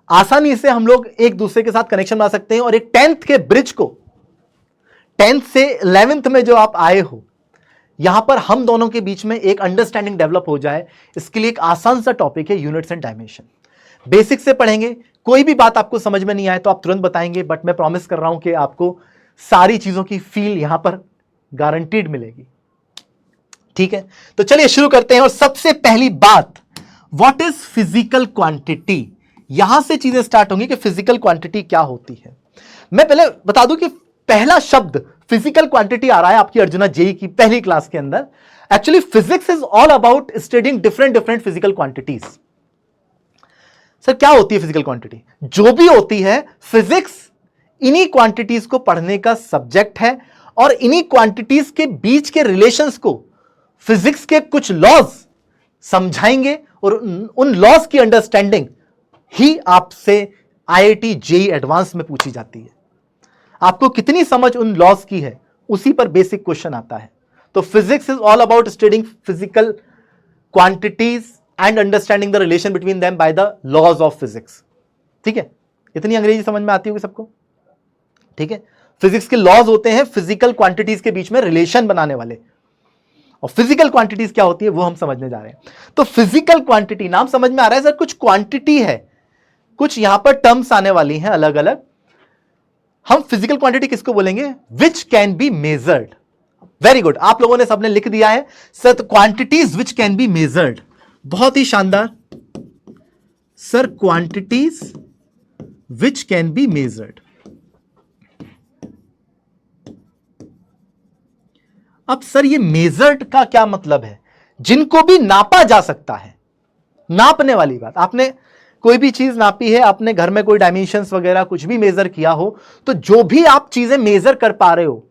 आसानी से हम लोग एक दूसरे के साथ कनेक्शन बना सकते हैं। और एक 10th के ब्रिज को, 10th से 11th में जो आप आए हो, यहां पर हम दोनों के बीच में एक अंडरस्टैंडिंग डेवलप हो जाए, इसके लिए एक आसान सा टॉपिक है यूनिट्स एंड डायमेंशन। बेसिक से पढ़ेंगे। कोई भी बात आपको समझ में नहीं आए तो आप तुरंत बताएंगे, बट मैं प्रॉमिस कर रहा हूं कि आपको सारी चीजों की फील यहां पर गारंटीड मिलेगी। ठीक है, तो चलिए शुरू करते हैं। और सबसे पहली बात व्हाट इज फिजिकल क्वांटिटी, यहां से चीजें स्टार्ट होंगी कि फिजिकल क्वांटिटी क्या होती है। मैं पहले बता दूं कि पहला शब्द फिजिकल क्वांटिटी आ रहा है आपकी अर्जुना जेई की पहली क्लास के अंदर। Actually physics is all about studying different different physical quantities. Sir क्या होती है फिजिकल क्वांटिटी? जो भी होती है फिजिक्स इन्हीं क्वांटिटीज को पढ़ने का सब्जेक्ट है, और इन्हीं क्वांटिटीज के बीच के रिलेशंस को फिजिक्स के कुछ लॉज समझाएंगे, और उन लॉज की अंडरस्टैंडिंग ही आपसे आईआईटी जेईई एडवांस में पूछी जाती है। आपको कितनी समझ उन लॉज की है, उसी पर बेसिक क्वेश्चन आता है। तो physics is all about studying physical quantities and understanding the relation between them by the laws of physics. ठीक है, इतनी अंग्रेजी समझ में आती होगी सबको? ठीक है, फिजिक्स के लॉज होते हैं फिजिकल क्वांटिटीज के बीच में रिलेशन बनाने वाले, और फिजिकल क्वांटिटीज क्या होती है वो हम समझने जा रहे हैं। तो फिजिकल क्वांटिटी नाम समझ में आ रहा है सर, कुछ क्वांटिटी है, कुछ यहां पर टर्म्स आने वाली हैं अलग अलग। हम फिजिकल क्वांटिटी किसको बोलेंगे? Which can be measured. Very good, आप लोगों ने सबने लिख दिया है sir, quantities which can be measured. बहुत ही शानदार sir, quantities which can be measured. अब सर ये मेजर्ड का क्या मतलब है? जिनको भी नापा जा सकता है, नापने वाली बात। आपने कोई भी चीज नापी है, आपने घर में कोई डायमेंशंस वगैरह कुछ भी मेजर किया हो, तो जो भी आप चीजें मेजर कर पा रहे हो,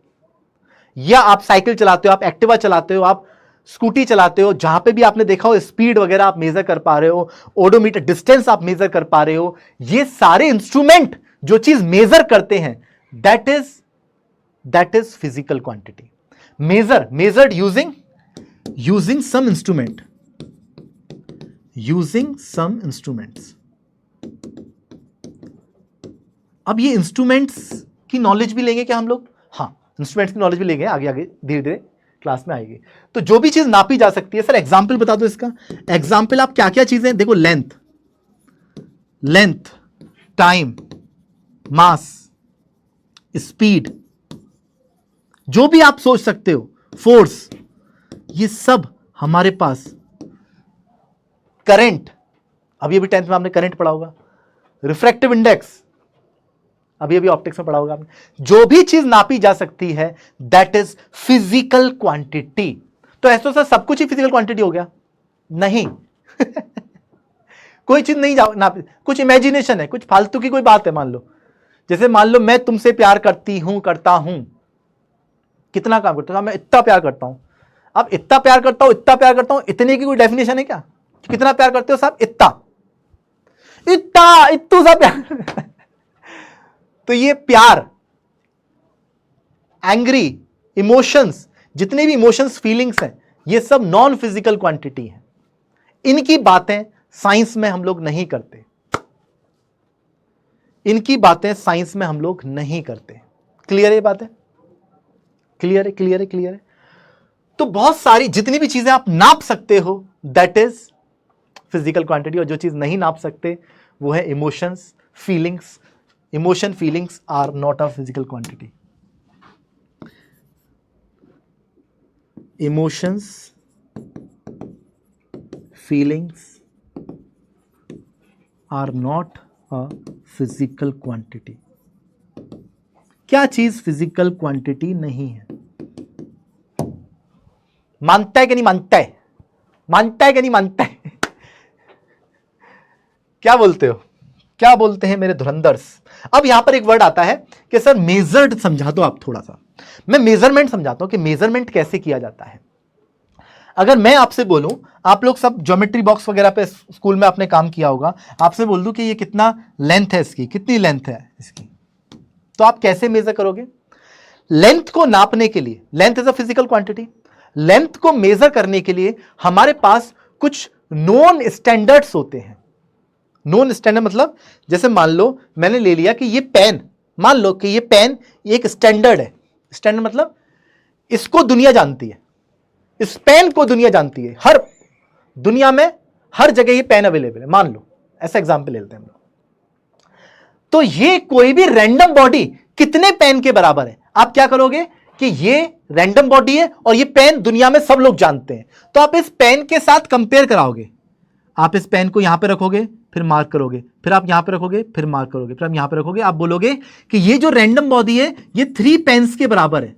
या आप साइकिल चलाते हो, आप एक्टिवा चलाते हो, आप स्कूटी चलाते हो, जहां पे भी आपने देखा हो स्पीड वगैरह आप मेजर कर पा रहे हो, ओडोमीटर डिस्टेंस आप मेजर कर पा रहे हो, ये सारे इंस्ट्रूमेंट जो चीज मेजर करते हैं, that is physical quantity. measured using some instruments। अब ये इंस्ट्रूमेंट्स की नॉलेज भी लेंगे क्या हम लोग? हाँ, इंस्ट्रूमेंट्स की नॉलेज भी लेंगे, आगे आगे धीरे धीरे क्लास में आएगी। तो जो भी चीज नापी जा सकती है, सर एग्जाम्पल बता दो इसका। एग्जाम्पल आप क्या क्या चीजें देखो, लेंथ, टाइम, मास, स्पीड, जो भी आप सोच सकते हो, फोर्स, ये सब हमारे पास। करंट, अभी 10th में आपने करंट पढ़ा होगा। रिफ्रैक्टिव इंडेक्स, अभी ऑप्टिक्स में पढ़ा होगा आपने। जो भी चीज नापी जा सकती है, दैट इज फिजिकल क्वांटिटी। तो ऐसा सर सब कुछ ही फिजिकल क्वांटिटी हो गया? नहीं कोई चीज नहीं नापी, कुछ इमेजिनेशन है, कुछ फालतू की कोई बात है। मान लो, जैसे मान लो मैं तुमसे प्यार करता हूं, कितना काम करता हूं? मैं इतना प्यार करता हूं। अब इतना प्यार करता हूं, इतने की कोई डेफिनेशन है क्या? कितना प्यार करते हो साहब? इतना सा प्यार तो ये प्यार, एंग्री, इमोशंस, जितने भी इमोशंस, फीलिंग्स हैं, ये सब नॉन फिजिकल क्वांटिटी है। इनकी बातें साइंस में हम लोग नहीं करते, क्लियर है बातें? क्लियर है। तो बहुत सारी जितनी भी चीजें आप नाप सकते हो, दैट इज फिजिकल क्वांटिटी। और जो चीज नहीं नाप सकते वो है emotions, feelings. Emotion, feelings are not a physical quantity. Emotions, feelings are not a physical quantity. क्या चीज फिजिकल क्वांटिटी नहीं है? मानता है कि नहीं मानता है? क्या बोलते हैं मेरे धुरंधर्स? अब यहां पर एक वर्ड आता है कि सर मेजर्ड समझा दो आप थोड़ा सा। मैं मेजरमेंट समझाता हूं कि मेजरमेंट कैसे किया जाता है। अगर मैं आपसे बोलूं, आप लोग सब ज्योमेट्री बॉक्स वगैरह पे स्कूल में आपने काम किया होगा, आपसे बोल दूं कि ये कितना लेंथ है इसकी, कितनी लेंथ है इसकी, तो आप कैसे मेजर करोगे? लेंथ को नापने के लिए, length is a physical quantity, length को मेजर करने के लिए हमारे पास कुछ नोन स्टैंडर्ड्स होते हैं। नोन स्टैंडर्ड मतलब, जैसे मान लो मैंने ले लिया कि ये पेन, मान लो कि ये पेन एक स्टैंडर्ड है। स्टैंडर्ड मतलब इसको दुनिया जानती है, इस पेन को दुनिया जानती है, हर दुनिया में हर जगह ये पेन अवेलेबल है, मान लो, ऐसा एग्जांपल ले लेते हैं हम लोग। तो ये कोई भी रैंडम बॉडी कितने पेन के बराबर है? आप क्या करोगे कि ये रैंडम बॉडी है और ये पेन दुनिया में सब लोग जानते हैं, तो आप इस पेन के साथ कंपेयर कराओगे। आप इस पेन को यहां पे रखोगे, फिर मार्क करोगे, फिर आप यहां पे रखोगे, फिर मार्क करोगे, फिर आप यहां पे रखोगे, आप बोलोगे कि ये जो रैंडम बॉडी है ये 3 पेन्स के बराबर है।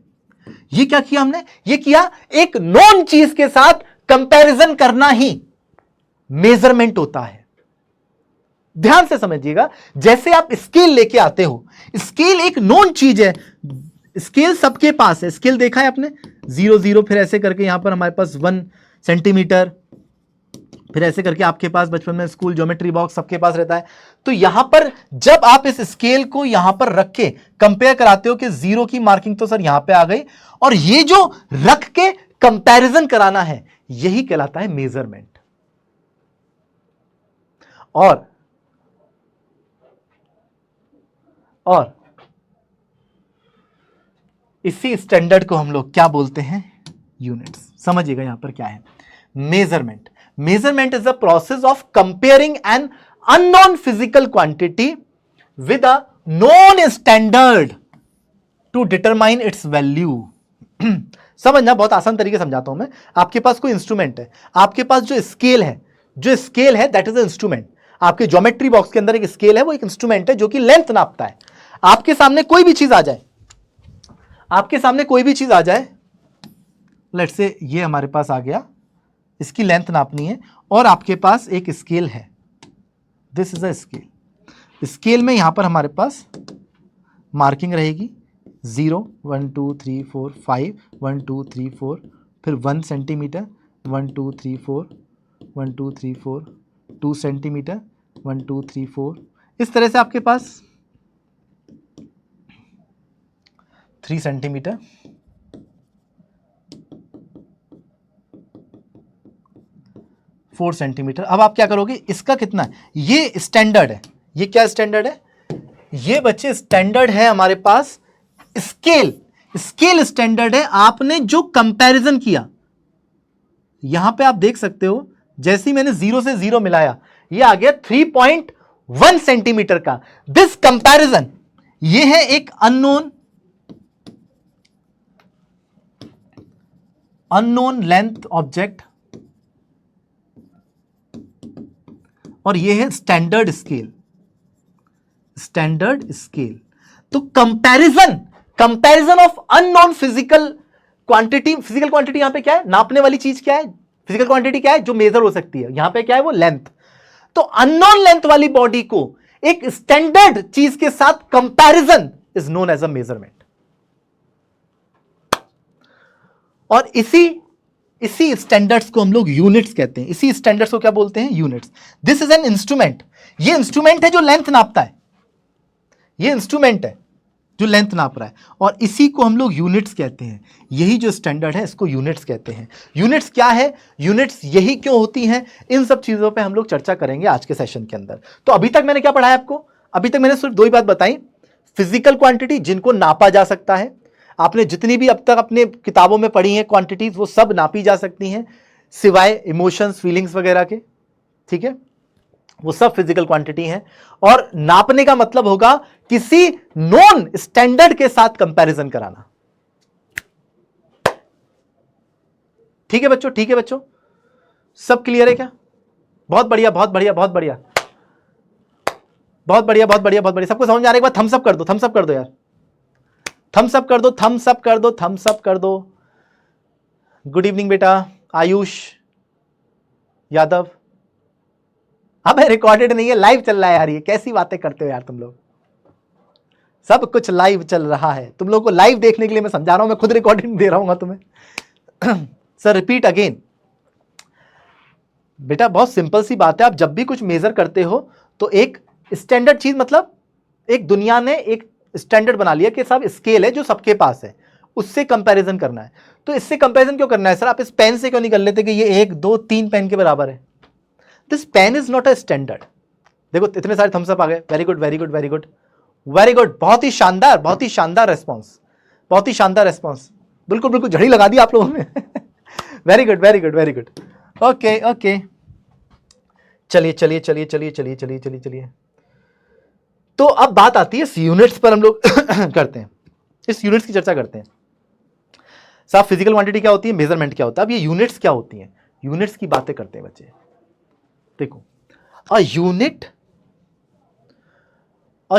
ये क्या किया हमने? ये किया एक नॉन चीज के साथ कंपैरिजन करना ही मेजरमेंट होता है। ध्यान से समझिएगा, जैसे आप स्केल लेके आते हो, स्केल एक नॉन चीज है, स्केल सबके पास है। स्केल देखा है आपने, 0 0, फिर ऐसे करके यहां पर हमारे पास 1 सेंटीमीटर, फिर ऐसे करके आपके पास बचपन में स्कूल ज्योमेट्री बॉक्स सबके पास रहता है। तो यहां पर जब आप इस स्केल को यहां पर रख के कंपेयर कराते हो कि 0 की मार्किंग तो सर यहां पे आ गई, और ये जो रख के कंपैरिजन कराना है यही कहलाता है मेजरमेंट। और इसी स्टैंडर्ड को हम लोग क्या बोलते हैं? यूनिट्स। समझिएगा यहां पर क्या है measurement. Measurement is the process of comparing an unknown physical quantity with a known standard to determine its value. समझना, बहुत आसान तरीके से समझाता हूं मैं। आपके पास कोई इंस्ट्रूमेंट है, आपके पास जो स्केल है दैट इज अ इंस्ट्रूमेंट। आपके ज्योमेट्री बॉक्स के अंदर एक स्केल है, वो एक इंस्ट्रूमेंट है जो कि लेंथ नापता है। आपके सामने कोई भी चीज आ जाए, लेट्स से ये हमारे पास आ गया, इसकी लेंथ नापनी है, और आपके पास एक स्केल है, this is a scale. Scale में यहां पर हमारे पास मार्किंग रहेगी 0 1 2 3 4 5 1 2 3 4, फिर 1 सेंटीमीटर 1 2 3 4 1 2 3 4 2 सेंटीमीटर 1 2 3 4, इस तरह से आपके पास 3 सेंटीमीटर, 4 सेंटीमीटर। अब आप क्या करोगे, इसका कितना है? ये स्टैंडर्ड है। ये क्या स्टैंडर्ड है? ये बच्चे स्टैंडर्ड है हमारे पास स्केल। स्केल स्टैंडर्ड है। आपने जो कंपैरिजन किया, यहां पे आप देख सकते हो, जैसे ही मैंने 0 से 0 मिलाया, ये आ गया 3.1 सेंटीमीटर का। दिस कंपैरिजन, ये है एक अननोन लेंथ ऑब्जेक्ट, और ये है स्टैंडर्ड स्केल। तो comparison of unknown physical quantity. Physical quantity यहां पे क्या है? नापने वाली चीज क्या है? फिजिकल क्वांटिटी क्या है? जो मेजर हो सकती है। यहां पे क्या है? वो लेंथ। तो अननोन लेंथ वाली बॉडी को एक स्टैंडर्ड चीज के साथ comparison is known as a measurement. और इसी स्टैंडर्ड्स को हम लोग यूनिट्स कहते हैं। इसी स्टैंडर्ड्स को क्या बोलते हैं? Units. This is an instrument. ये इंस्ट्रूमेंट है जो लेंथ नापता है। ये इंस्ट्रूमेंट है जो लेंथ नाप रहा है, और इसी को हम लोग यूनिट्स कहते हैं। यही जो स्टैंडर्ड है इसको यूनिट्स कहते हैं। यूनिट्स क्या है? यूनिट्स यही क्यों होती हैं? इन सब चीजों पे हम लोग चर्चा करेंगे आज के सेशन के अंदर। तो अभी तक मैंने क्या पढ़ाया आपको? अभी तक मैंने सिर्फ 2 ही बात बताई। फिजिकल क्वांटिटी जिनको नापा जा सकता है। आपने जितनी भी अब तक अपने किताबों में पढ़ी हैं क्वांटिटीज, वो सब नापी जा सकती हैं, सिवाय इमोशंस, फीलिंग्स वगैरह के। ठीक है, वो सब फिजिकल क्वांटिटी हैं। और नापने का मतलब होगा किसी नॉन स्टैंडर्ड के साथ कंपैरिजन कराना। ठीक है बच्चों? ठीक है बच्चों, सब क्लियर है क्या? बहुत बढ़िया, बहुत बढ़िया, बहुत बढ़िया, बहुत बढ़िया, बहुत बढ़िया, बहुत बढ़िया। सबको समझ में आ रहा है? एक बार थम्स अप कर दो, थम्स अप कर दो यार, थम्स अप कर दो, थम्स अप कर दो, थम्स अप कर दो। गुड इवनिंग बेटा आयुष यादव। अब रिकॉर्डेड नहीं है, लाइव चल रहा है यार। ये कैसी बातें करते हो यार तुम लोग? सब कुछ लाइव चल रहा है। तुम लोग को लाइव देखने के लिए मैं समझा रहा हूं, मैं खुद रिकॉर्डिंग दे रहा हूं तुम्हें। Sir repeat again. बेटा बहुत सिंपल सी बात है, आप जब भी कुछ मेजर करते हो तो एक स्टैंडर्ड चीज, मतलब एक दुनिया ने एक स्टैंडर्ड बना लिया कि साहब स्केल है जो सबके पास है, उससे कंपैरिजन करना है। तो इससे कंपैरिजन क्यों करना है सर? आप इस पेन से क्यों नहीं कर लेते कि ये 1 2 3 पेन के बराबर है? This pen is not a standard. देखो इतने सारे थम्स अप आ गए। Very good, very good, very good, very good. बहुत ही शानदार, बहुत ही शानदार रेस्पॉन्स, बहुत ही शानदार रेस्पॉन्स। बिल्कुल बिल्कुल झड़ी लगा दी आप लोगों ने। Very good, very good, very good. Okay okay, चलिए चलिए चलिए चलिए चलिए चलिए चलिए चलिए। तो अब बात आती है इस यूनिट्स पर, हम लोग करते हैं, इस यूनिट्स की चर्चा करते हैं। साहब फिजिकल क्वांटिटी क्या होती है, मेजरमेंट क्या होता है, अब ये यूनिट्स क्या होती हैं, यूनिट्स की बातें करते हैं बच्चे। देखो, a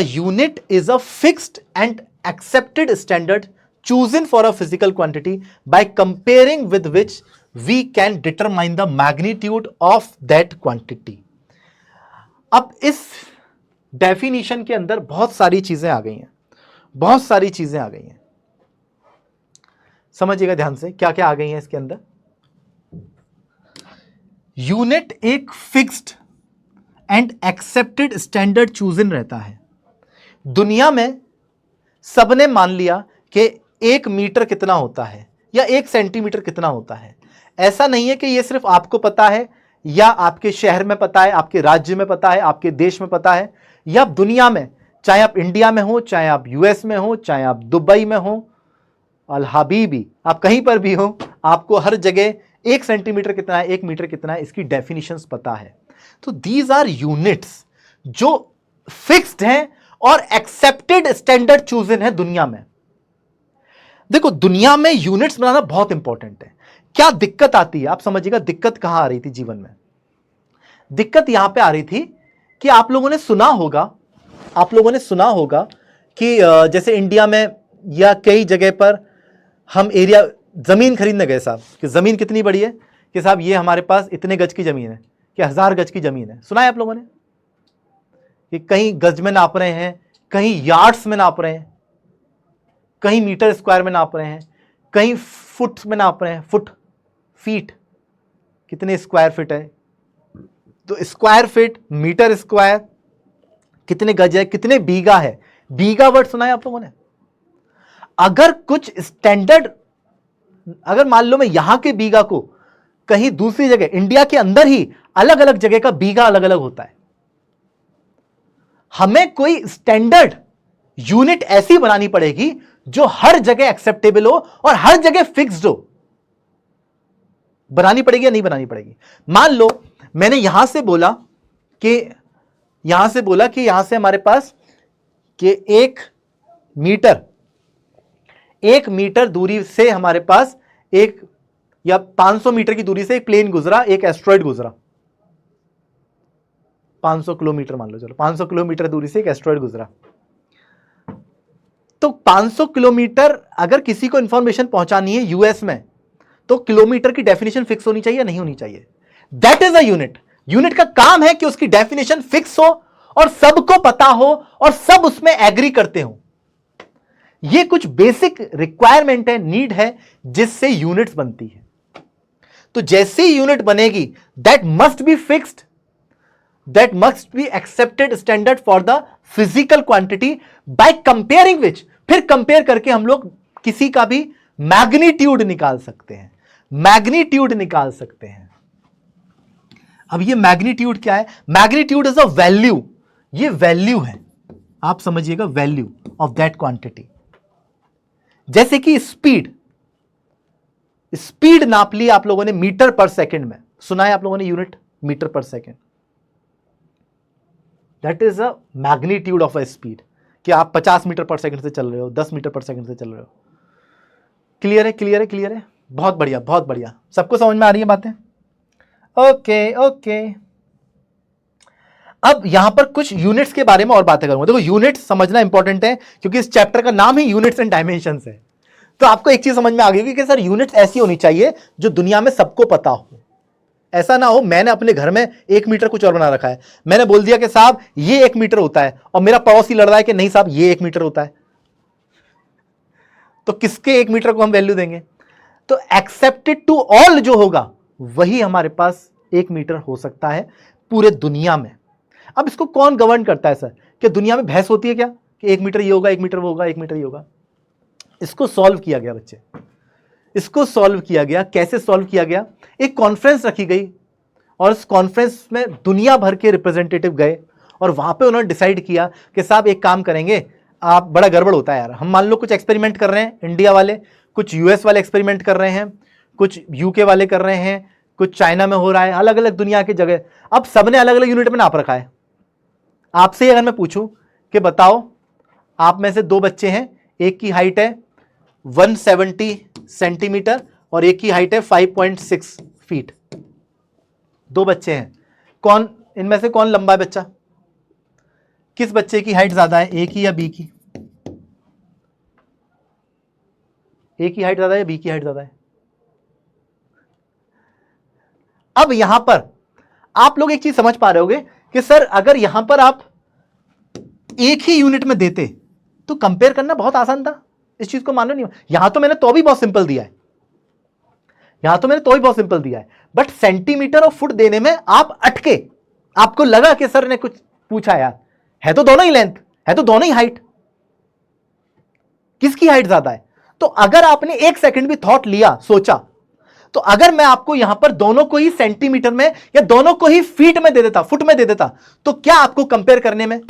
unit is a fixed and accepted standard chosen for a physical quantity by comparing with which we can determine the magnitude of that quantity. अब इस डेफिनेशन के अंदर बहुत सारी चीजें आ गई हैं, बहुत सारी चीजें आ गई हैं, समझिएगा ध्यान से क्या क्या आ गई हैं इसके अंदर। यूनिट एक fixed and accepted standard chosen रहता है। दुनिया में सबने मान लिया कि 1 मीटर कितना होता है या 1 सेंटीमीटर कितना होता है। ऐसा नहीं है कि यह सिर्फ आपको पता है या आपके शहर में पता है, आपके राज्य में पता है, आपके देश में पता है, या दुनिया में, चाहे आप इंडिया में हो, चाहे आप यूएस में हो, चाहे आप दुबई में हो, अल हबीबी आप कहीं पर भी हो, आपको हर जगह 1 सेंटीमीटर कितना है, 1 मीटर कितना है, इसकी डेफिनेशंस पता है। तो दीज आर यूनिट्स जो फिक्स्ड हैं और एक्सेप्टेड स्टैंडर्ड चूजन है दुनिया में। देखो, दुनिया में यूनिट्स बनाना बहुत इंपॉर्टेंट है। क्या दिक्कत आती है आप समझिएगा, दिक्कत कहां आ रही थी जीवन में? दिक्कत यहां पे आ रही थी कि आप लोगों ने सुना होगा कि जैसे इंडिया में या कई जगह पर हम एरिया जमीन खरीदने गए साहब, कि जमीन कितनी बड़ी है, कि साहब ये हमारे पास इतने गज की जमीन है, कि 1000 गज की जमीन है। सुना है आप लोगों ने कि कहीं गज में नाप रहे हैं, कहीं यार्ड्स में नाप रहे हैं, कहीं मीटर स्क्वायर में नाप रहे हैं, कहीं फुट में नाप रहे हैं, फीट कितने स्क्वायर फीट है, तो स्क्वायर फीट, मीटर स्क्वायर, कितने गज है, कितने बीघा है। बीघा वर्ड सुना है आप लोगों ने? अगर कुछ स्टैंडर्ड, अगर मान लो मैं यहां के बीघा को कहीं दूसरी जगह, इंडिया के अंदर ही अलग अलग जगह का बीघा अलग अलग होता है, हमें कोई स्टैंडर्ड यूनिट ऐसी बनानी पड़ेगी जो हर जगह एक्सेप्टेबल हो और हर जगह फिक्स्ड हो। बनानी पड़ेगी या नहीं बनानी पड़ेगी? मान लो मैंने यहां से बोला कि यहां से हमारे पास कि 1 मीटर दूरी से हमारे पास एक, या 500 मीटर की दूरी से एक प्लेन गुजरा, एक एस्ट्रॉइड गुजरा, 500 किलोमीटर मान लो, चलो 500 किलोमीटर दूरी से एक एस्ट्रॉइड गुजरा। तो 500 किलोमीटर अगर किसी को इंफॉर्मेशन पहुंचानी है यूएस में, तो किलोमीटर की डेफिनेशन फिक्स होनी चाहिए या नहीं होनी चाहिए? That is a unit. Unit का काम है कि उसकी डेफिनेशन फिक्स हो और सबको पता हो और सब उसमें एग्री करते हो। यह कुछ बेसिक रिक्वायरमेंट है, नीड है, जिससे यूनिट्स बनती है। तो जैसे ही यूनिट बनेगी, that must be fixed, that must be accepted standard for the physical quantity by comparing which, फिर कंपेयर करके हम लोग किसी का भी मैग्नीट्यूड निकाल सकते हैं, अब ये मैग्नीट्यूड क्या है? मैग्नीट्यूड इज अ वैल्यू, ये वैल्यू है, आप समझिएगा, वैल्यू ऑफ दैट क्वांटिटी। जैसे कि स्पीड नाप ली आप लोगों ने मीटर पर सेकंड में, सुना है आप लोगों ने यूनिट मीटर पर second. That is a magnitude of a speed, कि आप 50 मीटर पर सेकंड से चल रहे हो, 10 मीटर पर सेकंड से चल रहे हो। क्लियर है? बहुत बढ़िया, सबको समझ में आ रही है बातें? ओके। अब यहां पर कुछ यूनिट्स के बारे में और बातें करूंगा। देखो, यूनिट्स समझना इंपॉर्टेंट है क्योंकि इस चैप्टर का नाम ही यूनिट्स एंड डायमेंशंस है। तो आपको एक चीज समझ में आ गई कि सर यूनिट्स ऐसी होनी चाहिए जो दुनिया में सबको पता हो। ऐसा ना हो मैंने अपने घर में 1 मीटर कुछ और बना रखा है, मैंने बोल दिया कि साहब ये 1 मीटर होता है, और मेरा पड़ोसी लड़ रहा है कि नहीं साहब ये 1 मीटर होता है, तो किसके 1 मीटर को हम वैल्यू देंगे? तो एक्सेप्टेड टू ऑल जो होगा वही हमारे पास 1 मीटर हो सकता है पूरे दुनिया में। अब इसको कौन गवर्न करता है सर? कि दुनिया में बहस होती है क्या कि 1 मीटर ये होगा, 1 मीटर वो होगा, 1 मीटर ये होगा? इसको सॉल्व किया गया बच्चे, इसको सॉल्व किया गया। कैसे सॉल्व किया गया? एक कॉन्फ्रेंस रखी गई और उस कॉन्फ्रेंस में दुनिया भर के रिप्रेजेंटेटिव गए और वहां पे उन्होंने डिसाइड किया कि साहब एक काम करेंगे, आप, बड़ा गड़बड़ होता है यार, हम मान लो कुछ एक्सपेरिमेंट कर रहे हैं इंडिया वाले, कुछ यूएस वाले एक्सपेरिमेंट कर रहे हैं, कुछ यूके वाले कर रहे हैं, कुछ चाइना में हो रहा है, अलग अलग दुनिया की जगह। अब सबने अलग अलग यूनिट में नाप रखा है। आपसे अगर मैं पूछूं कि बताओ, आप में से 2 बच्चे हैं, एक की हाइट है 170 सेंटीमीटर और एक की हाइट है 5.6 फीट, 2 बच्चे हैं, कौन इनमें से कौन लंबा है बच्चा? किस बच्चे की हाइट ज्यादा है, ए की या बी की? ए की हाइट ज्यादा है या बी की हाइट ज्यादा है? अब यहां पर आप लोग एक चीज समझ पा रहे होगे कि सर अगर यहां पर आप एक ही यूनिट में देते तो कंपेयर करना बहुत आसान था, इस चीज को मानो नहीं। यहां तो मैंने तो भी बहुत सिंपल दिया है, बट सेंटीमीटर और फुट देने में आप अटके। आपको लगा कि सर ने कुछ पूछा यार, है तो दोनों ही लेंथ, है तो दोनों ही हाइट, किसकी हाइट ज्यादा है? तो अगर आपने एक सेकंड भी थॉट लिया, सोचा, तो अगर मैं आपको यहां पर दोनों को ही सेंटीमीटर में या दोनों को ही फीट में दे देता, फुट में दे देता, तो क्या आपको कंपेयर करने में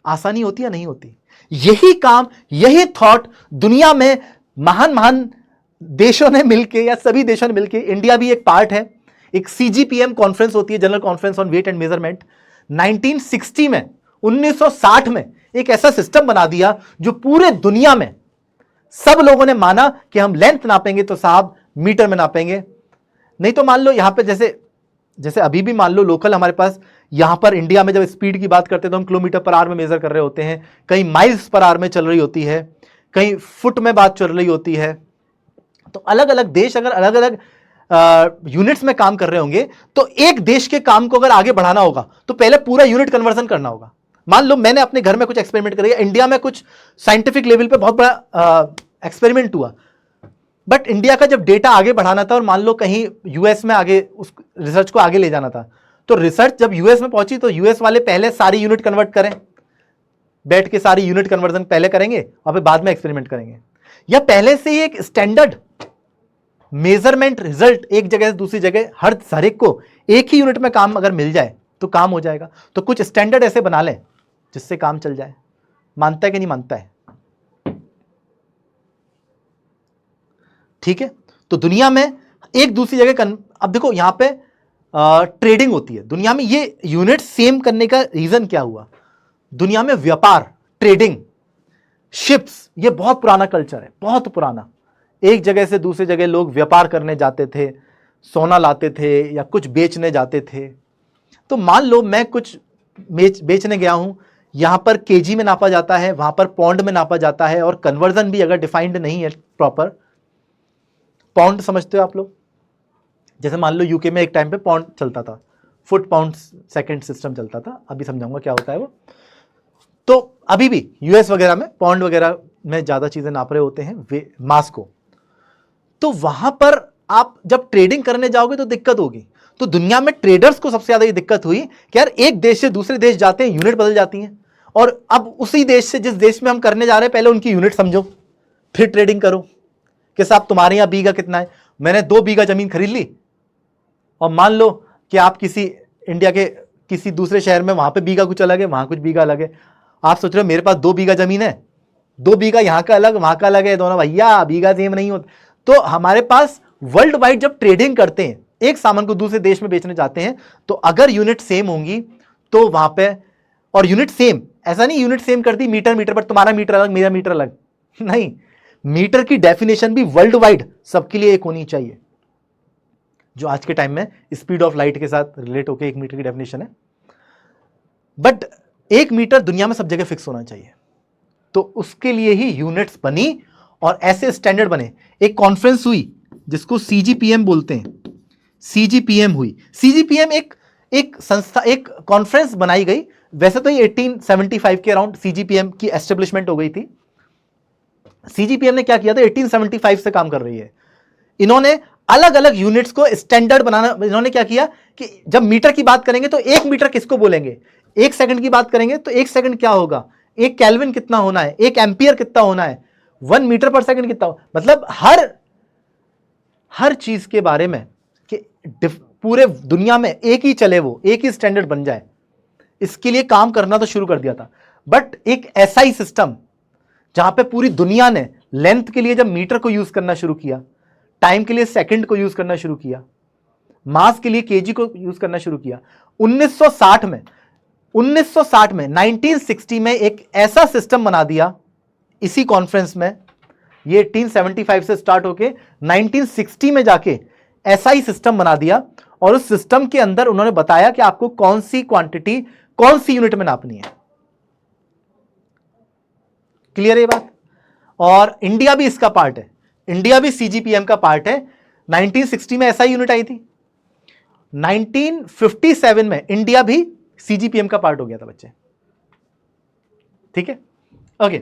आसानी होती या नहीं होती? यही काम, यही थॉट दुनिया में महान महान देशों ने मिलकर या सभी देशों ने मिलकर, इंडिया भी एक पार्ट है, एक CGPM कॉन्फ्रेंस होती है, general conference on weight and measurement. 1960 में, 1960 में एक ऐसा सिस्टम बना दिया जो पूरे दुनिया में सब लोगों ने माना कि हम लेंथ नापेंगे तो साहब मीटर में नापेंगे, नहीं तो मान लो यहां पे जैसे अभी भी मान लो लोकल हमारे पास यहां पर इंडिया में जब स्पीड की बात करते हैं तो हम किलोमीटर पर आवर में मेजर कर रहे होते हैं, कहीं माइल्स पर आवर में चल रही होती है, कहीं फुट में बात चल रही होती है। तो अलग अलग देश अगर अलग अलग यूनिट्स में काम कर रहे होंगे तो एक देश के काम को अगर आगे बढ़ाना होगा तो पहले पूरा यूनिट कन्वर्जन करना होगा। मान लो मैंने अपने घर में कुछ एक्सपेरिमेंट करा, इंडिया में कुछ साइंटिफिक लेवल पे बहुत बड़ा एक्सपेरिमेंट हुआ, बट इंडिया का जब डेटा आगे बढ़ाना था और मान लो कहीं यूएस में आगे उस रिसर्च को आगे ले जाना था, तो रिसर्च जब यूएस में पहुंची तो यूएस वाले पहले सारी यूनिट कन्वर्ट करें, बैठ के सारी यूनिट कन्वर्जन पहले करेंगे और फिर बाद में एक्सपेरिमेंट करेंगे, या पहले से ही एक स्टैंडर्ड मेजरमेंट रिजल्ट एक जगह से दूसरी जगह हर एक को एक ही यूनिट में काम अगर मिल जाए तो काम हो जाएगा। तो कुछ स्टैंडर्ड ऐसे बना लें जिससे काम चल जाए। मानता है कि नहीं मानता है? ठीक है, तो दुनिया में एक दूसरी जगह अब देखो यहां पे ट्रेडिंग होती है दुनिया में। ये यूनिट सेम करने का रीजन क्या हुआ? दुनिया में व्यापार, ट्रेडिंग, शिप्स, ये बहुत पुराना कल्चर है, बहुत पुराना। एक जगह से दूसरी जगह लोग व्यापार करने जाते थे, सोना लाते थे या कुछ बेचने जाते थे। तो मान लो मैं कुछ बेचने गया हूं, यहां पर केजी में नापा जाता है, वहां पर पौंड में नापा जाता है, और कन्वर्जन भी अगर डिफाइंड नहीं है प्रॉपर, पाउंड समझते हो आप लोग? जैसे मान लो यूके में एक टाइम पे पाउंड चलता था, फुट पाउंड सेकंड सिस्टम चलता था, अभी समझाऊंगा क्या होता है वो। तो अभी भी यूएस वगैरह में पाउंड वगैरह में ज्यादा चीजें नाप रहे होते हैं वे मास को। तो वहां पर आप जब ट्रेडिंग करने जाओगे तो दिक्कत होगी। तो दुनिया में ट्रेडर्स को सबसे ज्यादा ये दिक्कत हुई कि यार एक देश से दूसरे देश जाते हैं, यूनिट बदल जाती हैं, और अब उसी देश से जिस देश में हम करने जा रहे हैं पहले उनकी यूनिट समझो फिर ट्रेडिंग करो कि साहब तुम्हारे यहां बीघा कितना है। मैंने 2 बीघा जमीन खरीद ली और मान लो कि आप किसी इंडिया के किसी दूसरे शहर में, वहां पे बीघा कुछ अलग है, वहां कुछ बीघा अलग है। आप सोच रहे हो मेरे पास 2 बीघा जमीन है, 2 बीघा यहाँ का अलग वहां का अलग है, दोनों भैया बीघा सेम नहीं होता। तो हमारे पास वर्ल्ड वाइड जब ट्रेडिंग करते हैं, एक सामान को दूसरे देश में बेचने जाते हैं, तो अगर यूनिट सेम होंगी तो वहां पे, और यूनिट सेम ऐसा नहीं यूनिट सेम कर दी मीटर मीटर पर, तुम्हारा मीटर अलग मेरा मीटर अलग, नहीं, मीटर की डेफिनेशन भी वर्ल्ड वाइड सबके लिए एक होनी चाहिए, जो आज के टाइम में स्पीड ऑफ लाइट के साथ रिलेट होकर 1 मीटर की डेफिनेशन है। बट 1 मीटर दुनिया में सब जगह फिक्स होना चाहिए, तो उसके लिए ही यूनिट्स बनी और ऐसे स्टैंडर्ड बने। एक कॉन्फ्रेंस हुई जिसको CGPM बोलते हैं, CGPM हुई। CGPM एक संस्था, एक कॉन्फ्रेंस बनाई गई। वैसे तो ये 1875 के अराउंड CGPM की एस्टेब्लिशमेंट हो गई थी। CGPM ने क्या किया था, 1875 से काम कर रही है। इन्होंने अलग अलग यूनिट्स को स्टैंडर्ड बनाना, इन्होंने क्या किया कि जब मीटर की बात करेंगे तो 1 मीटर किसको बोलेंगे, 1 सेकंड की बात करेंगे तो 1 सेकंड क्या होगा, 1 केल्विन कितना होना है, 1 एम्पियर कितना होना है, 1 मीटर पर सेकंड कितना हो, मतलब हर चीज के बारे में कि पूरे दुनिया में एक ही चले, वो एक ही स्टैंडर्ड बन जाए, इसके लिए काम करना तो शुरू कर दिया था। बट एक ऐसा ही सिस्टम जहां पे पूरी दुनिया ने लेंथ के लिए जब मीटर को यूज करना शुरू किया, टाइम के लिए सेकंड को यूज करना शुरू किया, मास के लिए केजी को यूज करना शुरू किया, 1960 में 1960 में एक ऐसा सिस्टम बना दिया इसी कॉन्फ्रेंस में। ये 1875 से स्टार्ट होके 1960 में जाके ऐसा ही सिस्टम बना दिया, और उस सिस्टम के अंदर उन्होंने बताया कि आपको कौन सी क्वांटिटी कौन सी यूनिट में नापनी है। क्लियर है ये बात? और इंडिया भी इसका पार्ट है, इंडिया भी सीजीपीएम का पार्ट है। 1960 में ऐसा यूनिट आई थी, 1957 में इंडिया भी सीजीपीएम का पार्ट हो गया था बच्चे। ठीक है, ओके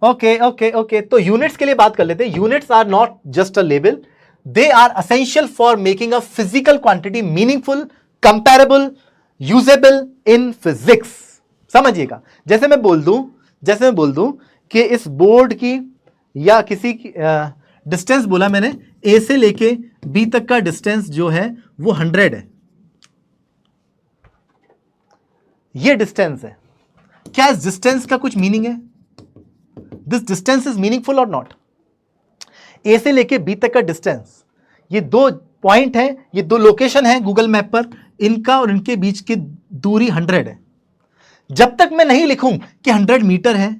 ओके ओके ओके। तो यूनिट्स के लिए बात कर लेते हैं। Units are not just a label, they are essential for making a physical quantity meaningful, comparable, usable in physics. समझिएगा, जैसे मैं बोल दूं कि इस बोर्ड की या किसी की डिस्टेंस बोला मैंने, ए से लेके बी तक का डिस्टेंस जो है वो 100 है, ये डिस्टेंस है। क्या इस डिस्टेंस का कुछ मीनिंग है? दिस डिस्टेंस इज मीनिंगफुल और नॉट? ए से लेके बी तक का डिस्टेंस, ये दो पॉइंट है, ये दो लोकेशन है गूगल मैप पर, इनका और इनके बीच की दूरी 100 है। जब तक मैं नहीं लिखूं कि 100 मीटर है,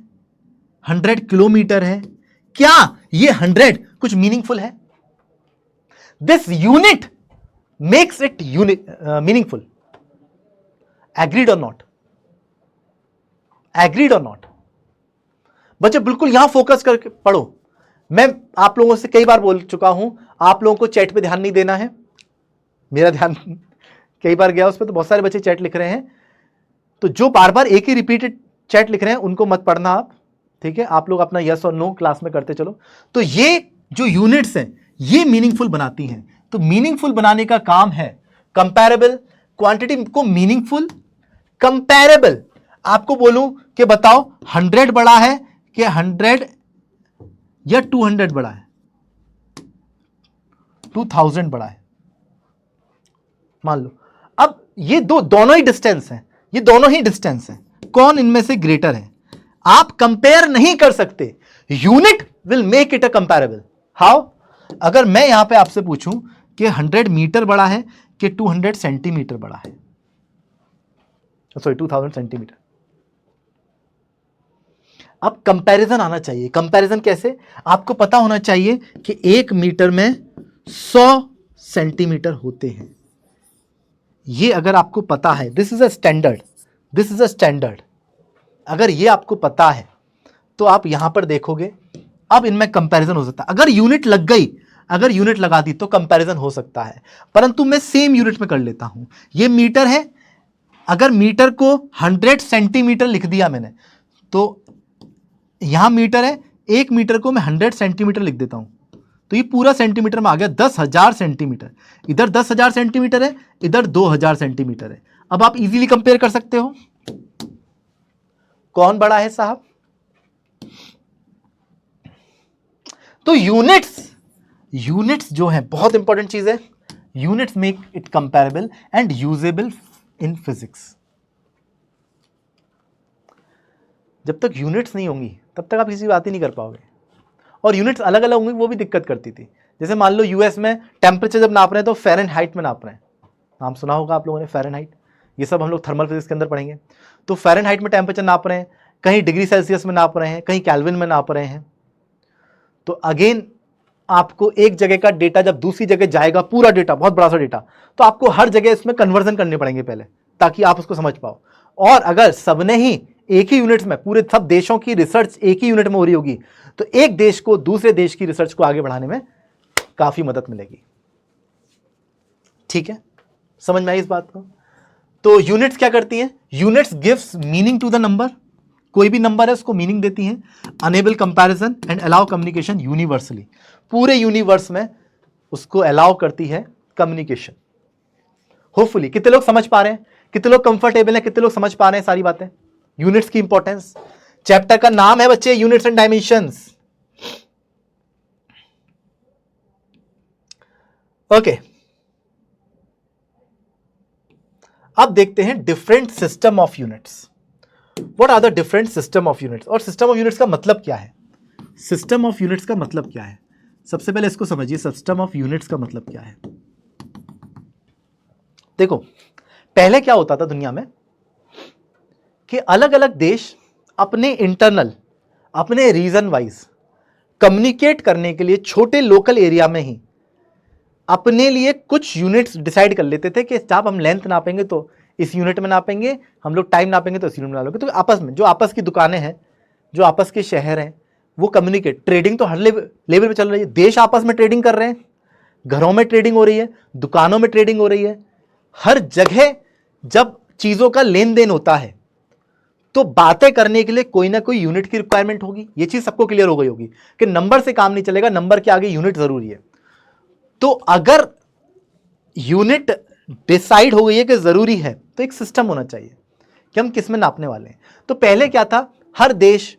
100 किलोमीटर है, क्या ये 100 कुछ मीनिंगफुल है? This unit makes it meaningful. Agreed और नॉट? एग्रीड और नॉट? बच्चे बिल्कुल यहां फोकस करके पढ़ो। मैं आप लोगों से कई बार बोल चुका हूं, आप लोगों को चैट पे ध्यान नहीं देना है। मेरा ध्यान कई बार गया उस पर, तो बहुत सारे बच्चे चैट लिख रहे हैं, तो जो बार बार एक ही रिपीटेड चैट लिख रहे हैं उनको मत पढ़ना आप। ठीक है, आप लोग अपना यस और नो क्लास में करते चलो। तो ये जो यूनिट्स हैं ये मीनिंगफुल बनाती हैं। तो मीनिंगफुल बनाने का काम है कंपैरेबल, क्वांटिटी को मीनिंगफुल, कंपैरेबल। आपको बोलूं कि बताओ 100 बड़ा है कि 100 या 200 बड़ा है? 2000 बड़ा है मान लो। अब ये दोनों ही डिस्टेंस हैं, ये दोनों ही डिस्टेंस हैं, कौन इनमें से ग्रेटर है? आप कंपेयर नहीं कर सकते। Unit will make it a comparable. How? अगर मैं यहां पे आपसे पूछूं कि 100 मीटर बड़ा है कि 200 सेंटीमीटर बड़ा है, सॉरी 2000 सेंटीमीटर, अब कंपैरिजन आना चाहिए। कंपैरिजन कैसे? आपको पता होना चाहिए कि 1 मीटर में 100 सेंटीमीटर होते हैं। ये अगर आपको पता है, this is a standard, this is a standard, अगर ये आपको पता है तो आप यहां पर देखोगे, अब इनमें कंपैरिजन हो सकता है। अगर यूनिट लग गई, अगर यूनिट लगा दी तो कंपैरिजन हो सकता है, परंतु मैं सेम यूनिट में कर लेता हूं। ये मीटर है, अगर मीटर को 100 सेंटीमीटर लिख दिया मैंने, तो यहां मीटर है, 1 मीटर को मैं 100 सेंटीमीटर लिख देता हूं, तो ये पूरा सेंटीमीटर में आ गया 10,000 सेंटीमीटर। इधर 10,000 सेंटीमीटर है, इधर 2,000 सेंटीमीटर है। अब आप इजीली कंपेयर कर सकते हो कौन बड़ा है साहब। तो यूनिट्स जो है बहुत इंपॉर्टेंट चीज है। Units make it comparable and usable in physics. जब तक यूनिट्स नहीं होंगी तब तक आप किसी बात ही नहीं कर पाओगे। और यूनिट्स अलग अलग होंगी वो भी दिक्कत करती थी। जैसे मान लो यूएस में टेम्परेचर जब नाप रहे हैं तो फ़ारेनहाइट में नाप रहे हैं, नाम सुना होगा आप लोगों ने फ़ारेनहाइट, ये सब हम लोग थर्मल फिजिक्स के अंदर पढ़ेंगे। तो फ़ारेनहाइट में टेम्परेचर नाप रहे हैं, कहीं डिग्री सेल्सियस में नाप रहे हैं, कहीं केल्विन में नाप रहे हैं। तो अगेन आपको एक जगह का डेटा जब दूसरी जगह जाएगा, पूरा डेटा, बहुत बड़ा सा डेटा, तो आपको हर जगह इसमें कन्वर्जन करने पड़ेंगे पहले, ताकि आप उसको समझ पाओ। और अगर सबने ही एक ही यूनिट्स में, पूरे सब देशों की रिसर्च एक ही यूनिट में हो रही होगी, तो एक देश को दूसरे देश की रिसर्च को आगे बढ़ाने में काफी मदद मिलेगी। ठीक है, समझ में आई इस बात को? तो यूनिट्स क्या करती हैं? Units gives meaning to the number. कोई भी नंबर है उसको मीनिंग देती हैं। Enable comparison and allow communication universally. पूरे यूनिवर्स में उसको अलाउ करती है कम्युनिकेशन। होपफुली कितने लोग समझ पा रहे हैं, कितने लोग कंफर्टेबल हैं, कितने लोग समझ पा रहे हैं सारी बातें, यूनिट्स की इंपॉर्टेंस। चैप्टर का नाम है बच्चे यूनिट्स एंड डायमेंशंस। ओके, अब देखते हैं different system of units. What are the different system of units? और सिस्टम ऑफ यूनिट्स का मतलब क्या है? सिस्टम ऑफ यूनिट्स का मतलब क्या है? सबसे पहले इसको समझिए, सिस्टम ऑफ यूनिट्स का मतलब क्या है। देखो, पहले क्या होता था दुनिया में कि अलग अलग देश अपने इंटरनल, अपने रीजन वाइज कम्युनिकेट करने के लिए छोटे लोकल एरिया में ही अपने लिए कुछ यूनिट्स डिसाइड कर लेते थे कि जब हम लेंथ नापेंगे तो इस यूनिट में नापेंगे, हम लोग टाइम नापेंगे तो इस यूनिट में नापेंगे। तो आपस में जो आपस की दुकानें हैं, जो आपस के शहर हैं, वो कम्युनिकेट, ट्रेडिंग तो हर लेवल पे चल रही है। देश आपस में ट्रेडिंग कर रहे हैं, घरों में ट्रेडिंग हो रही है, दुकानों में ट्रेडिंग हो रही है, हर जगह जब चीजों का लेन देन होता है तो बातें करने के लिए कोई ना कोई यूनिट की रिक्वायरमेंट होगी। ये चीज सबको क्लियर हो गई होगी कि नंबर से काम नहीं चलेगा, नंबर के आगे यूनिट जरूरी है। तो अगर यूनिट डिसाइड हो गई है कि जरूरी है तो एक सिस्टम होना चाहिए कि हम किस में नापने वाले हैं। तो पहले क्या था, हर देश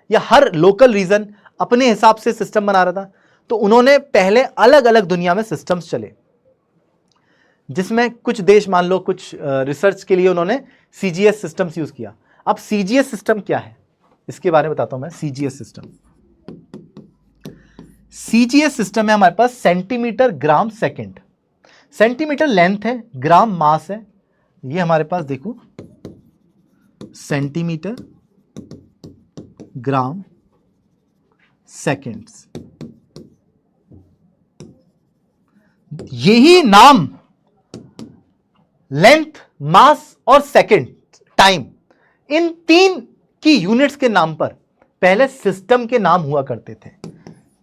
या हर लोकल रीजन अपने हिसाब से सिस्टम बना रहा था। तो उन्होंने पहले अलग अलग दुनिया में सिस्टम्स चले, जिसमें कुछ देश, मान लो कुछ रिसर्च के लिए उन्होंने सीजीएस सिस्टम्स यूज किया। अब सीजीएस सिस्टम क्या है इसके बारे में बताता हूं मैं। सीजीएस सिस्टम है हमारे पास centimetre gram second. Centimetre length है, ग्राम मास है। ये हमारे पास देखो सेंटीमीटर ग्राम सेकंड्स। यही नाम लेंथ, मास और सेकंड, टाइम, इन तीन की यूनिट्स के नाम पर पहले सिस्टम के नाम हुआ करते थे।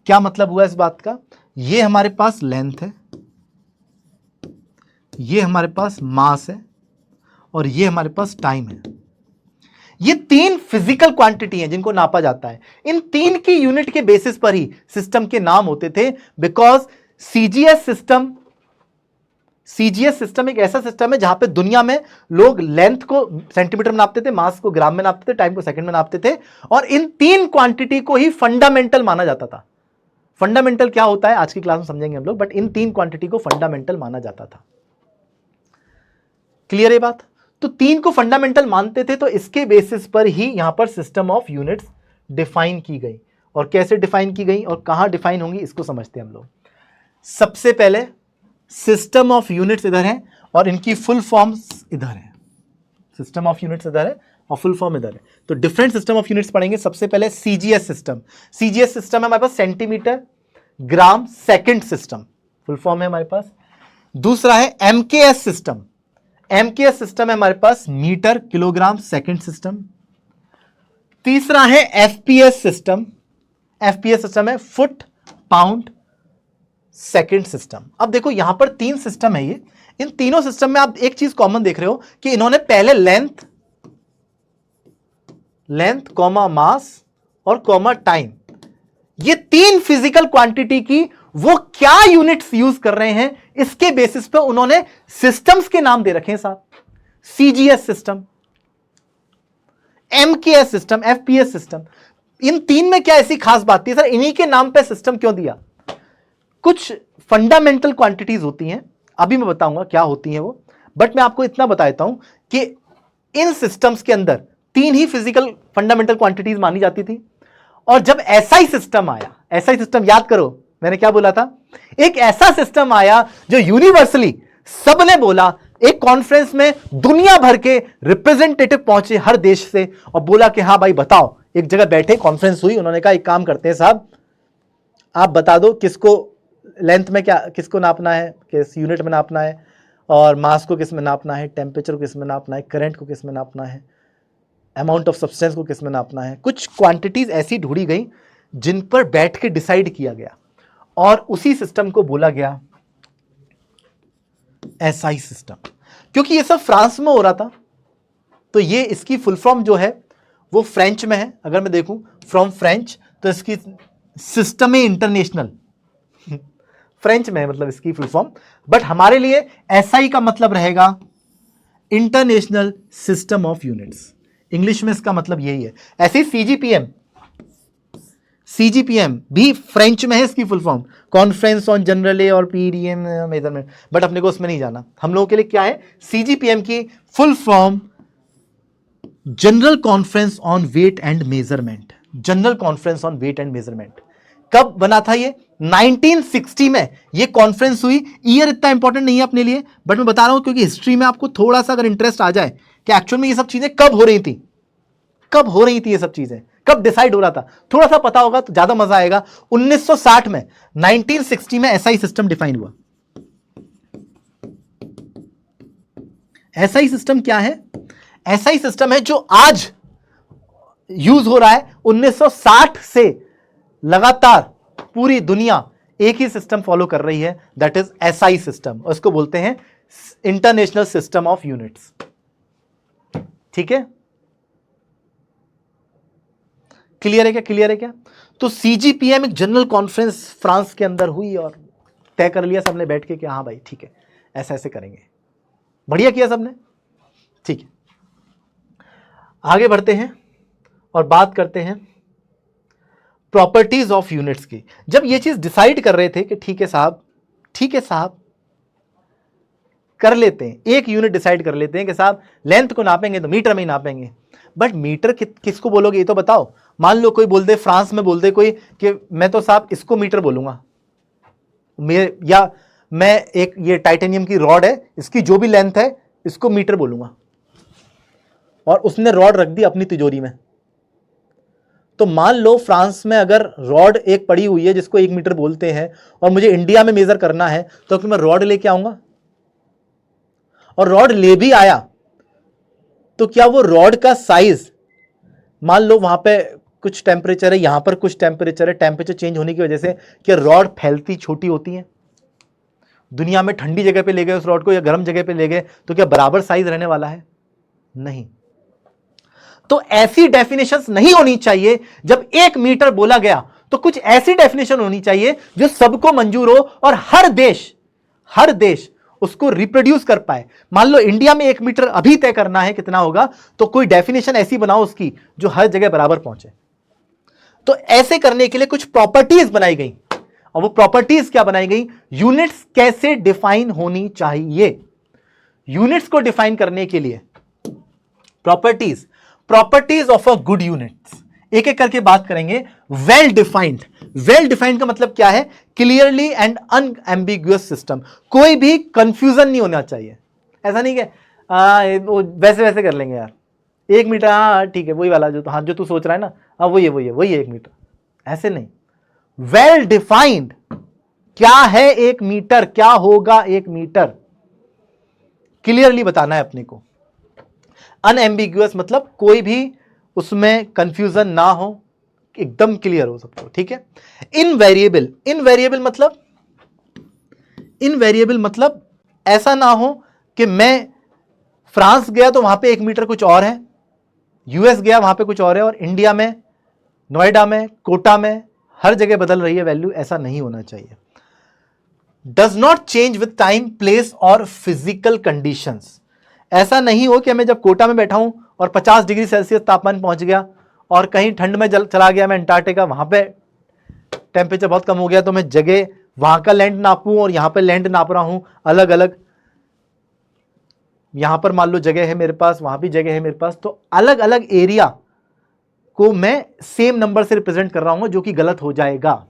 क्या मतलब हुआ इस बात का, ये हमारे पास लेंथ है, ये हमारे पास मास है और ये हमारे पास टाइम है। ये तीन फिजिकल क्वांटिटी हैं जिनको नापा जाता है। इन तीन की यूनिट के बेसिस पर ही सिस्टम के नाम होते थे। बिकॉज सीजीएस सिस्टम एक ऐसा सिस्टम है जहां पे दुनिया में लोग लेंथ को सेंटीमीटर में नापते थे, मास को ग्राम में नापते थे, टाइम को सेकंड में नापते थे, और इन तीन क्वांटिटी को ही फंडामेंटल माना जाता था। फंडामेंटल क्या होता है आज की क्लास में समझेंगे हम लोग, बट इन तीन क्वांटिटी को फंडामेंटल माना जाता था। क्लियर है बात। तो तीन को फंडामेंटल मानते थे, तो इसके बेसिस पर ही यहां पर सिस्टम ऑफ यूनिट्स डिफाइन की गई। और कैसे डिफाइन की गई और कहां डिफाइन होंगी इसको समझते हैं हम लोग। सबसे पहले सिस्टम ऑफ यूनिट्स इधर है और इनकी फुल फॉर्म्स इधर है। सिस्टम ऑफ यूनिट्स इधर है और फुल फॉर्म इधर है। तो डिफरेंट सिस्टम ऑफ यूनिट्स पढ़ेंगे। सबसे पहले सीजीएस सिस्टम। सीजीएस सिस्टम है हमारे पास centimetre gram second system, full form है हमारे पास। दूसरा है एमकेएस सिस्टम। एमकेएस सिस्टम है हमारे पास मीटर किलोग्राम सेकंड सिस्टम। तीसरा है एफपीएस सिस्टम। एफपीएस सिस्टम है फुट पाउंड सेकंड सिस्टम। अब देखो यहां पर तीन सिस्टम है ये। इन तीनों सिस्टम में आप एक चीज कॉमन देख रहे हो कि इन्होंने पहले लेंथ कॉमा मास और कॉमा टाइम, ये तीन फिजिकल क्वांटिटी की वो क्या यूनिट्स यूज कर रहे हैं, इसके बेसिस पे उन्होंने सिस्टम्स के नाम दे रखे हैं साहब। CGS system, MKS system, FPS system. इन तीन में क्या ऐसी खास बात थी सर, इन्हीं के नाम पे सिस्टम क्यों दिया? कुछ फंडामेंटल क्वांटिटीज होती हैं, अभी मैं बताऊंगा क्या होती हैं वो, बट मैं आपको इतना बता देता हूं कि इन सिस्टम्स के अंदर तीन ही फिजिकल फंडामेंटल क्वांटिटीज मानी जाती थी। और जब एसआई सिस्टम आया, एसआई सिस्टम याद करो मैंने क्या बोला था, एक ऐसा सिस्टम आया जो यूनिवर्सली सबने बोला, एक कॉन्फ्रेंस में दुनिया भर के रिप्रेजेंटेटिव पहुंचे हर देश से और बोला कि हाँ भाई बताओ, एक जगह बैठे कॉन्फ्रेंस हुई, उन्होंने कहा एक काम करते हैं साहब, आप बता दो किसको लेंथ में क्या किसको नापना है, किस यूनिट में नापना है, और मास को किस में नापना है, टेम्परेचर को किस में नापना है, करंट को किस में नापना है, अमाउंट ऑफ सब्सटेंस को किस में नापना है। कुछ क्वांटिटीज ऐसी ढूंढी गई जिन पर बैठ के डिसाइड किया गया और उसी सिस्टम को बोला गया एसआई सिस्टम। क्योंकि ये सब फ्रांस में हो रहा था, तो ये इसकी फुल फॉर्म जो है वो फ्रेंच में है। अगर मैं देखूं फ्रॉम फ्रेंच तो इसकी सिस्टम इंटरनेशनल फ्रेंच में है, मतलब इसकी फुल फॉर्म, बट हमारे लिए एसआई का मतलब रहेगा international system of units. English में इसका मतलब यही है। ऐसे ही सीजीपीएम भी फ्रेंच में है, इसकी full form conference on general और पीडीएम मेजरमेंट, बट अपने को उसमें नहीं जाना। हम लोगों के लिए क्या है, सीजीपीएम की full form general conference on weight and measurement. General conference on weight and measurement कब बना था ये? 1960 में ये कॉन्फ्रेंस हुई। ईयर इतना इंपॉर्टेंट नहीं है अपने लिए, बट मैं बता रहा हूं क्योंकि हिस्ट्री में आपको थोड़ा सा अगर इंटरेस्ट आ जाए कि एक्चुअल में ये सब चीजें कब हो रही थी, कब हो रही थी ये सब चीजें, कब डिसाइड हो रहा था, थोड़ा सा पता होगा तो ज्यादा मजा आएगा। 1960 में 1960 में एसआई सिस्टम डिफाइन हुआ। एसआई सिस्टम क्या है? एसआई सिस्टम है जो आज यूज हो रहा है। 1960 से लगातार पूरी दुनिया एक ही सिस्टम फॉलो कर रही है, दैट इज एसआई सिस्टम। उसको बोलते हैं इंटरनेशनल सिस्टम ऑफ यूनिट्स। ठीक है, क्लियर है क्या? क्लियर है क्या? तो सीजीपीएम एक जनरल कॉन्फ्रेंस फ्रांस के अंदर हुई और तय कर लिया सबने बैठ के कि हाँ भाई ठीक है, ऐसा ऐसे करेंगे। बढ़िया किया सबने। ठीक है, आगे बढ़ते हैं और बात करते हैं प्रॉपर्टीज ऑफ यूनिट्स की। जब ये चीज डिसाइड कर रहे थे कि ठीक है साहब, ठीक है साहब, कर लेते हैं, एक यूनिट डिसाइड कर लेते हैं कि साहब लेंथ को नापेंगे तो मीटर में ही नापेंगे। बट मीटर किसको बोलोगे ये तो बताओ। मान लो कोई बोल दे, फ्रांस में बोल दे कोई कि मैं तो साहब इसको मीटर बोलूंगा, या मैं एक ये टाइटेनियम की रॉड है, इसकी जो भी लेंथ है इसको मीटर बोलूंगा, और उसने रॉड रख दी अपनी तिजोरी में। तो मान लो फ्रांस में अगर रॉड एक पड़ी हुई है जिसको 1 मीटर बोलते हैं और मुझे इंडिया में मेजर करना है, तो मैं रॉड लेके आऊंगा और रॉड ले भी आया तो क्या वो रॉड का साइज, मान लो वहां पे कुछ टेम्परेचर है, यहां पर कुछ टेम्परेचर है, टेम्परेचर चेंज होने की वजह से क्या रॉड फैलती छोटी होती है? दुनिया में ठंडी जगह पे ले गए उस रॉड को या गर्म जगह पे ले गए तो क्या बराबर साइज रहने वाला है? नहीं। तो ऐसी डेफिनेशंस नहीं होनी चाहिए। जब 1 मीटर बोला गया तो कुछ ऐसी डेफिनेशन होनी चाहिए जो सबको मंजूर हो और हर देश उसको रिप्रोड्यूस कर पाए। मान लो इंडिया में 1 मीटर अभी तय करना है कितना होगा, तो कोई डेफिनेशन ऐसी बनाओ उसकी जो हर जगह बराबर पहुंचे। तो ऐसे करने के लिए कुछ प्रॉपर्टीज बनाई गई, और वो प्रॉपर्टीज क्या बनाई गई? यूनिट्स कैसे डिफाइन होनी चाहिए। यूनिट्स को डिफाइन करने के लिए properties of a good units, एक एक करके बात करेंगे। वेल डिफाइंड का मतलब क्या है? Clearly and unambiguous system. कोई भी कंफ्यूजन नहीं होना चाहिए। ऐसा नहीं कि वो वैसे कर लेंगे यार, 1 मीटर, हाँ ठीक है वही वाला जो तू सोच रहा है ना, हाँ वही है 1 मीटर। ऐसे नहीं। वेल डिफाइंड क्या है 1 मीटर, क्या होगा 1 मीटर, क्लियरली बताना है अपने को। अनएम्बिगुअस मतलब कोई भी उसमें कंफ्यूजन ना हो, एकदम क्लियर हो सबको। ठीक है। इनवेरिएबल मतलब ऐसा ना हो कि मैं फ्रांस गया तो वहां पे 1 मीटर कुछ और है, यूएस गया वहां पे कुछ और है, और इंडिया में, नोएडा में, कोटा में हर जगह बदल रही है वैल्यू। ऐसा नहीं होना चाहिए। Does not change with time, place और फिजिकल कंडीशंस। ऐसा नहीं हो कि मैं जब कोटा में बैठा हूं और 50 डिग्री सेल्सियस तापमान पहुंच गया और कहीं ठंड में चला गया मैं अंटार्कटिका, वहां पे टेम्परेचर बहुत कम हो गया, तो मैं जगह वहां का लैंड नापूं और यहां पे लैंड नाप रहा हूं अलग अलग। यहां पर मान लो जगह है मेरे पास, वहां भी जगह है मेरे पास, तो अलग अलग एरिया को मैं सेम नंबर से रिप्रेजेंट कर रहा हूं, जो कि गलत हो जाएगा।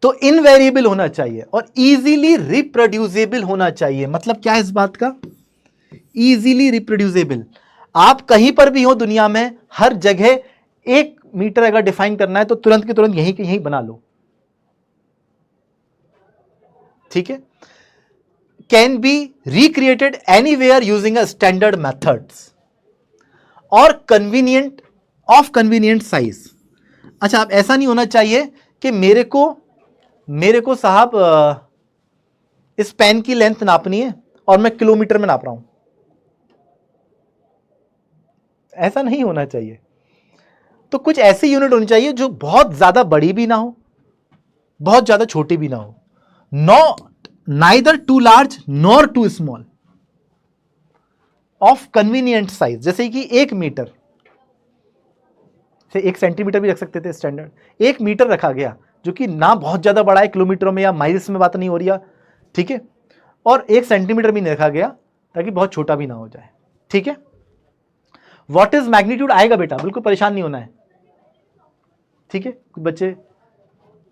तो इनवेरिएबल होना चाहिए और इजीली रिप्रोड्यूसेबल होना चाहिए। मतलब क्या है इस बात का? Easily reproducible. आप कहीं पर भी हो दुनिया में, हर जगह 1 मीटर अगर डिफाइन करना है तो तुरंत के तुरंत यहीं के यहीं बना लो। ठीक है। Can be recreated anywhere using a standard methods और कन्वीनियंट साइज। अच्छा, अब ऐसा नहीं होना चाहिए कि मेरे को साहब इस पेन की लेंथ नापनी है और मैं किलोमीटर में नाप रहा हूं। ऐसा नहीं होना चाहिए। तो कुछ ऐसी यूनिट होनी चाहिए जो बहुत ज्यादा बड़ी भी ना हो, बहुत ज्यादा छोटी भी ना हो। Neither too large nor too small, of convenient size. जैसे कि 1 मीटर से 1 सेंटीमीटर भी रख सकते थे स्टैंडर्ड। 1 मीटर रखा गया जो कि ना बहुत ज्यादा बड़ा है, किलोमीटरों में या माइल्स में बात नहीं हो रही है। ठीक है। और 1 सेंटीमीटर भी नहीं रखा गया ताकि बहुत छोटा भी ना हो जाए। ठीक है। व्हाट इज मैग्नीट्यूड आएगा बेटा, बिल्कुल परेशान नहीं होना है। ठीक है। कुछ बच्चे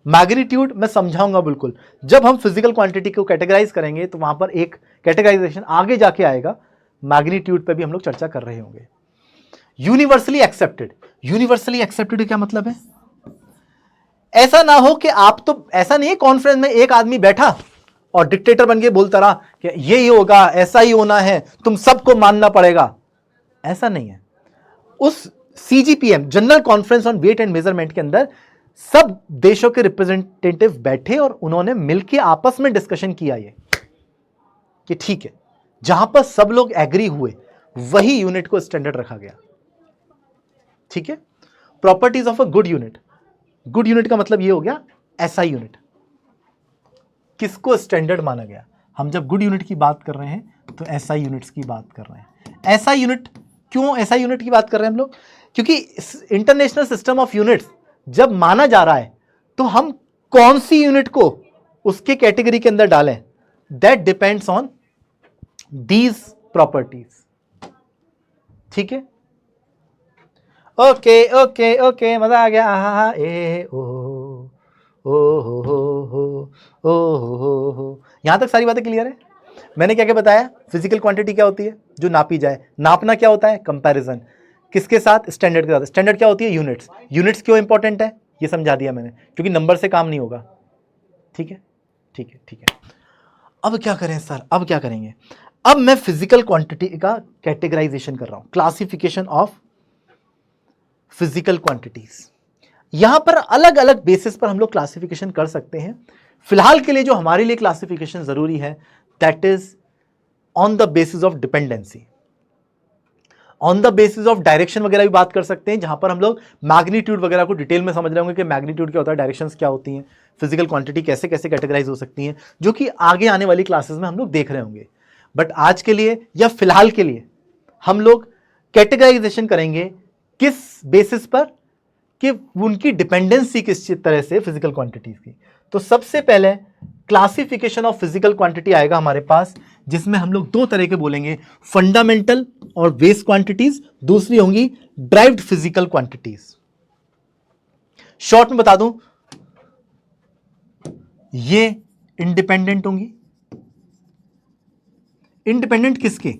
मैग्नीट्यूड मैं समझाऊंगा बिल्कुल। जब हम फिजिकल क्वांटिटी को कैटेगराइज करेंगे तो वहां पर एक कैटेगराइजेशन आगे जाके आएगा, मैग्नीट्यूड पे भी हम लोग चर्चा कर रहे होंगे। यूनिवर्सली एक्सेप्टेड क्या मतलब है? ऐसा ना हो कि आप तो, ऐसा नहीं है कॉन्फ्रेंस में एक आदमी बैठा और डिक्टेटर बन के बोलता रहा कि ये होगा, ऐसा ही होना है, तुम सबको मानना पड़ेगा, ऐसा नहीं है। उस CGPM general conference on weight and measurement के अंदर सब देशों के रिप्रेजेंटेटिव बैठे और उन्होंने मिलकर आपस में डिस्कशन किया ये कि ठीक है, जहां पर सब लोग एग्री हुए वही यूनिट को स्टैंडर्ड रखा गया। ठीक है, properties of a good unit. Good unit का मतलब ये हो गया SI यूनिट, किसको स्टैंडर्ड माना गया। हम जब गुड यूनिट की बात कर रहे हैं तो SI यूनिट्स की बात कर रहे हैं। SI यूनिट, क्यों SI यूनिट की बात कर रहे हैं हम लोग? क्योंकि इंटरनेशनल सिस्टम ऑफ यूनिट्स जब माना जा रहा है तो हम कौन सी यूनिट को उसके कैटेगरी के अंदर डालें, that depends on these properties. ठीक है, ओके ओके ओके, मजा आ गया। हा ए ओ हो। यहां तक सारी बातें क्लियर है? मैंने क्या क्या बताया? फिजिकल क्वांटिटी क्या होती है? जो नापी जाए। नापना क्या होता है? कंपैरिजन। किसके साथ? स्टैंडर्ड के साथ। स्टैंडर्ड क्या होती है? यूनिट्स। यूनिट्स क्यों इंपॉर्टेंट है ये समझा दिया मैंने, क्योंकि नंबर से काम नहीं होगा। ठीक है ठीक है ठीक है। अब क्या करें सर? अब क्या करेंगे? अब मैं फिजिकल क्वांटिटी का कैटेगराइजेशन कर रहा हूं, क्लासिफिकेशन ऑफ फिजिकल क्वांटिटीज। यहां पर अलग अलग बेसिस पर हम लोग क्लासिफिकेशन कर सकते हैं। फिलहाल के लिए जो हमारे लिए क्लासिफिकेशन जरूरी है, that is on the basis of dependency. On the basis of direction वगैरह भी बात कर सकते हैं, जहां पर हम लोग मैग्नीट्यूड वगैरह को डिटेल में समझ रहे होंगे कि मैग्नीट्यूड क्या होता है, डायरेक्शंस क्या होती हैं, फिजिकल क्वांटिटी कैसे कैसे कैटेगराइज हो सकती हैं, जो कि आगे आने वाली क्लासेस में हम लोग देख रहे होंगे। बट आज के लिए या फिलहाल के लिए हम लोग कैटेगराइजेशन करेंगे किस बेसिस पर, कि उनकी डिपेंडेंसी किस तरह से फिजिकल क्वांटिटीज की। तो सबसे पहले क्लासिफिकेशन ऑफ फिजिकल क्वांटिटी आएगा हमारे पास, जिसमें हम लोग दो तरह के बोलेंगे, फंडामेंटल और बेस क्वांटिटीज, दूसरी होंगी ड्राइव्ड फिजिकल क्वांटिटीज। शॉर्ट में बता दूं, ये इंडिपेंडेंट होंगी। इंडिपेंडेंट किसके?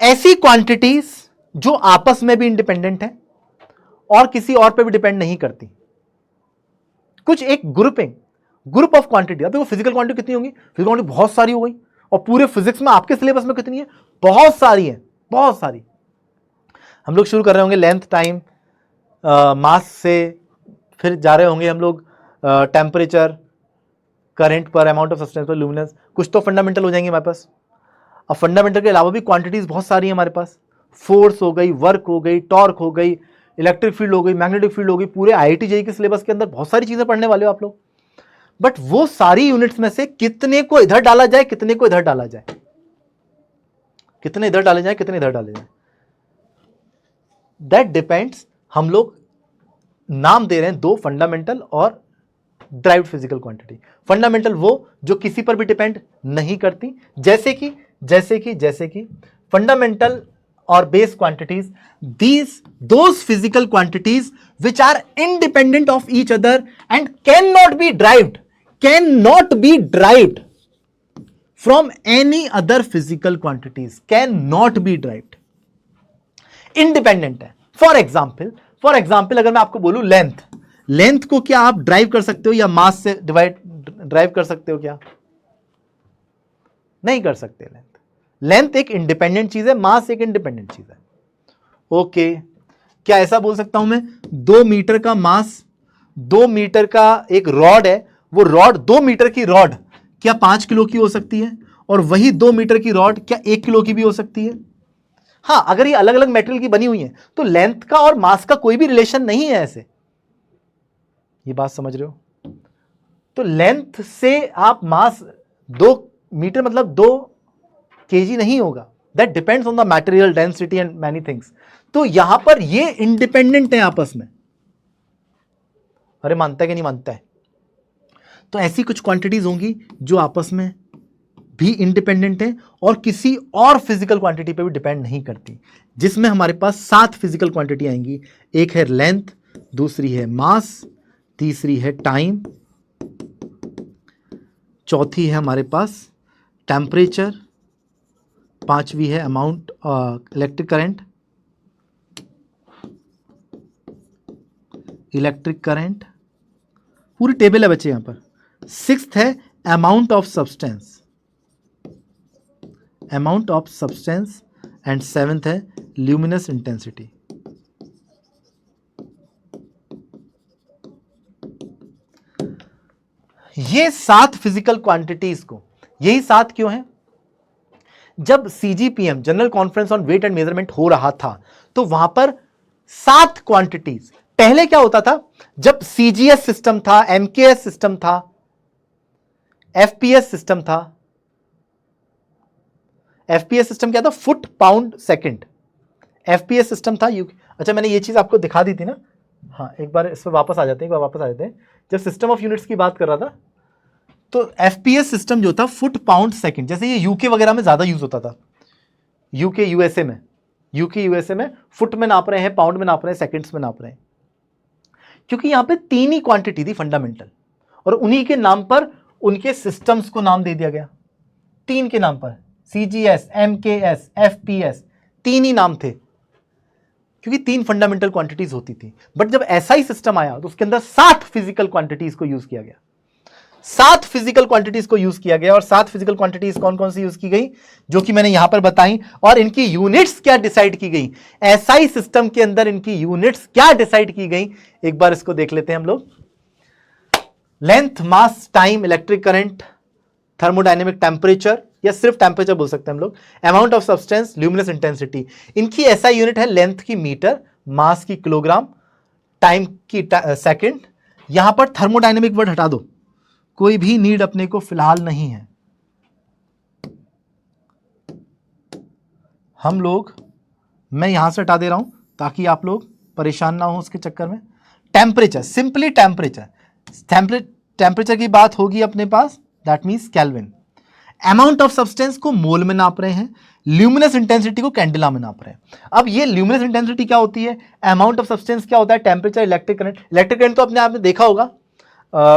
ऐसी क्वांटिटीज जो आपस में भी इंडिपेंडेंट है और किसी और पे भी डिपेंड नहीं करती। कुछ एक ग्रुप ऑफ क्वांटिटी। अब देखो फिजिकल क्वांटिटी कितनी होंगी? फिजिकल क्वांटिटी बहुत सारी हो गई, और पूरे फिजिक्स में आपके सिलेबस में कितनी है? बहुत सारी है, बहुत सारी। हम लोग शुरू कर रहे होंगे लेंथ, टाइम, मास से, फिर जा रहे होंगे हम लोग टेम्परेचर, करंट पर, अमाउंट ऑफ सब्सटेंस पर, लुमिनस। कुछ तो फंडामेंटल हो जाएंगे हमारे पास। अब फंडामेंटल के अलावा भी क्वांटिटीज बहुत सारी है हमारे पास। फोर्स हो गई, वर्क हो गई, टॉर्क हो गई, इलेक्ट्रिक फील्ड हो गई, मैग्नेटिक फील्ड हो गई। पूरे IIT JEE के सिलेबस के अंदर बहुत सारी चीजें पढ़ने वाले हो आप लोग। बट वो सारी यूनिट्स में से कितने को इधर डाला जाए, कितने को इधर डाला जाए, कितने इधर डाले जाए, कितने इधर डाले जाए, दैट डिपेंड्स। हम लोग नाम दे रहे हैं दो, फंडामेंटल और ड्राइव्ड फिजिकल क्वांटिटी। फंडामेंटल वो जो किसी पर भी डिपेंड नहीं करती, जैसे कि फंडामेंटल और base quantities, these those physical quantities which are independent of each other and cannot be derived from any other physical quantities, cannot be derived, independent है। फॉर एग्जाम्पल अगर मैं आपको बोलूं लेंथ को क्या आप ड्राइव कर सकते हो या मास से ड्राइव कर सकते हो? क्या नहीं कर सकते। लेंथ एक इंडिपेंडेंट चीज है, मास एक इंडिपेंडेंट चीज है। ओके, क्या ऐसा बोल सकता हूं मैं 2 मीटर का मास, 2 मीटर का एक रॉड है, वो रॉड 2 मीटर की रॉड क्या 5 किलो की हो सकती है, और वही 2 मीटर की रॉड क्या 1 किलो की भी हो सकती है? हाँ, अगर ये अलग अलग मेटेरियल की बनी हुई है तो लेंथ का और मास का कोई भी रिलेशन नहीं है ऐसे। ये बात समझ रहे हो? तो लेंथ से आप मास 2 मीटर मतलब 2 kg नहीं होगा। That depends on the material density and many things. तो यहां पर ये इंडिपेंडेंट है आपस में। अरे मानता है कि नहीं मानता है? तो ऐसी कुछ क्वांटिटीज होंगी जो आपस में भी इंडिपेंडेंट है और किसी और फिजिकल क्वांटिटी पे भी डिपेंड नहीं करती, जिसमें हमारे पास 7 फिजिकल क्वांटिटी आएंगी। एक है लेंथ, दूसरी है मास, तीसरी है टाइम, चौथी है हमारे पास टेम्परेचर, पांचवी है अमाउंट इलेक्ट्रिक करंट, पूरी टेबल है बच्चे यहां पर। 6th है amount of substance, amount of substance, and seventh है ल्यूमिनस इंटेंसिटी। ये 7 फिजिकल क्वांटिटीज को, यही 7 क्यों है? जब CGPM general conference on weight and measurement हो रहा था तो वहां पर 7 क्वांटिटीज, पहले क्या होता था, जब सीजीएस सिस्टम था, एमकेएस सिस्टम था, एफपीएस सिस्टम था। एफपीएस सिस्टम क्या था? Foot pound second. FPS system था अच्छा, मैंने ये चीज आपको दिखा दी थी ना। हाँ, एक बार इस पर वापस आ जाते हैं, एक बार वापस आ जाते हैं। जब सिस्टम ऑफ यूनिट्स की बात कर रहा था तो एफपीएस सिस्टम जो था फुट पाउंड सेकंड, जैसे ये यूके वगैरह में ज्यादा यूज होता था। यूके यूएसए में फुट में नाप रहे हैं, पाउंड में नाप रहे हैं, सेकंड्स में नाप रहे हैं, क्योंकि यहां पे 3 ही क्वांटिटी थी फंडामेंटल, और उन्हीं के नाम पर उनके सिस्टम्स को नाम दे दिया गया। 3 के नाम पर, सीजीएस, एमकेएस, एफपीएस, 3 ही नाम थे, क्योंकि 3 फंडामेंटल क्वांटिटीज होती थी। बट जब ऐसा ही सिस्टम आया तो उसके अंदर 7 फिजिकल क्वांटिटीज को यूज किया गया। 7 फिजिकल क्वांटिटीज को यूज किया गया, और 7 फिजिकल क्वांटिटीज कौन कौन सी यूज की गई, जो कि मैंने यहां पर बताई, और इनकी यूनिट्स क्या डिसाइड की गई, एसआई सिस्टम के अंदर इनकी यूनिट्स क्या डिसाइड की गई, एक बार इसको देख लेते हैं हम लोग। Length, mass, time, electric current, thermodynamic temperature, या सिर्फ टेम्परेचर बोल सकते हैं हम लोग, amount of substance, luminous intensity. इनकी एसआई यूनिट है लेंथ की मीटर, मास की किलोग्राम, टाइम की सेकंड। यहां पर थर्मोडायनेमिक वर्ड हटा दो, कोई भी नीड अपने को फिलहाल नहीं है। हम लोग, मैं यहां से हटा दे रहा हूं ताकि आप लोग परेशान ना हो उसके चक्कर में। टेम्परेचर, सिंपली टेम्परेचर, टेम्परेचर की बात होगी अपने पास, that means kelvin. Amount of substance को मोल में नाप रहे हैं, ल्यूमिनस इंटेंसिटी को कैंडेला में नाप रहे हैं। अब ये ल्यूमिनस इंटेंसिटी क्या होती है, अमाउंट ऑफ सब्सटेंस क्या होता है, temperature, electric current. Electric current तो अपने आपने देखा होगा,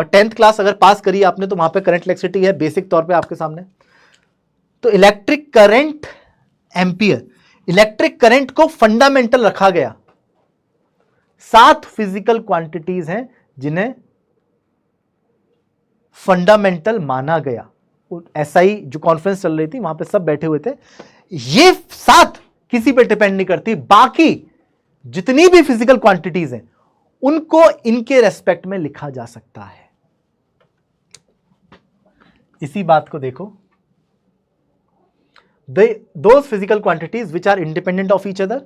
10th क्लास अगर पास करी आपने तो वहां पे करंट इलेक्ट्रिसिटी है बेसिक तौर पे आपके सामने। तो electric current ampere, electric current को फंडामेंटल रखा गया। 7 फिजिकल क्वांटिटीज हैं जिन्हें फंडामेंटल माना गया। एसआई जो कॉन्फ्रेंस चल रही थी वहां पे सब बैठे हुए थे। ये 7 किसी पे डिपेंड नहीं करती, बाकी जितनी भी फिजिकल क्वांटिटीज हैं उनको इनके रेस्पेक्ट में लिखा जा सकता है। इसी बात को देखो, those physical quantities which are independent of each other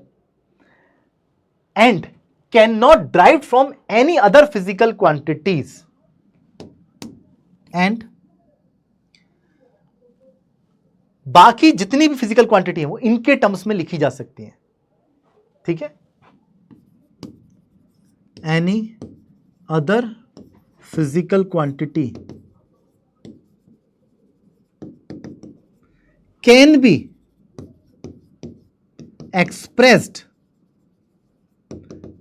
and cannot derived from any other physical quantities, and बाकी जितनी भी फिजिकल क्वांटिटी है वो इनके टर्म्स में लिखी जा सकती है। ठीक है, any other physical quantity can be expressed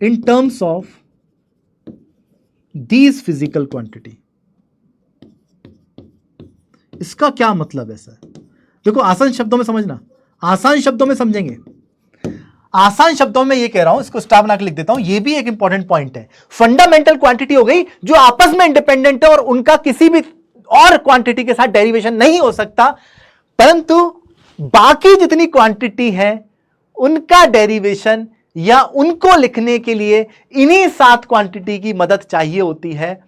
in terms of these physical quantity। इसका क्या मतलब है सर? देखो, आसान शब्दों में समझना, आसान शब्दों में समझेंगे। आसान शब्दों में ये कह रहा हूं, इसको स्टार बना के लिख देता हूं, ये भी एक इंपॉर्टेंट पॉइंट है। फंडामेंटल क्वांटिटी हो गई जो आपस में इंडिपेंडेंट है और उनका किसी भी और क्वांटिटी के साथ डेरिवेशन नहीं हो सकता, परंतु बाकी जितनी क्वांटिटी है उनका डेरिवेशन या उनको लिखने के लिए इन्हीं 7 क्वांटिटी की मदद चाहिए होती है।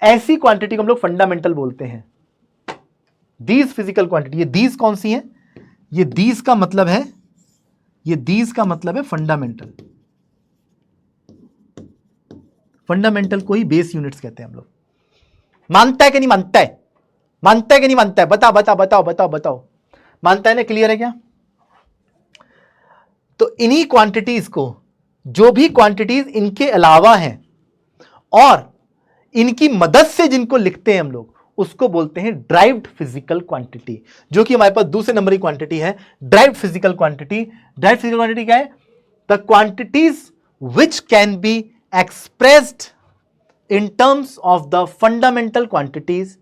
ऐसी क्वांटिटी को हम लोग फंडामेंटल बोलते हैं। दीज फिजिकल क्वांटिटी, ये दीज कौन सी है, ये दीज का मतलब है, ये दीज का मतलब है फंडामेंटल। फंडामेंटल को ही बेस यूनिट्स कहते हैं हम लोग। मानता है कि नहीं मानता है? मानता है कि नहीं मानता है? बताओ बताओ बताओ बताओ बताओ, मानता है ना? क्लियर है क्या? तो इन्हीं क्वांटिटीज को, जो भी क्वांटिटीज इनके अलावा हैं और इनकी मदद से जिनको लिखते हैं हम लोग, उसको बोलते हैं ड्राइव्ड फिजिकल क्वांटिटी, जो कि हमारे पास दूसरे नंबर की क्वांटिटी है, derived physical quantity. Derived physical quantity क्या है? The quantities which can be expressed in terms of the fundamental quantities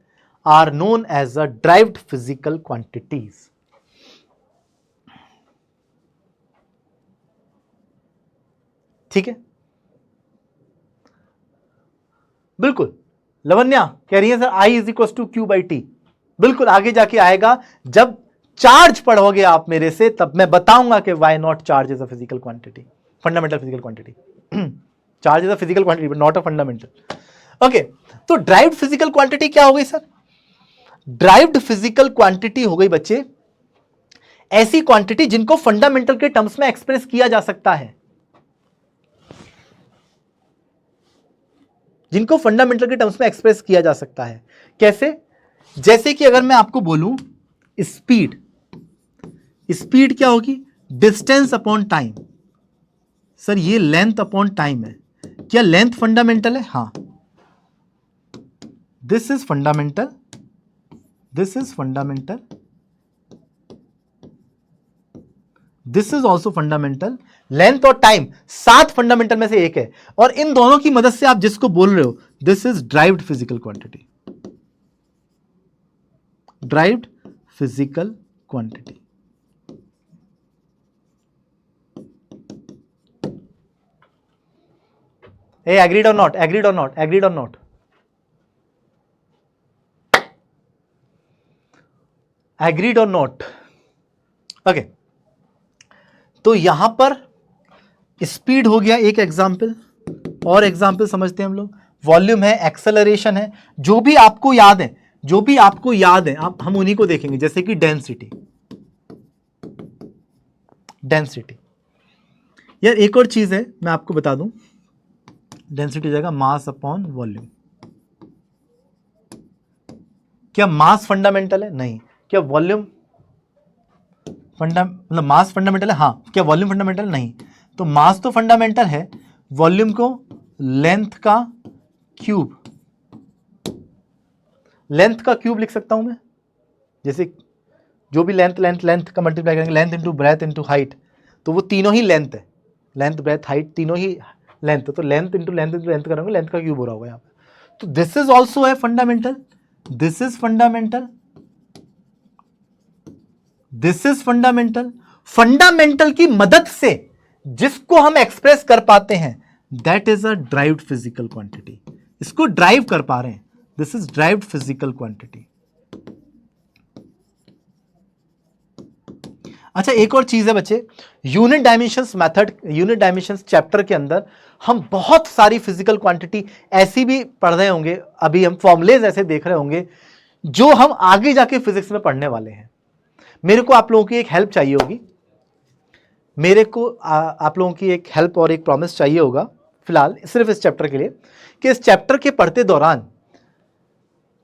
are known as the derived physical quantities। ठीक है, बिल्कुल। लवन्या कह रही है sir I is equal to Q by T. बिल्कुल आगे जाके आएगा, जब चार्ज पढ़ोगे आप मेरे से तब मैं बताऊंगा कि why not charge is a physical quantity, fundamental physical quantity. Charge is a physical quantity but not a fundamental. Okay, तो ड्राइव्ड फिजिकल क्वांटिटी क्या हो गई सर? ड्राइव्ड फिजिकल क्वांटिटी हो गई बच्चे ऐसी क्वांटिटी जिनको फंडामेंटल के टर्म्स में एक्सप्रेस किया जा सकता है, जिनको फंडामेंटल के टर्म्स में एक्सप्रेस किया जा सकता है। कैसे? जैसे कि अगर मैं आपको बोलूं स्पीड, स्पीड क्या होगी? Distance upon time. सर ये लेंथ अपॉन टाइम है, क्या लेंथ फंडामेंटल है? हां, this is fundamental, this is fundamental, this is also fundamental. Length और टाइम 7 फंडामेंटल में से एक है, और इन दोनों की मदद से आप जिसको बोल रहे हो this is derived physical quantity, derived physical quantity. Hey, agreed or not? Agreed or not? Agreed or not? Agreed or not? Okay. तो यहां पर स्पीड हो गया एक एग्जाम्पल, और एग्जाम्पल समझते हैं हम लोग। वॉल्यूम है, एक्सेलरेशन है, जो भी आपको याद है, जो भी आपको याद है आप हम उन्हीं को देखेंगे। जैसे कि डेंसिटी, डेंसिटी यार एक और चीज है मैं आपको बता दूं, डेंसिटी हो जाएगा मास अपॉन वॉल्यूम। क्या मास फंडामेंटल है? नहीं। क्या वॉल्यूम मतलब मास फंडामेंटल है? हाँ। क्या वॉल्यूम फंडामेंटल? नहीं। तो मास तो फंडामेंटल है, वॉल्यूम को लेंथ का क्यूब, लेंथ का क्यूब लिख सकता हूं मैं। जैसे जो भी लेंथ लेंथ लेंथ का मल्टीप्लाई करेंगे, length into breadth into height, तो वो तीनों ही लेंथ है, लेंथ ब्रेथ हाइट तीनों ही लेंथ, तो लेंथ इंटू लेंथ करेंगे, लेंथ का क्यूब हो रहा होगा यहाँ पे। तो दिस इज ऑल्सो है fundamental, this is fundamental, this is fundamental. Fundamental की मदद से जिसको हम एक्सप्रेस कर पाते हैं that is a derived physical quantity. इसको ड्राइव कर पा रहे हैं, this is derived physical quantity. अच्छा एक और चीज है बच्चे, unit dimensions method, unit dimensions chapter के अंदर हम बहुत सारी फिजिकल क्वांटिटी ऐसी भी पढ़ रहे होंगे, अभी हम फॉर्मुलेज ऐसे देख रहे होंगे जो हम आगे जाके फिजिक्स में पढ़ने वाले हैं। मेरे को आप लोगों की एक हेल्प चाहिए होगी, मेरे को आप लोगों की एक हेल्प और एक प्रॉमिस चाहिए होगा फिलहाल सिर्फ इस चैप्टर के लिए, कि इस चैप्टर के पढ़ते दौरान,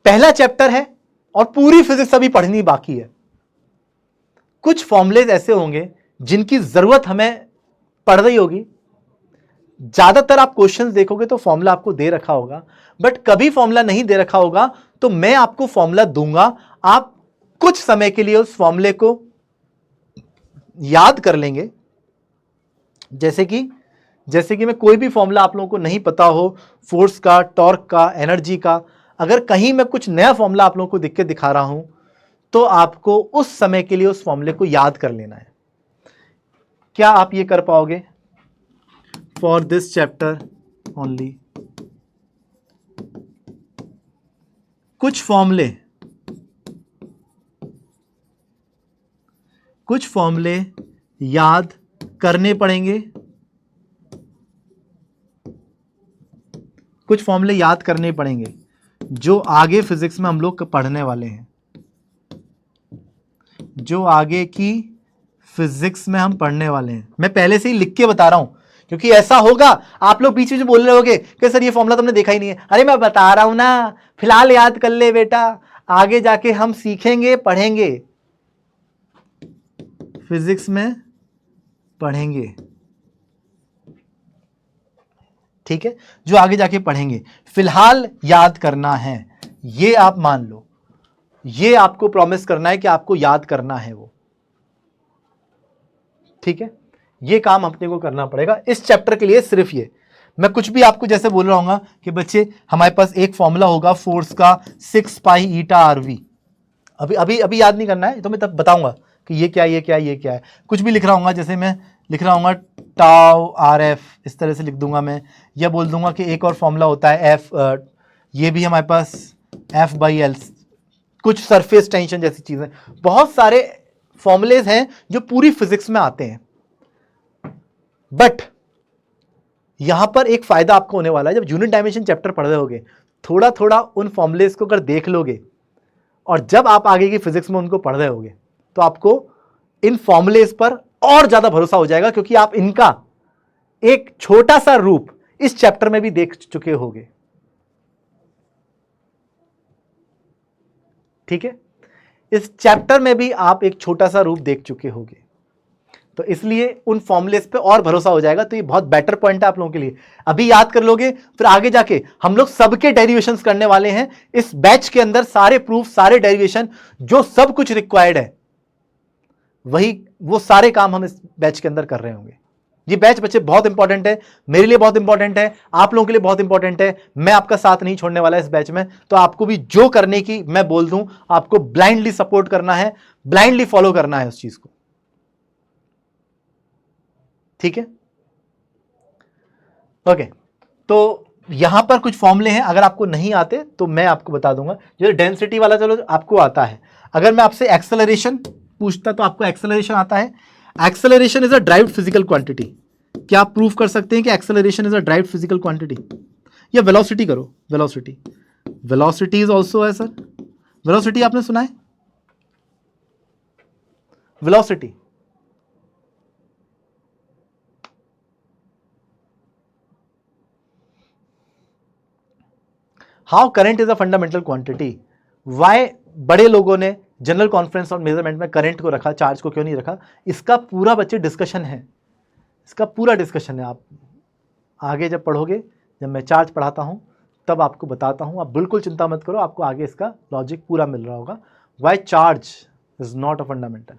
पहला चैप्टर है और पूरी फिजिक्स अभी पढ़नी बाकी है, कुछ फॉर्मुलेज ऐसे होंगे जिनकी जरूरत हमें पड़ रही होगी। ज्यादातर आप क्वेश्चंस देखोगे तो फॉर्मूला आपको दे रखा होगा, बट कभी फॉर्मूला नहीं दे रखा होगा तो मैं आपको फॉर्मूला दूंगा, आप कुछ समय के लिए उस फॉर्मूले को याद कर लेंगे। जैसे कि मैं कोई भी फॉर्मूला आप लोगों को नहीं पता हो, फोर्स का, टॉर्क का, एनर्जी का, अगर कहीं मैं कुछ नया फॉर्मूला आप लोगों को दिख के दिखा रहा हूं तो आपको उस समय के लिए उस फॉर्मूले को याद कर लेना है। क्या आप ये कर पाओगे? फॉर दिस चैप्टर ओनली कुछ फॉर्मूले याद करने पड़ेंगे, कुछ फॉर्मूले याद करने पड़ेंगे जो आगे फिजिक्स में हम लोग पढ़ने वाले हैं, जो आगे की फिजिक्स में हम पढ़ने वाले हैं। मैं पहले से ही लिख के बता रहा हूं, क्योंकि ऐसा होगा आप लोग बीच में बोल रहे होगे कि सर ये फॉर्मूला तुमने देखा ही नहीं है। अरे मैं बता रहा हूं ना, फिलहाल याद कर ले बेटा, आगे जाके हम सीखेंगे, पढ़ेंगे, फिजिक्स में पढ़ेंगे, ठीक है, जो आगे जाके पढ़ेंगे। फिलहाल याद करना है, ये आप मान लो, ये आपको प्रॉमिस करना है कि आपको याद करना है वो, ठीक है। ये काम अपने को करना पड़ेगा इस चैप्टर के लिए, सिर्फ ये। मैं कुछ भी आपको जैसे बोल रहा हूँ कि बच्चे हमारे पास एक फॉर्मूला होगा फोर्स का 6 पाई ईटा आरवी, अभी याद नहीं करना है, तो मैं तब बताऊंगा कि ये क्या ये क्या ये क्या है। कुछ भी लिख रहा हूँ, जैसे मैं लिख रहा हूँ टाउ आर एफ, इस तरह से लिख दूंगा मैं, या बोल दूंगा कि एक और फॉर्मूला होता है एफ, ये भी हमारे पास F/L, कुछ सरफेस टेंशन जैसी चीजें, बहुत सारे फॉर्मुलेज हैं जो पूरी फिजिक्स में आते हैं। बट यहां पर एक फायदा आपको होने वाला है, जब यूनिट डायमेंशन चैप्टर पढ़ रहे होगे, थोड़ा थोड़ा उन फॉर्मुलेज को अगर देख लोगे और जब आप आगे की फिजिक्स में उनको पढ़ रहे होगे तो आपको इन फॉर्मुलेज पर और ज्यादा भरोसा हो जाएगा, क्योंकि आप इनका एक छोटा सा रूप इस चैप्टर में भी देख चुके होगे। ठीक है, इस चैप्टर में भी आप एक छोटा सा रूप देख चुके होंगे, तो इसलिए उन फॉर्मुलेस पे और भरोसा हो जाएगा। तो ये बहुत बेटर पॉइंट है आप लोगों के लिए। अभी याद कर लोगे, फिर आगे जाके हम लोग सबके डेरिवेशंस करने वाले हैं इस बैच के अंदर। सारे प्रूफ, सारे डेरिवेशन, जो सब कुछ रिक्वायर्ड है, वही वो सारे काम हम इस बैच के अंदर कर रहे होंगे। ये बैच बच्चे बहुत इंपॉर्टेंट है, मेरे लिए बहुत इंपॉर्टेंट है, आप लोगों के लिए बहुत इंपॉर्टेंट है। मैं आपका साथ नहीं छोड़ने वाला इस बैच में। तो आपको भी जो करने की मैं बोल दूं, आपको ब्लाइंडली सपोर्ट करना है, ब्लाइंडली फॉलो करना है उस चीज को। ठीक है, ओके। तो यहां पर कुछ फॉर्मूले हैं, अगर आपको नहीं आते तो मैं आपको बता दूंगा। जो डेंसिटी वाला चलो आपको आता है। अगर मैं आपसे एक्सेलरेशन पूछता तो आपको एक्सेलरेशन आता है। Acceleration is a derived physical quantity. क्या आप प्रूफ कर सकते हैं कि acceleration is a derived physical quantity? या वेलोसिटी करो, वेलोसिटी, वेलोसिटी इज ऑल्सो है सर। वेलोसिटी आपने सुना है? Velocity, how current is a fundamental quantity. Why बड़े लोगों ने जनरल कॉन्फ्रेंस और मेजरमेंट में करंट को रखा, चार्ज को क्यों नहीं रखा? इसका पूरा बच्चे डिस्कशन है, इसका पूरा डिस्कशन है। आप आगे जब पढ़ोगे, जब मैं चार्ज पढ़ाता हूं तब आपको बताता हूं। आप बिल्कुल चिंता मत करो, आपको आगे इसका लॉजिक पूरा मिल रहा होगा। Why charge is not a fundamental.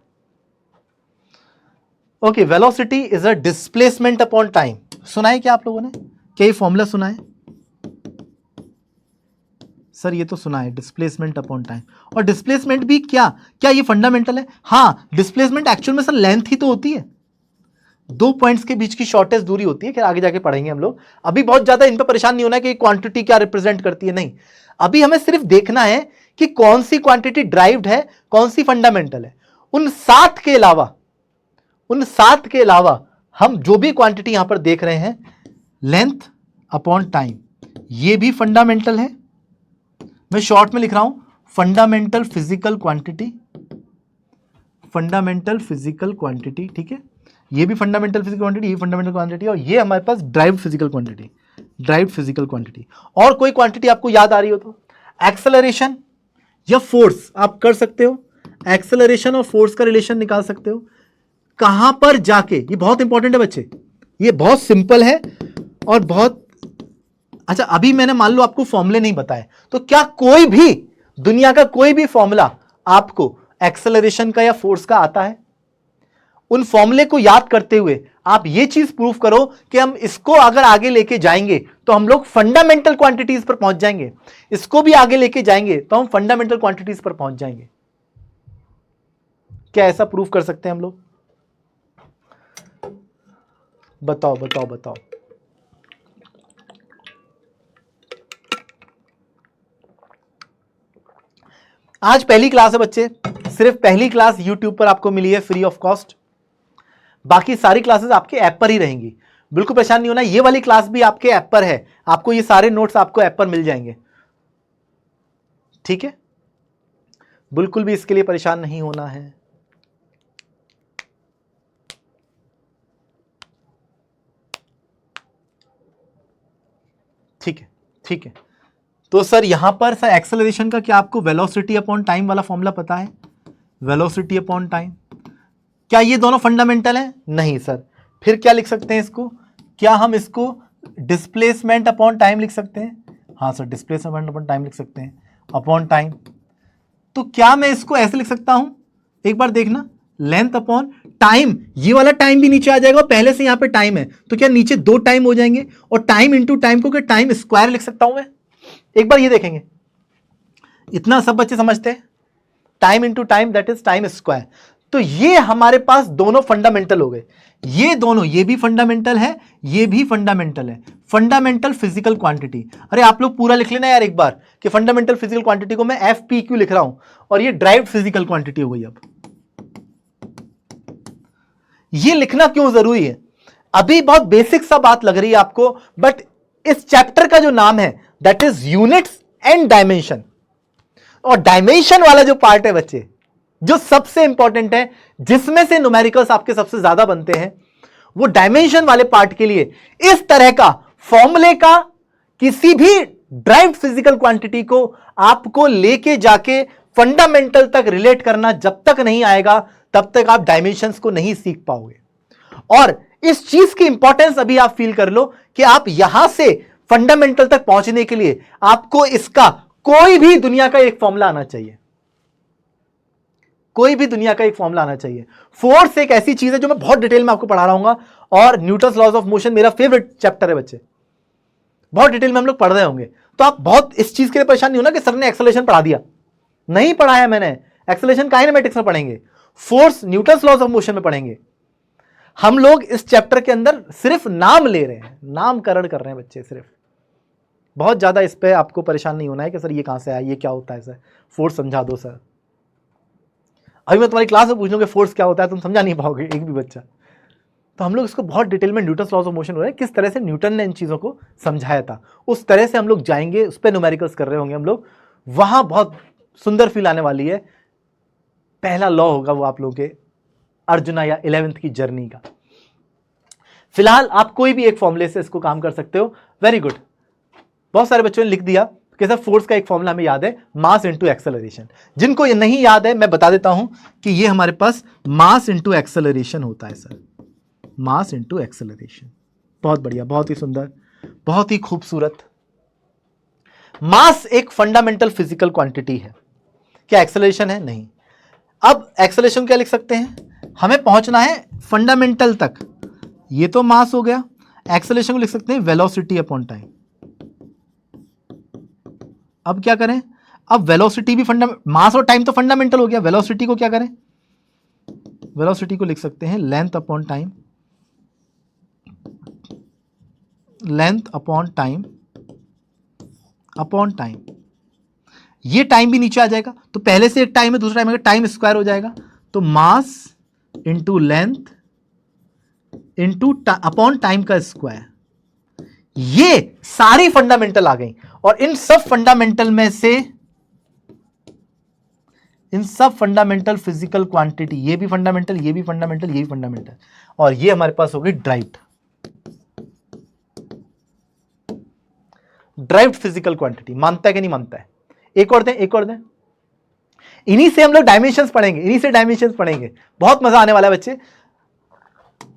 Okay, velocity is a displacement upon time. सुना है क्या आप लोगों ने? क्या ये फॉर्मूला सुना है सर? ये तो सुना है, डिस्प्लेसमेंट अपॉन टाइम। और डिस्प्लेसमेंट भी क्या क्या ये फंडामेंटल है? हाँ, डिस्प्लेसमेंट एक्चुअल में सर लेंथ ही तो होती है, दो पॉइंट्स के बीच की शॉर्टेस्ट दूरी होती है। क्या आगे जाके पढ़ेंगे हम लोग। अभी बहुत ज्यादा इन पर परेशान नहीं होना है कि क्वांटिटी क्या रिप्रेजेंट करती है, नहीं। अभी हमें सिर्फ देखना है कि कौन सी क्वांटिटी ड्राइव्ड है, कौन सी फंडामेंटल है। उन सात के अलावा हम जो भी क्वांटिटी यहां पर देख रहे हैं, लेंथ अपॉन टाइम, ये भी फंडामेंटल है। मैं शॉर्ट में लिख रहा हूं, fundamental physical quantity, fundamental physical quantity. ठीक है, ये भी फंडामेंटल फिजिकल क्वांटिटी, ये फंडामेंटल क्वांटिटी, और ये हमारे पास derived physical quantity, derived physical quantity. और कोई क्वांटिटी आपको याद आ रही हो तो? एक्सेलरेशन या फोर्स आप कर सकते हो, एक्सेलरेशन और फोर्स का रिलेशन निकाल सकते हो। कहां पर जाके, ये बहुत इंपॉर्टेंट है बच्चे, ये बहुत सिंपल है और बहुत अच्छा। अभी मैंने मान लो आपको फॉर्मूले नहीं बताए, तो क्या कोई भी दुनिया का कोई भी फॉर्मूला आपको एक्सेलरेशन का या फोर्स का आता है? उन फॉर्मूले को याद करते हुए आप ये चीज प्रूफ करो कि हम इसको अगर आगे लेके जाएंगे तो हम लोग फंडामेंटल क्वांटिटीज पर पहुंच जाएंगे, इसको भी आगे लेके जाएंगे तो हम फंडामेंटल क्वांटिटीज पर पहुंच जाएंगे। क्या ऐसा प्रूफ कर सकते हैं हम लोग? बताओ बताओ बताओ। आज पहली क्लास है बच्चे, सिर्फ पहली क्लास YouTube पर आपको मिली है फ्री ऑफ कॉस्ट। बाकी सारी क्लासेस आपके ऐप पर ही रहेंगी, बिल्कुल परेशान नहीं होना। ये वाली क्लास भी आपके ऐप पर है, आपको ये सारे नोट्स आपको ऐप पर मिल जाएंगे। ठीक है, बिल्कुल भी इसके लिए परेशान नहीं होना है। ठीक है, ठीक है। तो सर यहां पर सर एक्सेलरेशन का क्या आपको वेलोसिटी अपॉन टाइम वाला फॉर्मूला पता है? वेलोसिटी अपॉन टाइम, क्या ये दोनों फंडामेंटल हैं? नहीं सर। फिर क्या लिख सकते हैं इसको? क्या हम इसको डिस्प्लेसमेंट अपॉन टाइम लिख सकते हैं? हाँ सर, डिस्प्लेसमेंट अपॉन टाइम लिख सकते हैं, अपॉन टाइम। तो क्या मैं इसको ऐसे लिख सकता हूं? एक बार देखना, लेंथ अपॉन टाइम, ये वाला टाइम भी नीचे आ जाएगा, पहले से यहां पे टाइम है, तो क्या नीचे दो टाइम हो जाएंगे? और टाइम इंटू टाइम को क्या टाइम स्क्वायर लिख सकता हूं मैं? एक बार ये देखेंगे, इतना सब बच्चे समझते हैं, time into time that is time square. तो ये हमारे पास दोनों फंडामेंटल हो गए, ये दोनों, ये भी फंडामेंटल है, ये भी फंडामेंटल है, फंडामेंटल फिजिकल क्वांटिटी। अरे आप लोग पूरा लिख लेना यार एक बार कि फंडामेंटल फिजिकल क्वांटिटी को मैं FPQ लिख रहा हूं और ये ड्राइव्ड फिजिकल क्वांटिटी हो गई। अब ये लिखना क्यों जरूरी है? अभी बहुत बेसिक सा बात लग रही है आपको, बट इस चैप्टर का जो नाम है that is units and dimension, और डायमेंशन वाला जो पार्ट है बच्चे, जो सबसे इंपॉर्टेंट है, जिसमें से न्यूमेरिकल्स आपके सबसे ज्यादा बनते हैं, वो डायमेंशन वाले पार्ट के लिए इस तरह का फॉर्मूले का किसी भी ड्राइव्ड फिजिकल क्वांटिटी को आपको लेके जाके फंडामेंटल तक रिलेट करना जब तक नहीं आएगा तब तक आप डायमेंशंस को नहीं सीख पाओगे। और इस चीज की इंपॉर्टेंस अभी आप फील कर लो कि आप यहां से फंडामेंटल तक पहुंचने के लिए आपको इसका कोई भी दुनिया का एक फॉर्मूला आना चाहिए, कोई भी दुनिया का एक फॉर्मूला आना चाहिए। फोर्स एक ऐसी चीज है जो मैं बहुत डिटेल में आपको पढ़ा रहा हूं, और न्यूटन्स लॉज ऑफ मोशन मेरा फेवरेट चैप्टर है बच्चे, बहुत डिटेल में हम लोग पढ़ रहे होंगे। तो आप बहुत इस चीज के लिए परेशान नहीं हो ना कि सर ने एक्सेलरेशन पढ़ा दिया, नहीं पढ़ाया मैंने। एक्सेलरेशन काइनेमेटिक्स में पढ़ेंगे, force Newton's laws of motion में पढ़ेंगे। हम लोग इस चैप्टर के अंदर सिर्फ नाम ले रहे हैं, नामकरण कर रहे हैं बच्चे सिर्फ। बहुत ज्यादा इस पे आपको परेशान नहीं होना है कि सर ये कहां से आया, ये क्या होता है सर, फोर्स समझा दो सर। अभी मैं तुम्हारी क्लास में पूछ लूंगा फोर्स क्या होता है, तुम समझा नहीं पाओगे एक भी बच्चा। तो हम लोग इसको बहुत डिटेल में न्यूटन्स लॉज ऑफ मोशन हो रहा है, किस तरह से न्यूटन ने इन चीज़ों को समझाया था, उस तरह से हम लोग जाएंगे, उस पर न्यूमेरिकल्स कर रहे होंगे हम लोग, वहां बहुत सुंदर फील आने वाली है। पहला लॉ होगा वो आप लोगों के अर्जुना या 11th की जर्नी का। फिलहाल आप कोई भी एक फॉर्मूले से इसको काम कर सकते हो। वेरी गुड, बहुत सारे बच्चों ने लिख दिया कि सर फोर्स का एक फॉर्मूला हमें याद है, मास इनटू एक्सेलरेशन। जिनको ये नहीं याद है मैं बता देता हूं कि ये हमारे पास मास इनटू एक्सेलरेशन होता है सर, मास इनटू एक्सेलरेशन। बहुत बढ़िया, बहुत ही सुंदर, बहुत ही खूबसूरत। मास एक फंडामेंटल फिजिकल क्वांटिटी है, क्या एक्सेलरेशन है? नहीं। अब एक्सेलरेशन क्या लिख सकते हैं, हमें पहुंचना है फंडामेंटल तक, ये तो मास हो गया। एक्सेलरेशन को लिख सकते हैं वेलोसिटी अपॉन टाइम। अब क्या करें, अब वेलोसिटी भी मास और टाइम तो फंडामेंटल हो गया, वेलोसिटी को क्या करें, वेलोसिटी को लिख सकते हैं length upon time, length upon time upon time. ये टाइम भी नीचे आ जाएगा, तो पहले से एक टाइम है, दूसरा टाइम है, टाइम स्क्वायर हो जाएगा, तो mass into length into upon time का स्क्वायर। ये सारी फंडामेंटल आ गई, और इन सब फंडामेंटल में से, इन सब फंडामेंटल फिजिकल क्वांटिटी, ये भी फंडामेंटल, ये भी फंडामेंटल, ये भी फंडामेंटल, और ये हमारे पास हो गई ड्राइव्ड, ड्राइव्ड फिजिकल क्वांटिटी। मानता है कि नहीं मानता है? एक और दें, एक और दें। इन्हीं से हम लोग डायमेंशंस पढ़ेंगे, इन्हीं से डायमेंशंस पढ़ेंगे, बहुत मजा आने वाला है बच्चे।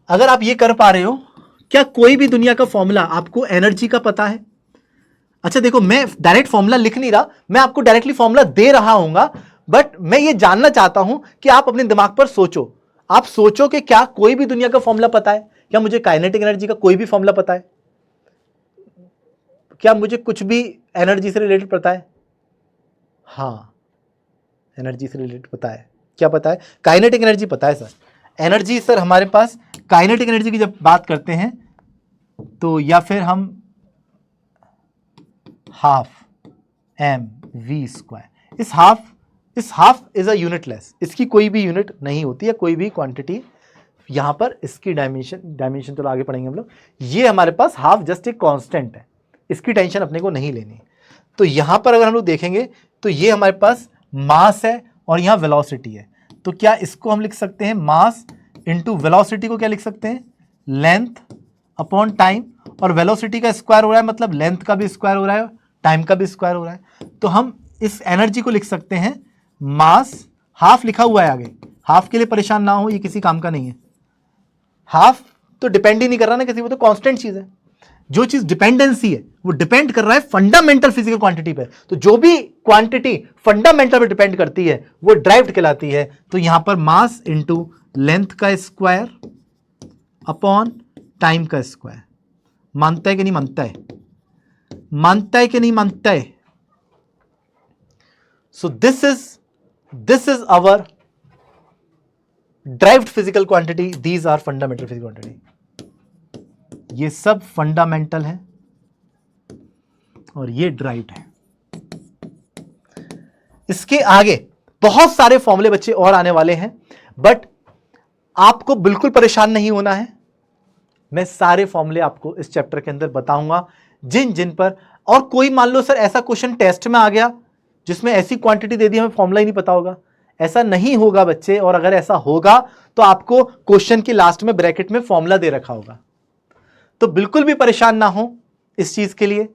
अगर आप ये कर पा रहे हो, क्या कोई भी दुनिया का फॉर्मूला आपको एनर्जी का पता है? अच्छा देखो, मैं डायरेक्ट फॉर्मूला लिख नहीं रहा, मैं आपको डायरेक्टली फॉर्मूला दे रहा हूंगा, बट मैं ये जानना चाहता हूं कि आप अपने दिमाग पर सोचो। आप सोचो कि क्या कोई भी दुनिया का फॉर्मूला पता है? क्या मुझे काइनेटिक एनर्जी का कोई भी फॉर्मूला पता है? क्या मुझे कुछ भी एनर्जी से रिलेटेड पता है? हाँ, एनर्जी से रिलेटेड पता है। क्या पता है? काइनेटिक एनर्जी पता है सर। एनर्जी सर हमारे पास, काइनेटिक एनर्जी की जब बात करते हैं तो या फिर हम हाफ mv², इस हाफ इज अ यूनिटलेस, इसकी कोई भी यूनिट नहीं होती है, कोई भी क्वांटिटी यहां पर। इसकी डायमेंशन तो आगे पढ़ेंगे हम लोग। ये हमारे पास हाफ जस्ट एक कांस्टेंट है, इसकी टेंशन अपने को नहीं लेनी। तो यहां पर अगर हम लोग देखेंगे तो ये हमारे पास मास है और यहां वेलोसिटी है, तो क्या इसको हम लिख सकते हैं मास इंटू वेलोसिटी को क्या लिख सकते हैं, लेंथ अपॉन टाइम, और वेलोसिटी का स्क्वायर हो रहा है मतलब लेंथ का भी स्क्वायर हो रहा है, टाइम का भी स्क्वायर हो रहा है। तो हम इस एनर्जी को लिख सकते हैं मास, हाफ लिखा हुआ है आगे, हाफ के लिए परेशान ना हो, ये किसी काम का नहीं है। हाफ तो डिपेंड ही नहीं कर रहा ना किसी, वो तो कांस्टेंट चीज है। जो चीज डिपेंडेंसी है वो डिपेंड कर रहा है फंडामेंटल फिजिकल क्वांटिटी पे। तो जो भी क्वांटिटी फंडामेंटल पे डिपेंड करती है वो ड्राइव्ड कहलाती है। तो यहां पर मास इंटू लेंथ का स्क्वायर अपॉन टाइम का स्क्वायर। मानता है कि नहीं मानता है? मानता है कि नहीं मानता है? So this is our derived physical quantity, these are fundamental physical quantity. ये सब फंडामेंटल है और ये ड्राइव्ड है। इसके आगे बहुत सारे फॉर्मूले बच्चे और आने वाले हैं, बट आपको बिल्कुल परेशान नहीं होना है। मैं सारे फॉर्मूले आपको इस चैप्टर के अंदर बताऊंगा जिन जिन पर, और कोई मान लो सर ऐसा क्वेश्चन टेस्ट में आ गया जिसमें ऐसी क्वांटिटी दे दी हमें फॉर्मूला ही नहीं पता होगा, ऐसा नहीं होगा बच्चे। और अगर ऐसा होगा तो आपको क्वेश्चन की लास्ट में ब्रैकेट में फॉर्मूला दे रखा होगा। तो बिल्कुल भी परेशान ना हो इस चीज के लिए,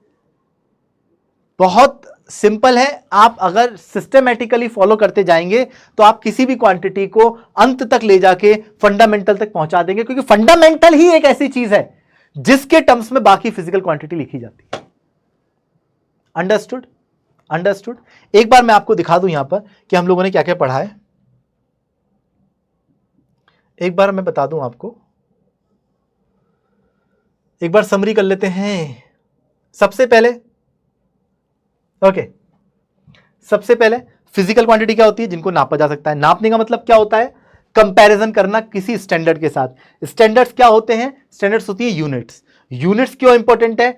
बहुत सिंपल है। आप अगर सिस्टमैटिकली फॉलो करते जाएंगे तो आप किसी भी क्वांटिटी को अंत तक ले जाके फंडामेंटल तक पहुंचा देंगे, क्योंकि फंडामेंटल ही एक ऐसी चीज है जिसके टर्म्स में बाकी फिजिकल क्वांटिटी लिखी जाती है। अंडरस्टूड? अंडरस्टूड। एक बार मैं आपको दिखा दूं यहां पर कि हम लोगों ने क्या क्या पढ़ा है। एक बार मैं बता दूं आपको, एक बार समरी कर लेते हैं। सबसे पहले सबसे पहले फिजिकल क्वांटिटी क्या होती है? जिनको नापा जा सकता है। नापने का मतलब क्या होता है? कंपैरिजन करना किसी स्टैंडर्ड के साथ। स्टैंडर्ड्स क्या होते हैं? स्टैंडर्ड्स होती है यूनिट्स। यूनिट्स क्यों इंपॉर्टेंट है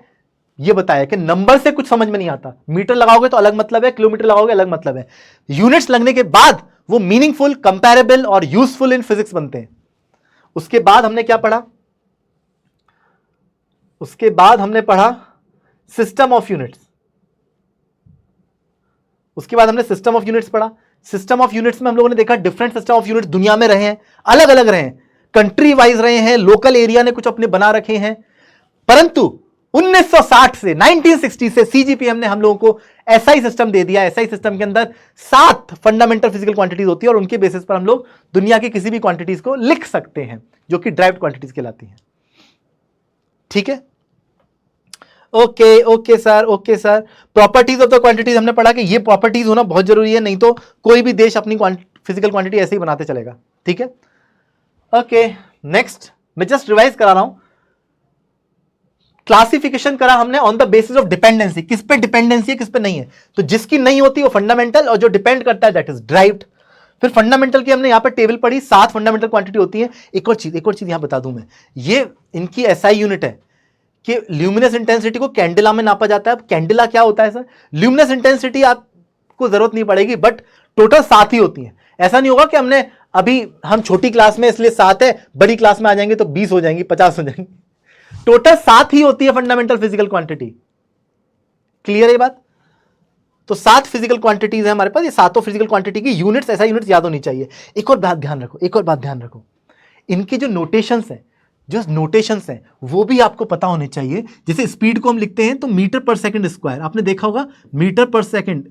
ये बताया कि नंबर से कुछ समझ में नहीं आता। मीटर लगाओगे तो अलग मतलब है, किलोमीटर लगाओगे अलग मतलब है। यूनिट्स लगने के बाद वो मीनिंगफुल, कंपैरेबल और यूजफुल इन फिजिक्स बनते हैं। उसके बाद हमने क्या पढ़ा? उसके बाद हमने पढ़ा सिस्टम ऑफ यूनिट्स। उसके बाद हमने सिस्टम ऑफ यूनिट्स पढ़ा। सिस्टम ऑफ यूनिट्स में हम लोगों ने देखा डिफरेंट सिस्टम ऑफ यूनिट्स दुनिया में रहे हैं, अलग अलग रहे हैं, कंट्री वाइज रहे हैं, लोकल एरिया ने कुछ अपने बना रखे हैं। परंतु 1960 से 1960 से सीजीपीएम ने हम लोगों को एसआई सिस्टम दे दिया। एसआई सिस्टम के अंदर 7 फंडामेंटल फिजिकल क्वांटिटीज होती है और उनके बेसिस पर हम लोग दुनिया की किसी भी क्वांटिटीज को लिख सकते हैं जो कि ड्राइव्ड क्वांटिटीज कहलाती हैं। ठीक है, okay sir, okay sir. Properties of the quantities हमने पढ़ा कि ये प्रॉपर्टीज होना बहुत जरूरी है, नहीं तो कोई भी देश अपनी फिजिकल क्वांटिटी ऐसे ही बनाते चलेगा। ठीक है, ओके। नेक्स्ट मैं जस्ट रिवाइज करा रहा हूं। क्लासिफिकेशन करा हमने on the basis of dependency, किस पे डिपेंडेंसी है किस पे नहीं है। तो जिसकी नहीं होती वो फंडामेंटल, और जो डिपेंड करता है दैट इज ड्राइव्ड। फिर फंडामेंटल की हमने यहां पर टेबल पढ़ी, 7 फंडामेंटल क्वांटिटी होती है। एक और चीज यहां बता दूं मैं, ये इनकी एसआई यूनिट है कि ल्यूमिनस इंटेंसिटी को कैंडेला में नापा जाता है। अब कैंडेला क्या होता है सर? ल्यूमिनस इंटेंसिटी आपको जरूरत नहीं पड़ेगी, बट टोटल 7 ही होती है। ऐसा नहीं होगा कि हमने अभी हम छोटी क्लास में इसलिए 7 है, बड़ी क्लास में आ जाएंगे तो 20 हो जाएंगी, 50 हो जाएंगी। टोटल 7 ही होती है फंडामेंटल फिजिकल क्वांटिटी। क्लियर है बात? तो 7 फिजिकल क्वांटिटीज है हमारे पास। ये 7 फिजिकल क्वांटिटी की यूनिट्स, ऐसा यूनिट्स याद होनी चाहिए। एक और बात ध्यान रखो, इनके जो नोटेशंस हैं वो भी आपको पता होने चाहिए। जैसे स्पीड को हम लिखते हैं तो मीटर पर सेकंड स्क्वायर, आपने देखा होगा, मीटर पर सेकंड,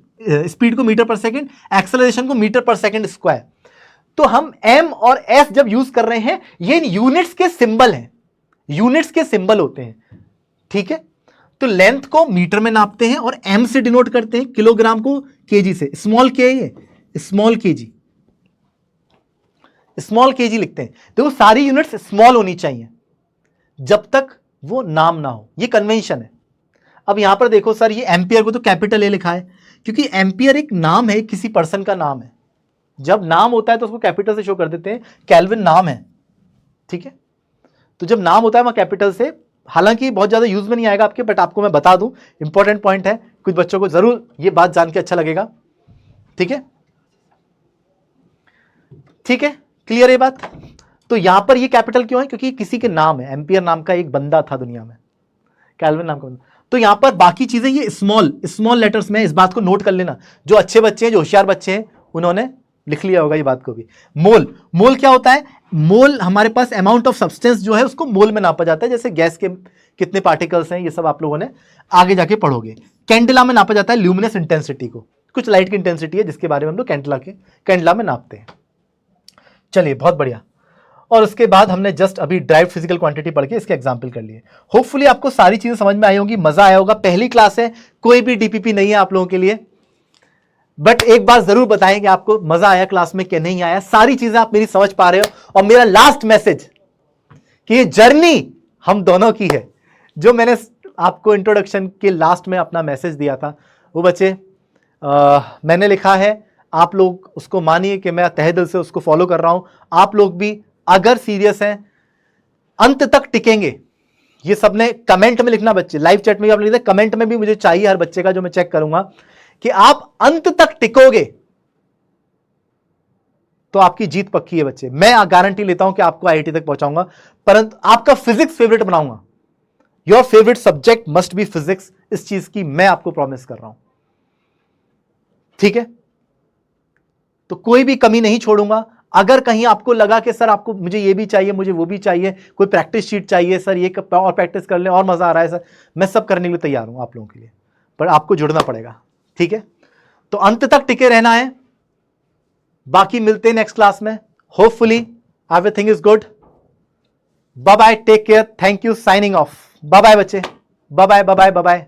स्पीड को मीटर पर सेकंड, एक्सेलरेशन को मीटर पर सेकंड स्क्वायर। तो हम एम और एस जब यूज कर रहे हैं, ये यूनिट्स के सिंबल हैं, यूनिट्स के सिंबल होते हैं। ठीक है, तो लेंथ को मीटर में नापते हैं और एम से डिनोट करते हैं, किलोग्राम को केजी से। स्मॉल के, ये स्मॉल केजी लिखते हैं। देखो सारी यूनिट्स स्मॉल होनी चाहिए जब तक वो नाम ना हो, ये कन्वेंशन है। अब यहां पर देखो सर, ये एम्पियर को तो कैपिटल ए लिखा है क्योंकि एम्पियर एक नाम है, किसी पर्सन का नाम है। जब नाम होता है तो उसको कैपिटल से शो कर देते हैं। केल्विन नाम है, ठीक है, तो जब नाम होता है वहां कैपिटल से। हालांकि बहुत ज्यादा यूज में नहीं आएगा आपके, बट आपको मैं बता दूं, इंपॉर्टेंट पॉइंट है, कुछ बच्चों को जरूर ये बात जान के अच्छा लगेगा। ठीक है, ठीक है, क्लियर है बात? तो यहां पर ये कैपिटल क्यों है? क्योंकि किसी के नाम है। एम्पियर नाम का एक बंदा था दुनिया में, केल्विन नाम का बंदा। तो यहां पर बाकी चीजें ये स्मॉल लेटर्स में, इस बात को नोट कर लेना। जो अच्छे बच्चे हैं, जो होशियार बच्चे हैं, उन्होंने लिख लिया होगा ये बात को भी। मोल क्या होता है? मोल हमारे पास अमाउंट ऑफ सब्सटेंस जो है उसको मोल में नापा जाता है। जैसे गैस के कितने पार्टिकल्स हैं, ये सब आप लोगों ने आगे जाके पढ़ोगे। कैंडेला में नापा जाता है ल्यूमिनस इंटेंसिटी को। कुछ लाइट की इंटेंसिटी है जिसके बारे में हम लोग कैंडेला में नापते हैं। चलिए, बहुत बढ़िया। और उसके बाद हमने जस्ट अभी ड्राइव्ड फिजिकल क्वांटिटी पढ़ के इसके एग्जांपल कर लिए। होपफुली आपको सारी चीजें समझ में आई होंगी, मजा आया होगा। पहली क्लास है, कोई भी डीपीपी नहीं है आप लोगों के लिए, बट एक बात जरूर बताएं कि आपको मजा आया क्लास में कि नहीं आया। सारी चीजें आप मेरी समझ पा रहे हो। और मेरा लास्ट मैसेज कि ये जर्नी हम दोनों की है। जो मैंने आपको इंट्रोडक्शन के लास्ट में अपना मैसेज दिया था, वो बच्चे मैंने लिखा है, आप लोग उसको मानिए कि मैं तहे दिल से उसको फॉलो कर रहा हूं। आप लोग भी अगर सीरियस हैं, अंत तक टिकेंगे। ये सबने कमेंट में लिखना बच्चे, लाइव चैट में भी आप लिखते, कमेंट में भी मुझे चाहिए हर बच्चे का, जो मैं चेक करूंगा कि आप अंत तक टिकोगे तो आपकी जीत पक्की है बच्चे। मैं गारंटी लेता हूं कि आपको आईआईटी तक पहुंचाऊंगा, परंतु आपका फिजिक्स फेवरेट बनाऊंगा। Your favourite subject must be physics, इस चीज की मैं आपको प्रॉमिस कर रहा हूं, ठीक है। तो कोई भी कमी नहीं छोड़ूंगा। अगर कहीं आपको लगा कि सर आपको, मुझे ये भी चाहिए, मुझे वो भी चाहिए, कोई प्रैक्टिस शीट चाहिए सर, ये और प्रैक्टिस कर लें और मजा आ रहा है सर, मैं सब करने के लिए तैयार हूं आप लोगों के लिए, पर आपको जुड़ना पड़ेगा, ठीक है। तो अंत तक टिके रहना है। बाकी मिलते हैं नेक्स्ट क्लास में, hopefully everything is good. Bye bye, take care, thank you, signing off. Bye bye बच्चे, bye bye, bye bye, bye bye.